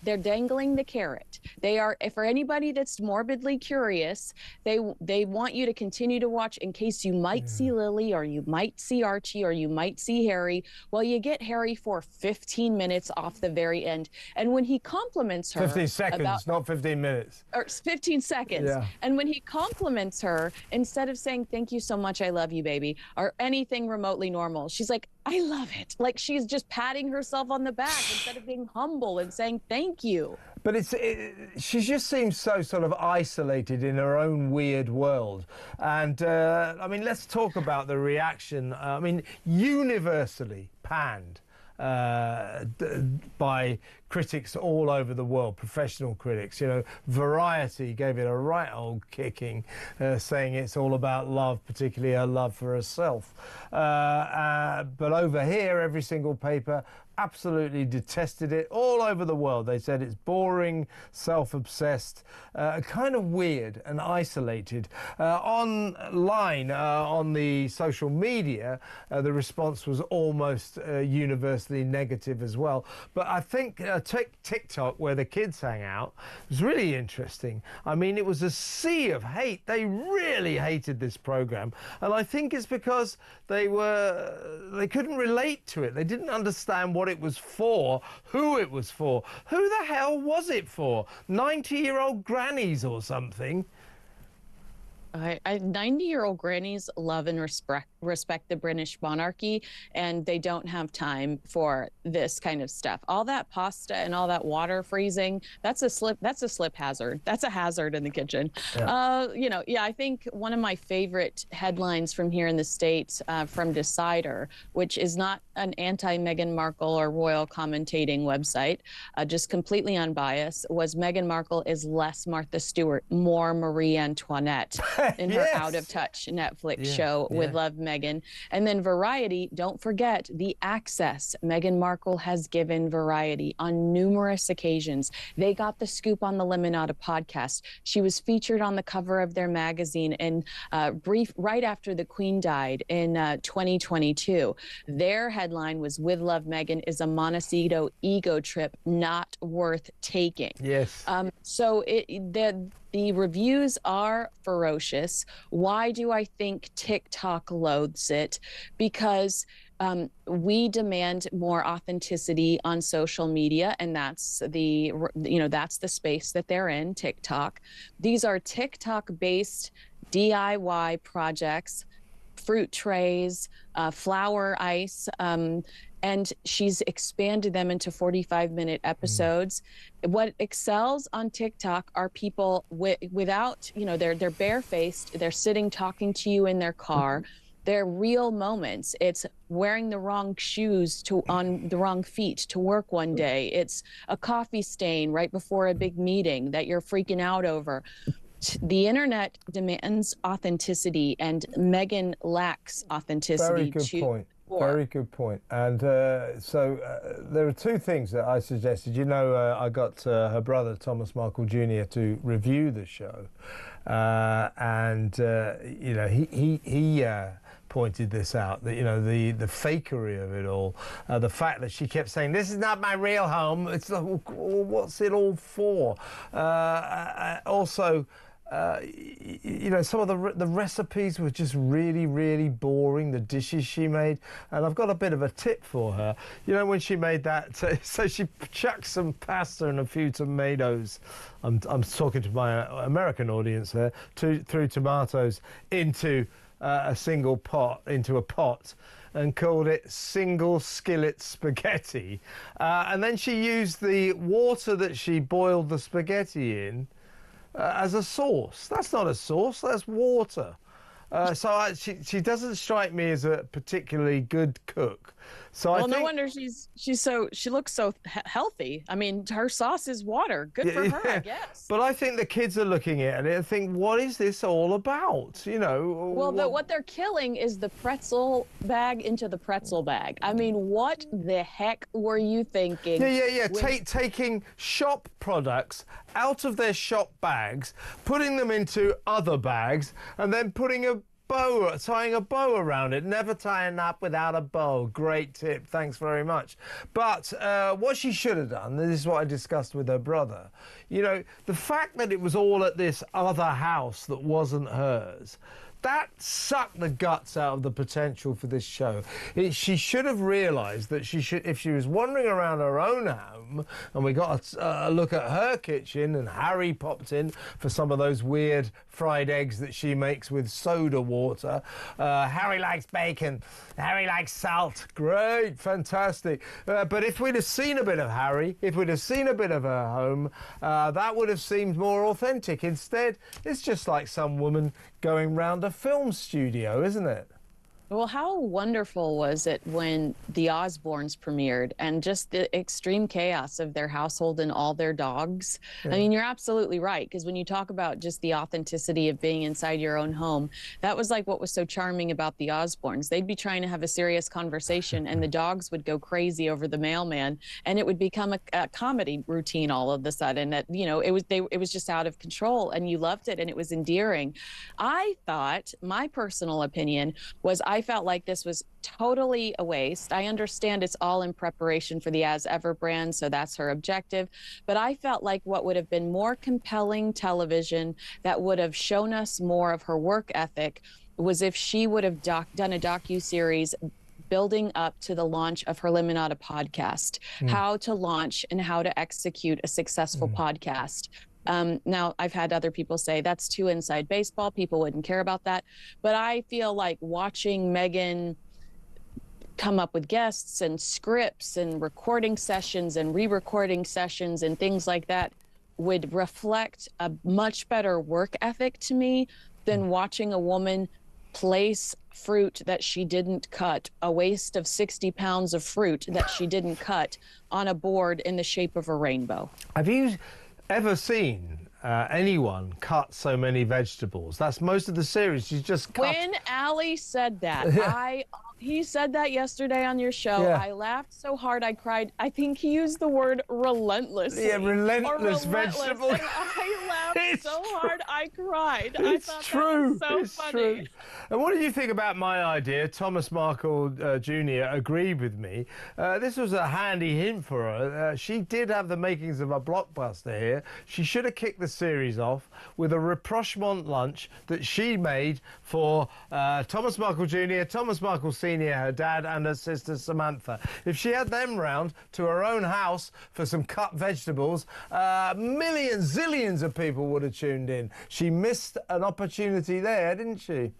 they're dangling the carrot. They are, for anybody that's morbidly curious, they want you to continue to watch in case you might see Lily, or you might see Archie, or you might see Harry. Well, you get Harry for 15 minutes off the very end, and when he compliments her 15 seconds, not 15 minutes. Or 15 seconds. Yeah. And when he compliments her, instead of saying, "Thank you so much, I love you, baby," or anything remotely normal, she's like, "I love it." Like she's just patting herself on the back instead of being humble and saying thank you. But she just seems so sort of isolated in her own weird world. And, I mean, let's talk about the reaction. I mean, universally panned by critics all over the world, professional critics. You know, Variety gave it a right old kicking, saying it's all about love, particularly her love for herself. But over here, every single paper absolutely detested it. All over the world, they said it's boring, self-obsessed, kind of weird and isolated. Online, on the social media, the response was almost universally negative as well. But I think TikTok, where the kids hang out, was really interesting. I mean, it was a sea of hate. They really hated this program, and I think it's because they couldn't relate to it. They didn't understand what it was for, who it was for. Who the hell was it for? 90-year-old grannies or something? 90-year-old grannies love and respect the British monarchy, and they don't have time for this kind of stuff. All that pasta and all that water freezing, that's a slip hazard. That's a hazard in the kitchen. Yeah. I think one of my favorite headlines from here in the States, from Decider, which is not an anti-Meghan Markle or royal commentating website, just completely unbiased, was Meghan Markle is less Martha Stewart, more Marie Antoinette. In her Out of Touch Netflix show with Love Meghan. And then Variety, don't forget the access Meghan Markle has given Variety on numerous occasions. They got the scoop on the Limonada podcast. She was featured on the cover of their magazine in right after the Queen died in 2022. Their headline was, "With Love Meghan is a Montecito ego trip not worth taking." Yes. So the reviews are ferocious. Why do I think TikTok loathes it? Because we demand more authenticity on social media, and that's that's the space that they're in, TikTok. These are TikTok-based DIY projects, fruit trays, flower ice, and she's expanded them into 45-minute episodes. What excels on TikTok are people without, they're barefaced, they're sitting talking to you in their car. They're real moments. It's wearing the wrong shoes on the wrong feet to work one day. It's a coffee stain right before a big meeting that you're freaking out over. The internet demands authenticity, and Meghan lacks authenticity. Very good point. Very good point. And so there are two things that I suggested. I got her brother, Thomas Markle Jr., to review the show. He pointed this out, that, you know, the fakery of it all, the fact that she kept saying, "This is not my real home." It's like, well, what's it all for? Also, you know, some of the recipes were just really, really boring, the dishes she made. And I've got a bit of a tip for her. You know, when she made that, so she chucked some pasta and a few tomatoes. I'm talking to my American audience there, threw tomatoes into a single pot, into a pot, and called it single skillet spaghetti. And then she used the water that she boiled the spaghetti in as a sauce. That's not a sauce, that's water. So she doesn't strike me as a particularly good cook. So well, I think, no wonder she looks so healthy. I mean, her sauce is water. Good for her, I guess. But I think the kids are looking at it and think, what is this all about? You know. Well, what they're killing is the pretzel bag into the pretzel bag. I mean, what the heck were you thinking? Yeah. Taking shop products out of their shop bags, putting them into other bags, and then putting tying a bow around it. Never tying up without a bow. Great tip. Thanks very much. But what she should have done, this is what I discussed with her brother, you know, the fact that it was all at this other house that wasn't hers, that sucked the guts out of the potential for this show. She should have realised that if she was wandering around her own home, and we got a look at her kitchen, and Harry popped in for some of those weird fried eggs that she makes with soda water. Harry likes bacon. Harry likes salt. Great, fantastic. But if we'd have seen a bit of Harry, if we'd have seen a bit of her home, that would have seemed more authentic. Instead, it's just like some woman going round a film studio, isn't it? Well, how wonderful was it when the Osbournes premiered, and just the extreme chaos of their household and all their dogs? Yeah. I mean, you're absolutely right, because when you talk about just the authenticity of being inside your own home, that was like what was so charming about the Osbournes. They'd be trying to have a serious conversation, and the dogs would go crazy over the mailman, and it would become a comedy routine all of a sudden. That, you know, it was just out of control, and you loved it, and it was endearing. I thought, my personal opinion was, I felt like this was totally a waste. I understand it's all in preparation for the As Ever brand, so that's her objective. But I felt like what would have been more compelling television, that would have shown us more of her work ethic, was if she would have done a docuseries building up to the launch of her Limonada podcast, how to launch and how to execute a successful podcast. Now, I've had other people say that's too inside baseball. People wouldn't care about that. But I feel like watching Megan come up with guests and scripts and recording sessions and re-recording sessions and things like that would reflect a much better work ethic to me than watching a woman place fruit that she didn't cut, a waste of 60 pounds of fruit that she didn't cut, on a board in the shape of a rainbow. Have you ever seen anyone cut so many vegetables? That's most of the series. She's just cut. When Ali said that, he said that yesterday on your show. Yeah. I laughed so hard I cried. I think he used the word relentlessly. Yeah, relentless vegetables. And I laughed so hard I cried. I thought true. that was so funny. True. And what did you think about my idea? Thomas Markle Jr. agreed with me. This was a handy hint for her. She did have the makings of a blockbuster here. She should have kicked the series off with a rapprochement lunch that she made for Thomas Markle Jr., Thomas Markle Sr., her dad, and her sister Samantha. If she had them round to her own house for some cut vegetables, millions, zillions of people would have tuned in. She missed an opportunity there, didn't she?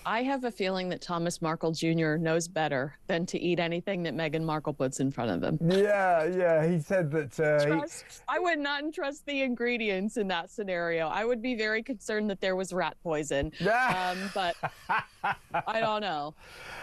I have a feeling that Thomas Markle Jr. knows better than to eat anything that Meghan Markle puts in front of him. Yeah, he said that... I would not trust the ingredients in that scenario. I would be very concerned that there was rat poison. But I don't know.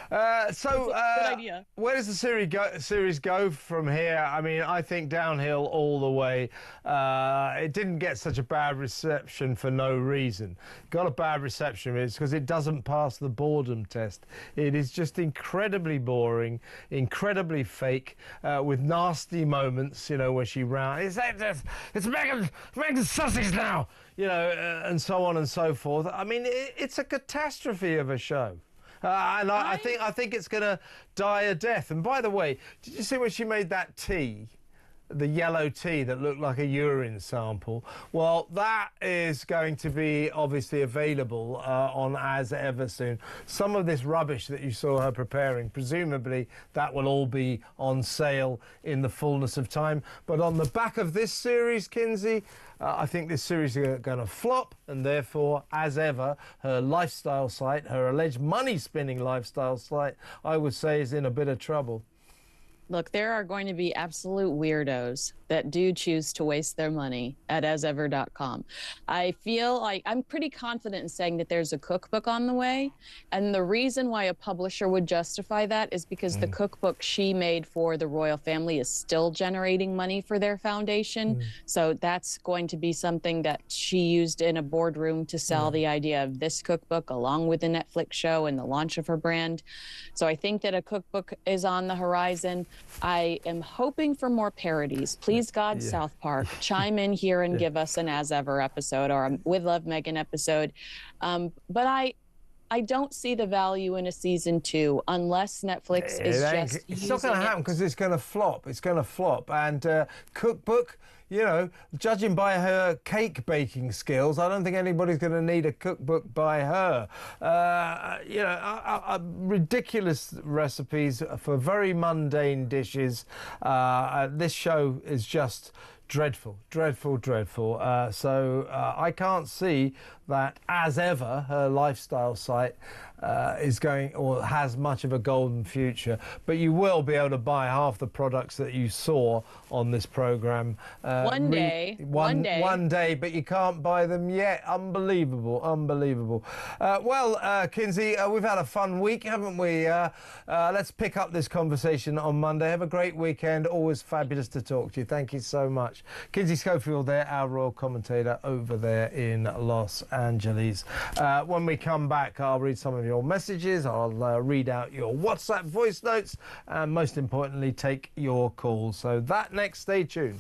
Good idea. Where does the series go from here? I mean, I think downhill all the way. It didn't get such a bad reception for no reason. Got a bad reception is because it doesn't pass the boredom test. It is just incredibly boring, incredibly fake, with nasty moments, you know, where she it's Megan Sussex now, you know, and so on and so forth. I mean, it's a catastrophe of a show. And I think it's going to die a death. And by the way, did you see when she made that tea? The yellow tea that looked like a urine sample. Well, that is going to be obviously available on As Ever soon. Some of this rubbish that you saw her preparing, presumably that will all be on sale in the fullness of time. But on the back of this series, Kinsey, I think this series is going to flop, and therefore, As Ever, her lifestyle site, her alleged money-spinning lifestyle site, I would say is in a bit of trouble. Look, there are going to be absolute weirdos that do choose to waste their money at asever.com. I feel like I'm pretty confident in saying that there's a cookbook on the way. And the reason why a publisher would justify that is because the cookbook she made for the royal family is still generating money for their foundation. So that's going to be something that she used in a boardroom to sell the idea of this cookbook along with the Netflix show and the launch of her brand. So I think that a cookbook is on the horizon. I am hoping for more parodies. Please, God, South Park, chime in here and give us an As Ever episode or a With Love Megan episode. But I don't see the value in a season 2 unless Netflix is just It's not going to happen because it's going to flop. It's going to flop. And cookbook, you know, judging by her cake baking skills, I don't think anybody's going to need a cookbook by her. You know, ridiculous recipes for very mundane dishes. This show is just dreadful, dreadful, dreadful. So I can't see that As Ever, her lifestyle site, is going or has much of a golden future. But you will be able to buy half the products that you saw on this programme. One day, but you can't buy them yet. Unbelievable, unbelievable. Well, Kinsey, we've had a fun week, haven't we? Let's pick up this conversation on Monday. Have a great weekend. Always fabulous to talk to you. Thank you so much. Kinsey Schofield there, our royal commentator over there in Los Angeles. When we come back, I'll read some of your messages, I'll read out your WhatsApp voice notes, and most importantly, take your calls. So that next, stay tuned.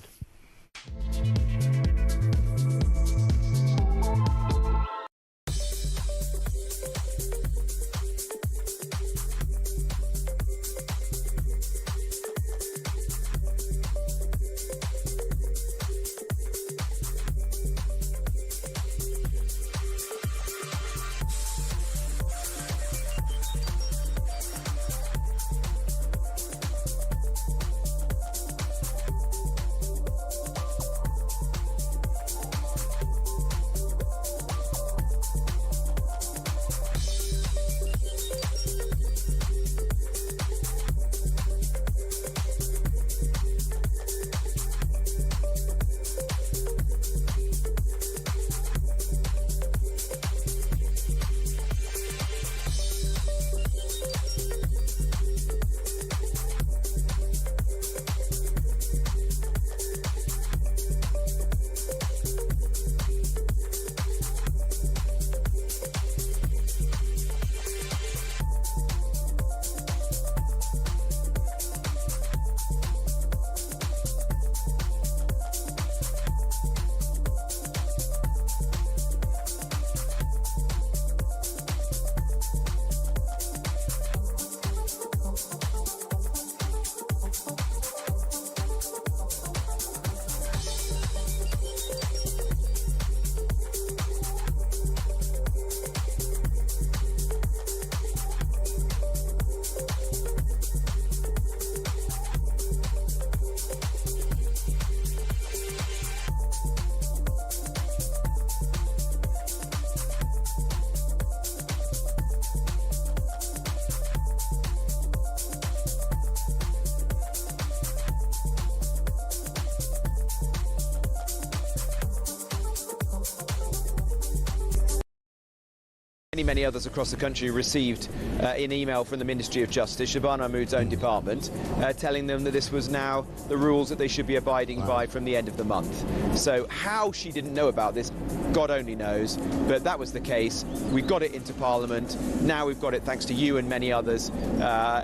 Many others across the country received an email from the Ministry of Justice, Shabana Mahmood's own department, telling them that this was now the rules that they should be abiding by from the end of the month. So how she didn't know about this, God only knows, but that was the case. We got it into Parliament. Now we've got it, thanks to you and many others,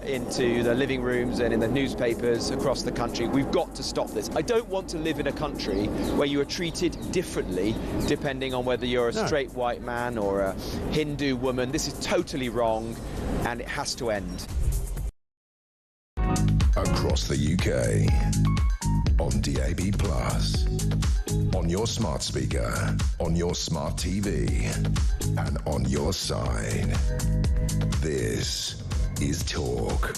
into the living rooms and in the newspapers across the country. We've got to stop this. I don't want to live in a country where you are treated differently depending on whether you're a straight white man or a Hindu do, woman. This is totally wrong, and it has to end. Across the UK, on DAB+, on your smart speaker, on your smart TV, and on your side. This is Talk.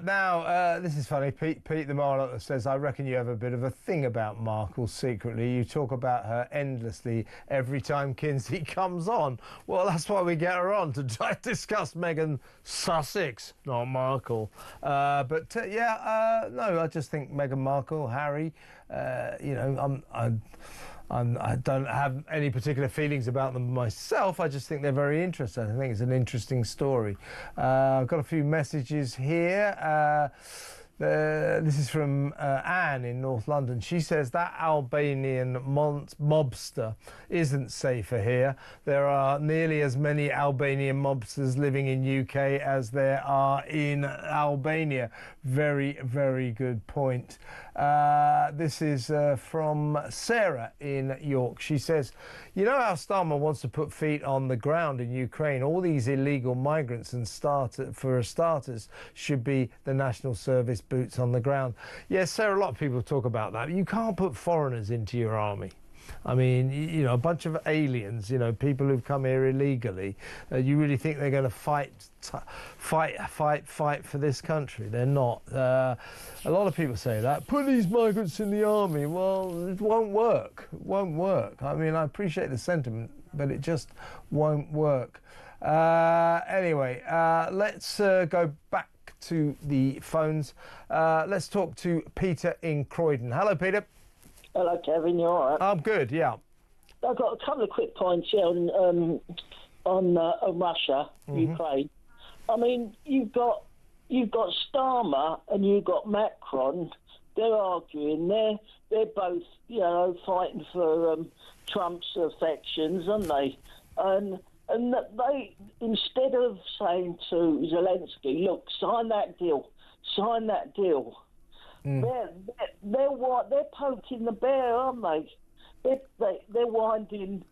Now, this is funny. Pete the Marlock says, I reckon you have a bit of a thing about Markle secretly. You talk about her endlessly every time Kinsey comes on. Well, that's why we get her on, to try to discuss Meghan Sussex, not Markle. No, I just think Meghan Markle, Harry, I don't have any particular feelings about them myself. I just think they're very interesting. I think it's an interesting story. I've got a few messages here. This is from Anne in North London. She says that Albanian mobster isn't safer here. There are nearly as many Albanian mobsters living in UK as there are in Albania. Very, very good point. This is from Sarah in York. She says, you know how Starmer wants to put feet on the ground in Ukraine? All these illegal migrants and for starters should be the National Service boots on the ground. Yes, Sarah, a lot of people talk about that. You can't put foreigners into your army. I mean, you know, a bunch of aliens, you know, people who've come here illegally. You really think they're going to fight for this country? They're not. A lot of people say that. Put these migrants in the army. Well, it won't work. It won't work. I mean, I appreciate the sentiment, but it just won't work. Anyway, let's go back to the phones. Let's talk to Peter in Croydon. Hello, Peter. Hello, Kevin. You all right? I'm good. Yeah. I've got a couple of quick points here on Russia, Ukraine. I mean, you've got Starmer and you've got Macron. They're arguing. They're both, you know, fighting for Trump's affections, aren't they? And they, instead of saying to Zelensky, look, sign that deal. They're poking the bear, aren't they? They're winding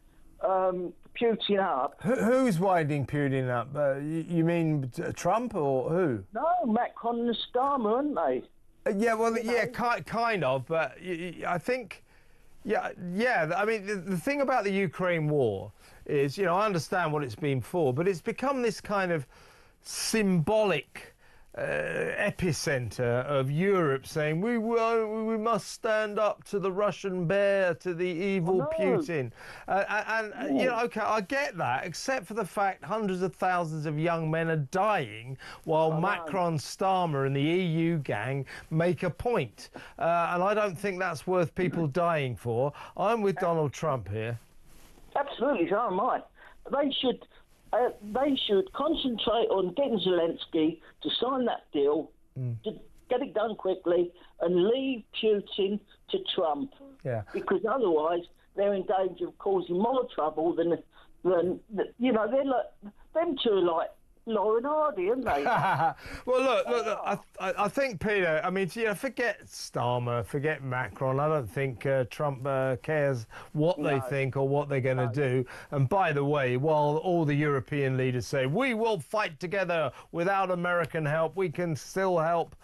Putin up. Who's winding Putin up? You mean Trump or who? No, Macron and Starmer, aren't they? Yeah, well, yeah, kind of, but I think, yeah. I mean, the thing about the Ukraine war is, you know, I understand what it's been for, but it's become this kind of symbolic epicenter of Europe saying we must stand up to the Russian bear, to the evil Putin, you know, okay, I get that, except for the fact hundreds of thousands of young men are dying while Macron, Starmer and the EU gang make a point, and I don't think that's worth people dying for. I'm with Donald Trump here. Absolutely, so am I. They should concentrate on getting Zelensky to sign that deal, to get it done quickly, and leave Putin to Trump. Yeah. Because otherwise, they're in danger of causing more trouble than you know, they're like, them two are like Law and Hardy, aren't they? Well, look. I think, Peter, I mean, you know, forget Starmer, forget Macron. I don't think Trump cares what they think or what they're going to do. And by the way, while all the European leaders say, we will fight together without American help, we can still help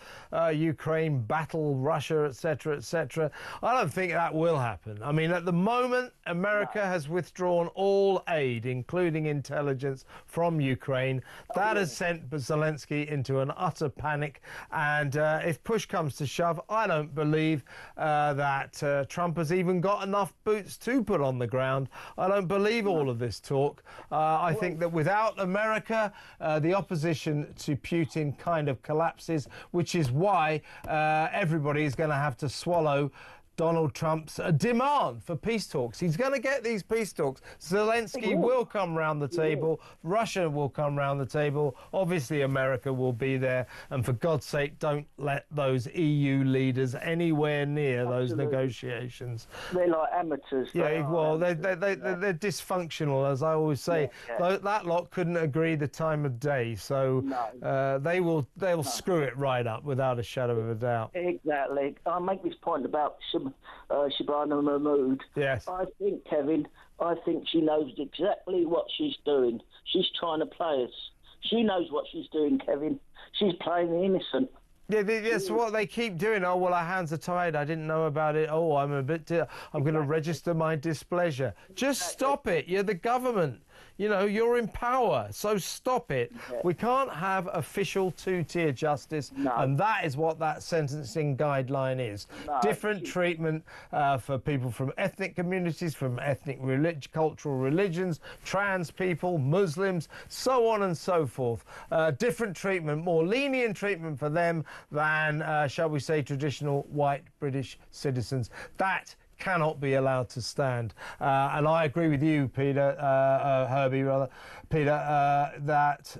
Ukraine battle Russia, etc., etc., I don't think that will happen. I mean, at the moment, America has withdrawn all aid, including intelligence, from Ukraine. That has sent Zelensky into an utter panic. And if push comes to shove, I don't believe that Trump has even got enough boots to put on the ground. I don't believe all of this talk. I think that without America, the opposition to Putin kind of collapses, which is why everybody is going to have to swallow Donald Trump's demand for peace talks. He's going to get these peace talks. Zelensky will come round the table. Russia will come round the table. Obviously, America will be there. And for God's sake, don't let those EU leaders anywhere near those negotiations. They're like amateurs. Yeah, well, they're dysfunctional, as I always say. That lot couldn't agree the time of day. So they'll screw it right up without a shadow of a doubt. Exactly. I make this point about Shabana Mahmood. Yes. I think, Kevin, she knows exactly what she's doing. She's trying to play us. She knows what she's doing, Kevin. She's playing the innocent. Yeah, that's what they keep doing. Oh, well, our hands are tied. I didn't know about it. Oh, I'm going to register my displeasure. Just stop it. You're the government. You know, you're in power, so stop it. Yeah. We can't have official two-tier justice, and that is what that sentencing guideline is. Different treatment for people from ethnic communities, from ethnic cultural religions, trans people, Muslims, so on and so forth. Different treatment, more lenient treatment for them than, shall we say, traditional white British citizens. That cannot be allowed to stand. And I agree with you, Peter, Herbie, rather, Peter, that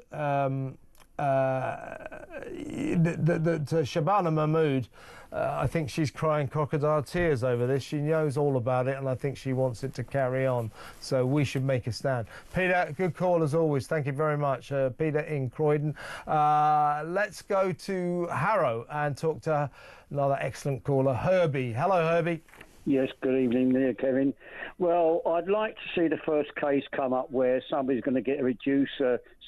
Shabana Mahmood, I think she's crying crocodile tears over this. She knows all about it, and I think she wants it to carry on. So we should make a stand. Peter, good call as always. Thank you very much. Peter in Croydon. Let's go to Harrow and talk to another excellent caller, Herbie. Hello, Herbie. Yes, good evening there, Kevin. Well, I'd like to see the first case come up where somebody's going to get a reduced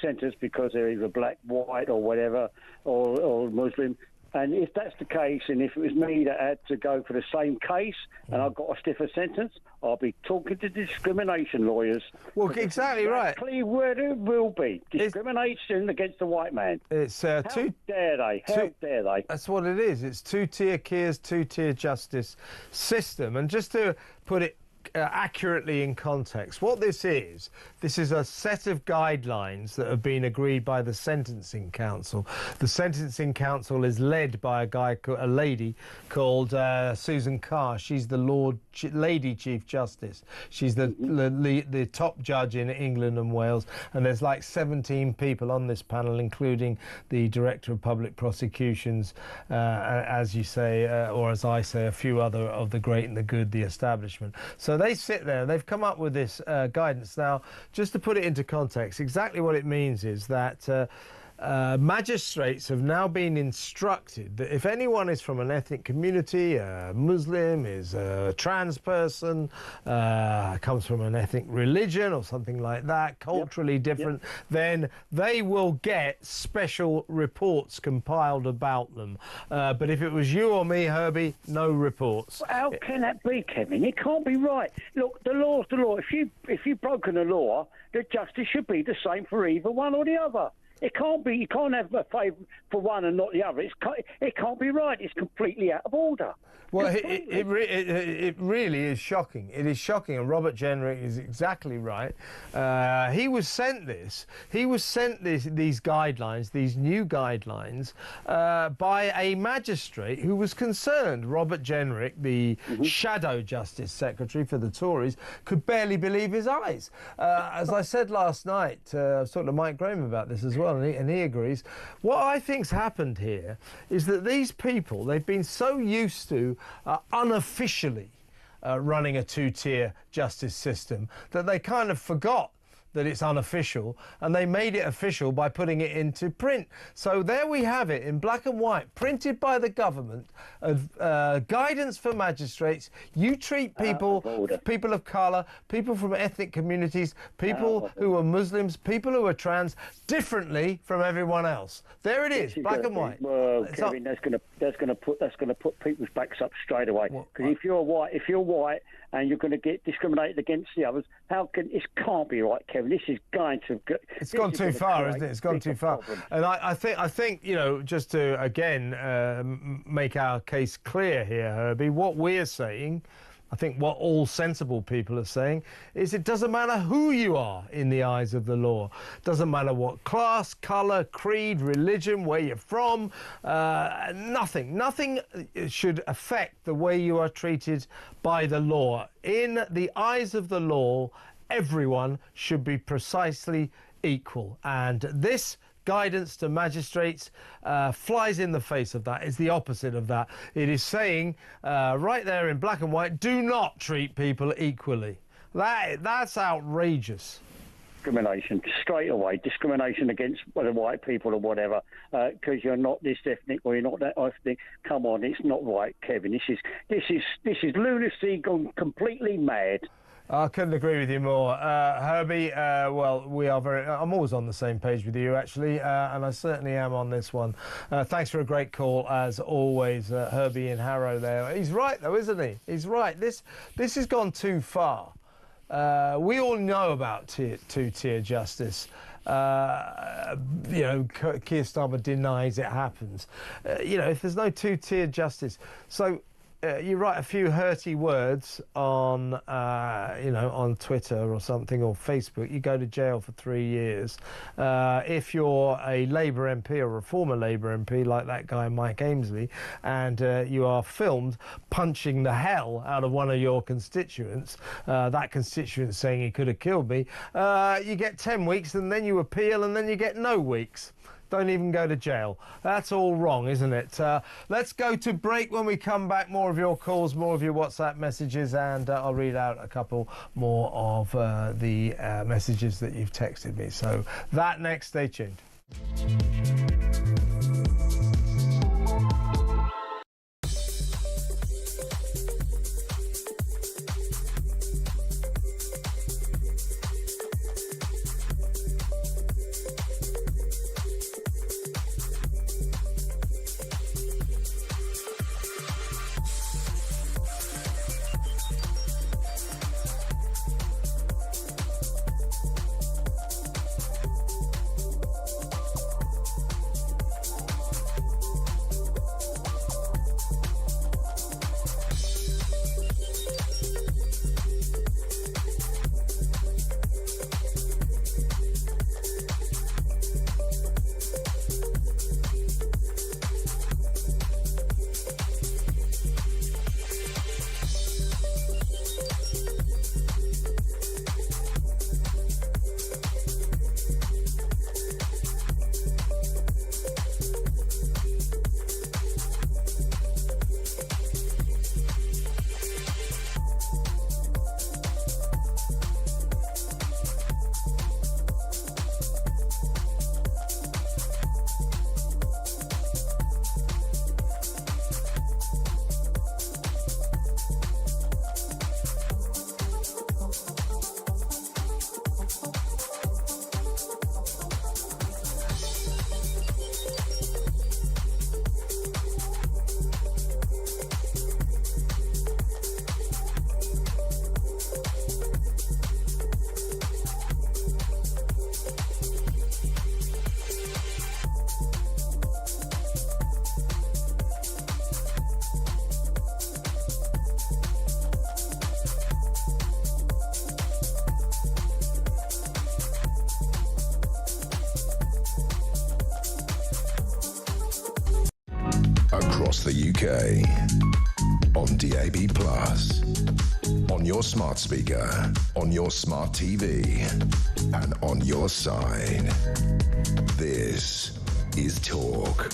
sentence because they're either black, white or whatever, or Muslim. And if that's the case, and if it was me that had to go for the same case and I've got a stiffer sentence, I'll be talking to discrimination lawyers. Well, exactly right. Exactly where it will be. Discrimination against the white man. It's How dare they? How dare they? That's what it is. It's two-tier two-tier justice system. And just to put it accurately in context, what this is a set of guidelines that have been agreed by the Sentencing Council. The Sentencing Council is led by a lady called Susan Carr. She's the Lady Chief Justice. She's the top judge in England and Wales, and there's like 17 people on this panel, including the Director of Public Prosecutions, as you say, or as I say, a few other of the great and the good, the establishment. So they sit there, they've come up with this guidance. Now, just to put it into context, exactly what it means is that magistrates have now been instructed that if anyone is from an ethnic community, a Muslim, is a trans person, comes from an ethnic religion or something like that, culturally different, then they will get special reports compiled about them. But if it was you or me, Herbie, no reports. Well, how can that be, Kevin? It can't be right. Look, the law's the law. If you've broken the law, the justice should be the same for either one or the other. It can't be. You can't have a favour for one and not the other. It can't be right. It's completely out of order. Well, it really is shocking. It is shocking, and Robert Jenrick is exactly right. He was sent these guidelines, these new guidelines, by a magistrate who was concerned. Robert Jenrick, the Shadow Justice Secretary for the Tories, could barely believe his eyes. As I said last night, I was talking to Mike Graham about this as well, and he agrees. What I think's happened here is that these people, they've been so used to unofficially running a two-tier justice system that they kind of forgot that it's unofficial, and they made it official by putting it into print. So there we have it in black and white, printed by the government, guidance for magistrates. You treat people of colour, people from ethnic communities, people who are Muslims, people who are trans, differently from everyone else. There it is, black and white. Well, Kevin, that's going to put people's backs up straight away. Because if you're white and you're going to get discriminated against the others, it can't be right, Kevin. This is going to. It's gone too far, isn't it? It's gone too far. And I think you know, just to again make our case clear here, Herbie, what we're saying, I think what all sensible people are saying, is it doesn't matter who you are in the eyes of the law. Doesn't matter what class, colour, creed, religion, where you're from. Nothing should affect the way you are treated by the law. In the eyes of the law, everyone should be precisely equal. And this guidance to magistrates flies in the face of that. It's the opposite of that. It is saying right there in black and white, do not treat people equally. That's outrageous. discrimination straight away, discrimination against the white people or whatever, because you're not this ethnic or you're not that ethnic. Come on, it's not right, Kevin. This is lunacy gone completely mad. I couldn't agree with you more. Herbie, well, I'm always on the same page with you, actually, and I certainly am on this one. Thanks for a great call, as always, Herbie in Harrow there. He's right, though, isn't he? He's right. This has gone too far. We all know about two-tier justice. Keir Starmer denies it happens. If there's no two-tier justice, so you write a few hurty words on, on Twitter or something, or Facebook, you go to jail for 3 years. If you're a Labour MP or a former Labour MP, like that guy Mike Amesley, and you are filmed punching the hell out of one of your constituents, that constituent saying he could have killed me, you get 10 weeks, and then you appeal, and then you get no weeks. Don't even go to jail. That's all wrong, isn't it? Let's go to break. When we come back, more of your calls, more of your WhatsApp messages, and I'll read out a couple more of the messages that you've texted me. So that next, stay tuned. Across the UK, on DAB+, on your smart speaker, on your smart TV, and on your side. This is Talk.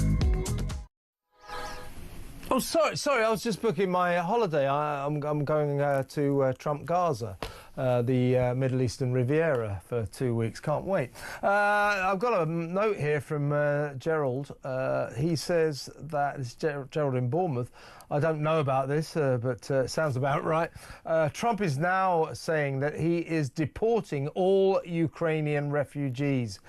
Oh, sorry, I was just booking my holiday. I'm going to Trump Gaza, the Middle Eastern Riviera, for 2 weeks. Can't wait. I've got a note here from Gerald. He says that, it's Gerald in Bournemouth. I don't know about this, but it sounds about right. Trump is now saying that he is deporting all Ukrainian refugees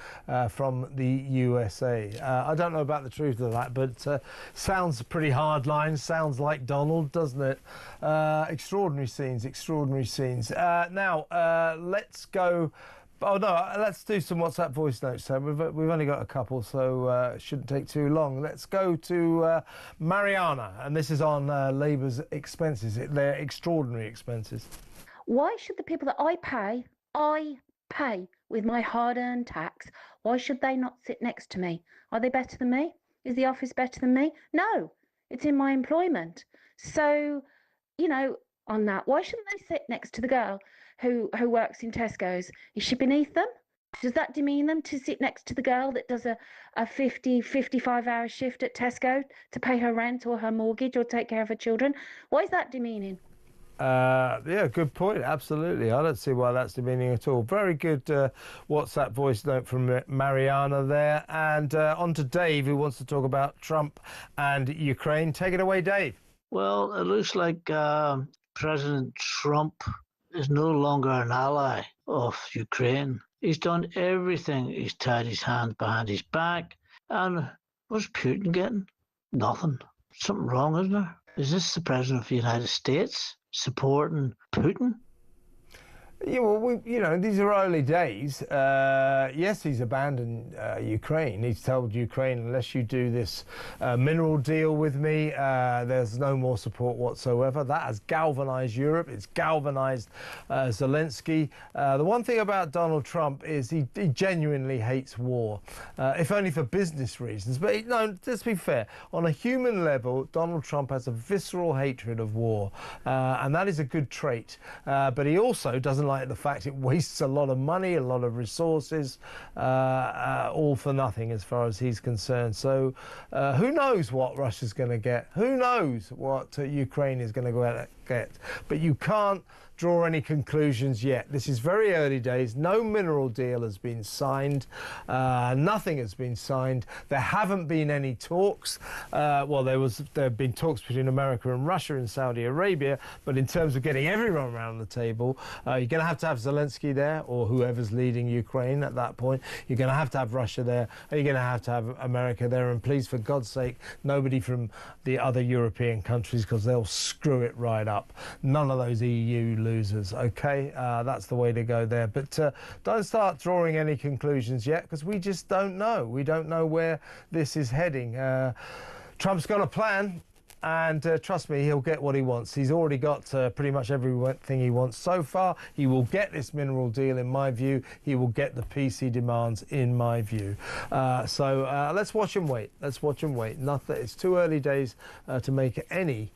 from the USA. I don't know about the truth of that, but sounds pretty hard lines. Sounds like Donald, doesn't it? Extraordinary scenes, extraordinary scenes. Now, let's go. Oh no, let's do some WhatsApp voice notes. So we've only got a couple, so it shouldn't take too long. Let's go to Mariana, and this is on Labour's expenses. They're extraordinary expenses. Why should the people that I pay with my hard-earned tax, why should they not sit next to me? Are they better than me? Is the office better than me? No, it's in my employment. So, on that, why shouldn't they sit next to the girl who works in Tesco's? Is she beneath them? Does that demean them to sit next to the girl that does a 55-hour shift at Tesco to pay her rent or her mortgage or take care of her children? Why is that demeaning? Yeah, good point. Absolutely. I don't see why that's demeaning at all. Very good WhatsApp voice note from Mariana there. And on to Dave, who wants to talk about Trump and Ukraine. Take it away, Dave. Well, it looks like President Trump is no longer an ally of Ukraine. He's done everything. He's tied his hands behind his back. And what's Putin getting? Nothing. Something wrong, isn't there? Is this the President of the United States supporting Putin? Yeah, well, these are early days. Yes, he's abandoned Ukraine. He's told Ukraine, unless you do this mineral deal with me, there's no more support whatsoever. That has galvanized Europe. It's galvanized Zelensky. The one thing about Donald Trump is he genuinely hates war, if only for business reasons. But let's be fair. On a human level, Donald Trump has a visceral hatred of war, and that is a good trait. But he also doesn't like the fact it wastes a lot of money, a lot of resources, all for nothing as far as he's concerned. So who knows what Russia's going to get? Who knows what Ukraine is going to get? But you can't draw any conclusions yet. This is very early days. No mineral deal has been signed. Nothing has been signed. There haven't been any talks. Well, there have been talks between America and Russia and Saudi Arabia, but in terms of getting everyone around the table, you're going to have Zelensky there, or whoever's leading Ukraine at that point. You're going to have Russia there, and you're going to have America there. And please, for God's sake, nobody from the other European countries, because they'll screw it right up. None of those EU losers, okay? That's the way to go there. But don't start drawing any conclusions yet, because we just don't know. We don't know where this is heading. Trump's got a plan, and trust me, he'll get what he wants. He's already got pretty much everything he wants so far. He will get this mineral deal, in my view. He will get the peace he demands, in my view. So let's watch and wait. Let's watch and wait. It's too early days to make any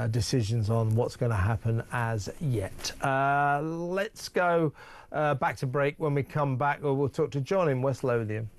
decisions on what's going to happen as yet. Let's go back to break. When we come back, we'll talk to John in West Lothian.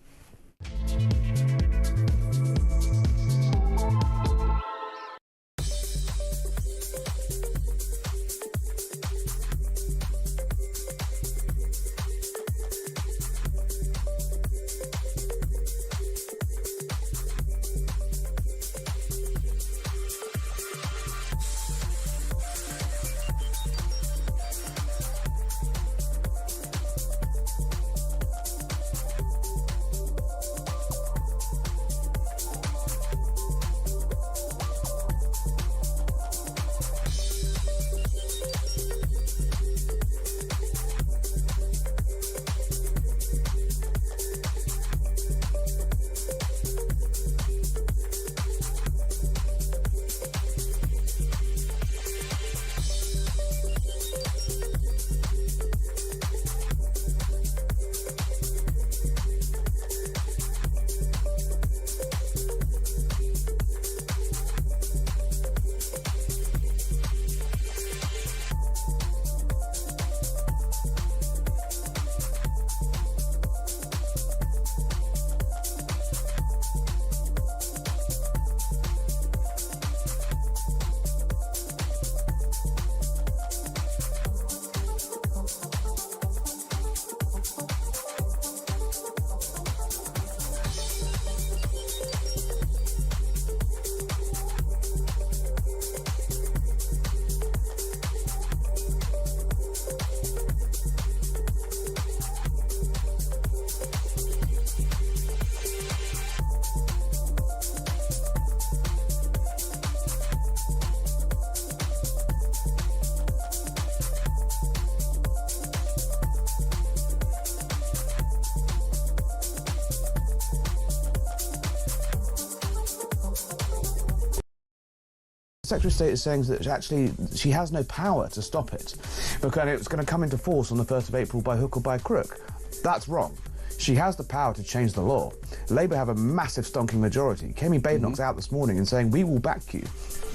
The Secretary of State is saying that actually she has no power to stop it, because it's going to come into force on the 1st of April by hook or by crook. That's wrong. She has the power to change the law. Labour have a massive stonking majority. Kemi Badenoch's out this morning and saying, we will back you.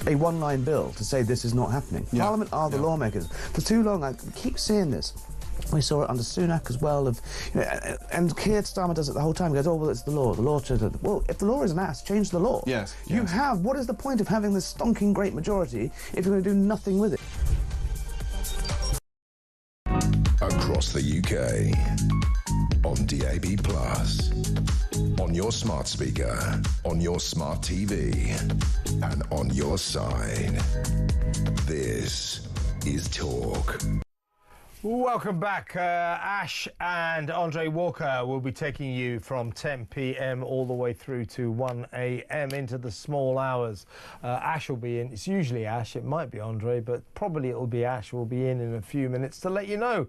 A one-line bill to say this is not happening. Yeah. Parliament are the lawmakers. For too long, I keep seeing this. We saw it under Sunak as well, and Keir Starmer does it the whole time. He goes, oh, well, it's the law. The law says it. Well, if the law is an ass, change the law. Yes. What is the point of having this stonking great majority if you're going to do nothing with it? across the UK. On DAB+, on your smart speaker, on your smart TV, and on your side. This is Talk. Welcome back. Ash and Andre Walker will be taking you from 10 p.m. all the way through to 1 a.m. into the small hours. Ash will be in. It's usually Ash. It might be Andre, but probably it will be Ash. Will be in a few minutes to let you know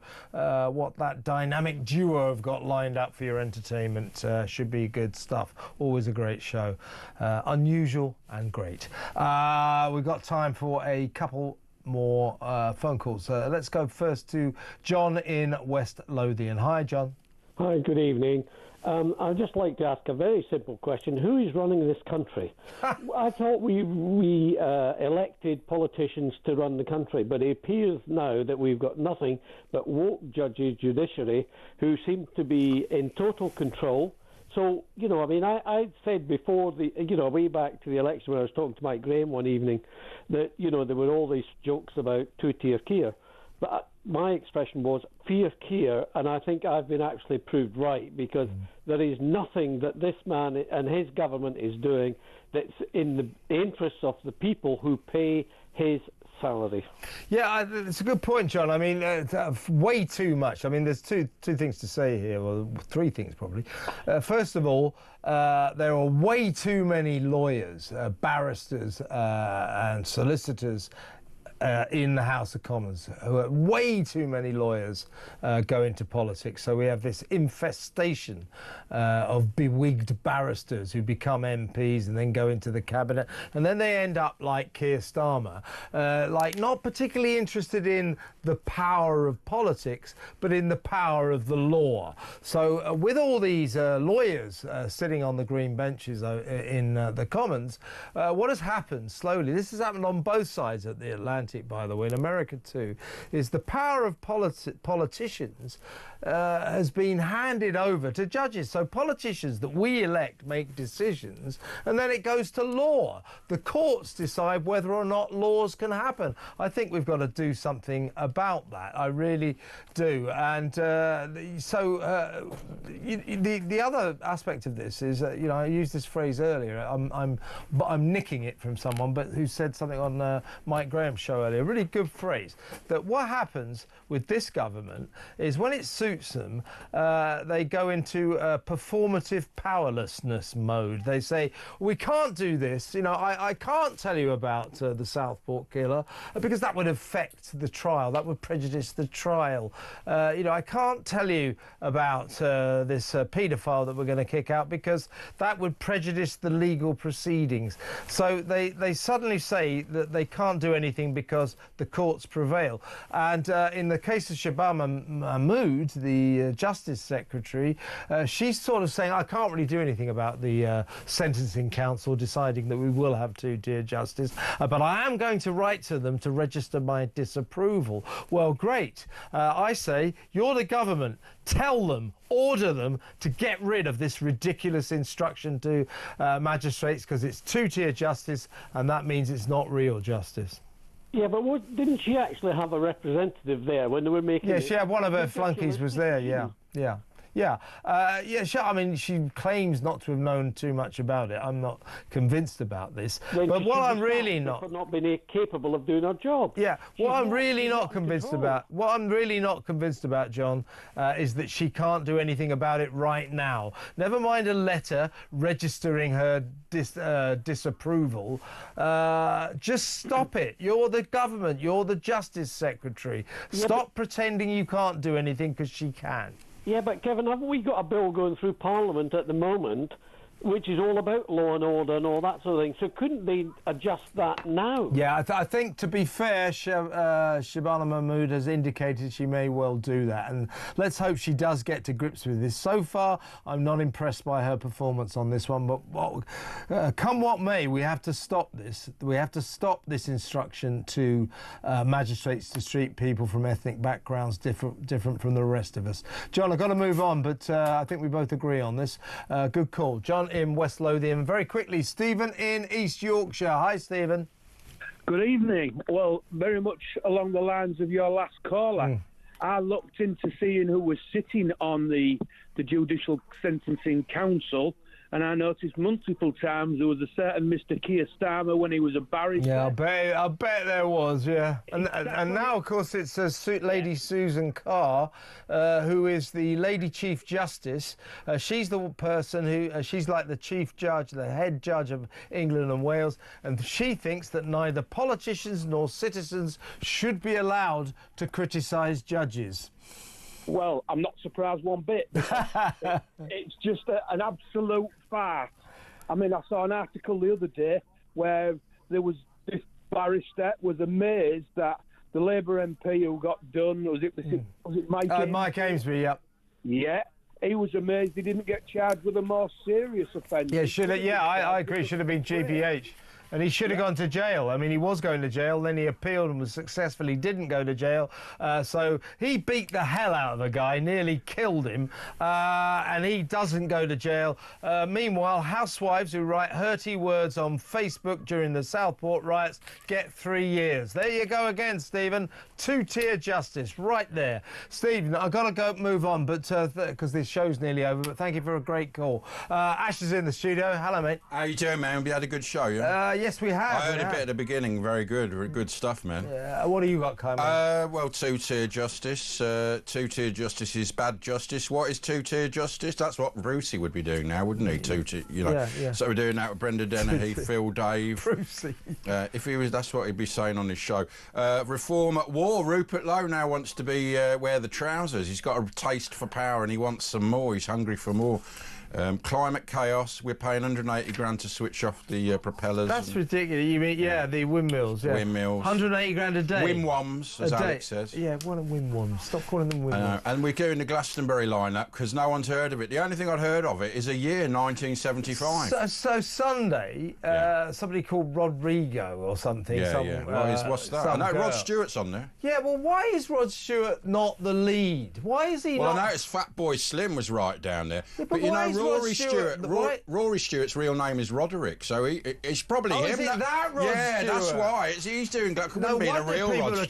what that dynamic duo have got lined up for your entertainment. Should be good stuff. Always a great show. Unusual and great. We've got time for a couple more phone calls. Let's go first to John in West Lothian. Hi, John. Hi, good evening. I'd just like to ask a very simple question. Who is running this country? I thought we elected politicians to run the country, but it appears now that we've got nothing but woke judges, judiciary, who seem to be in total control. So, you know, I mean, I said before, way back to the election when I was talking to Mike Graham one evening, that, you know, there were all these jokes about two-tier care. But my expression was fear care, and I think I've been actually proved right, because there is nothing that this man and his government is doing that's in the interests of the people who pay his salary. Yeah, it's a good point, John. I mean, way too much. I mean, there's two things to say here, well, three things probably. First of all, there are way too many lawyers, barristers and solicitors in the House of Commons. Way too many lawyers go into politics. So we have this infestation of bewigged barristers who become MPs and then go into the cabinet. And then they end up like Keir Starmer, like not particularly interested in the power of politics, but in the power of the law. So with all these lawyers sitting on the green benches in the Commons, what has happened slowly, this has happened on both sides of the Atlantic, by the way, in America too, is the power of politicians has been handed over to judges. So politicians that we elect make decisions, and then it goes to law. The courts decide whether or not laws can happen. I think we've got to do something about that. I really do. And the other aspect of this is, you know, I used this phrase earlier. I'm nicking it from someone, but who said something on Mike Graham's show earlier. A really good phrase. That what happens with this government is when it suits them, they go into performative powerlessness mode. They say, we can't do this. You know, I can't tell you about the Southport killer because that would affect the trial. That would prejudice the trial. You know, I can't tell you about this paedophile that we're going to kick out because that would prejudice the legal proceedings. So they suddenly say that they can't do anything because the courts prevail. And in the case of Shabana Mahmood, the Justice Secretary, she's sort of saying, I can't really do anything about the Sentencing Council deciding that we will have two-tier justice, but I am going to write to them to register my disapproval. Well, great. I say, you're the government. Tell them, order them to get rid of this ridiculous instruction to magistrates, because it's two-tier justice, and that means it's not real justice. Yeah, but didn't she actually have a representative there when they were making Yeah, she had one of her flunkies was there, yeah. Yeah, I mean, she claims not to have known too much about it. I'm not convinced about this. Then but what I'm really not... For not being capable of doing her job. Yeah, what I'm really not convinced about, John, is that she can't do anything about it right now. Never mind a letter registering her disapproval. Just stop it. You're the government. You're the Justice Secretary. Stop pretending you can't do anything because she can. Yeah, but Kevin, haven't we got a bill going through Parliament at the moment which is all about law and order and all that sort of thing? So couldn't they adjust that now? Yeah, I think, to be fair, Shabana Mahmood has indicated she may well do that, and let's hope she does get to grips with this. So far, I'm not impressed by her performance on this one, but come what may, we have to stop this. We have to stop this instruction to magistrates to treat people from ethnic backgrounds different from the rest of us. John, I've got to move on, but I think we both agree on this. Good call. John in West Lothian. Very quickly, Stephen in East Yorkshire. Hi, Stephen. Good evening. Well, very much along the lines of your last caller. I looked into seeing who was sitting on the Judicial Sentencing Council, and I noticed multiple times there was a certain Mr. Keir Starmer when he was a barrister. Yeah, I bet there was, yeah. And now, of course, it's Lady Susan Carr, who is the Lady Chief Justice. She's the person who, she's like the Chief Judge, the head judge of England and Wales, and she thinks that neither politicians nor citizens should be allowed to criticise judges. Well, I'm not surprised one bit. It's just an absolute farce. I mean, I saw an article the other day where there was this barrister was amazed that the Labour MP who got done, was it Mike Amesbury? Mike Amesbury, yep. Yeah. He was amazed he didn't get charged with a more serious offence. Yeah, I agree. Should have been GBH. And he should have gone to jail. I mean, he was going to jail, then he appealed and was successful. He didn't go to jail. So he beat the hell out of a guy, nearly killed him, and he doesn't go to jail. Meanwhile, housewives who write hurty words on Facebook during the Southport riots get 3 years. There you go again, Stephen. Two-tier justice right there. Stephen, I've got to move on, but because this show's nearly over, but thank you for a great call. Ash is in the studio. Hello, mate. How you doing, man? We had a good show, yeah? Yes, we have. I heard a bit at the beginning. Very good. Good stuff, man. What have you got coming? Well, two-tier justice. Two-tier justice is bad justice. What is two-tier justice? That's what Brucey would be doing now, wouldn't he? Two-tier, you know. Yeah. So we're doing that with Brenda Dennehy, Phil Dave. Brucey. If he was, that's what he'd be saying on his show. Reform at war. Rupert Lowe now wants to be wear the trousers. He's got a taste for power and he wants some more. He's hungry for more. Climate chaos. We're paying 180 grand to switch off the propellers. That's ridiculous. You mean, the windmills. Yeah. Windmills. 180 grand a day. Windwoms, as Alex says. Yeah, what a windwoms. Stop calling them windwoms. And we're doing the Glastonbury lineup because no one's heard of it. The only thing I'd heard of it is a year 1975. So Sunday, somebody called Rodrigo or something. What's that? I know Rod Stewart's on there. Yeah, well, why is Rod Stewart not the lead? Why is he not? Well, I noticed Fatboy Slim was right down there. Yeah, but you know, Rory Stewart. Rory Stewart's real name is Roderick, so it's probably him. Is it that Rod Stewart? Yeah, that's why. He's doing that. Couldn't be a real Rod Stewart.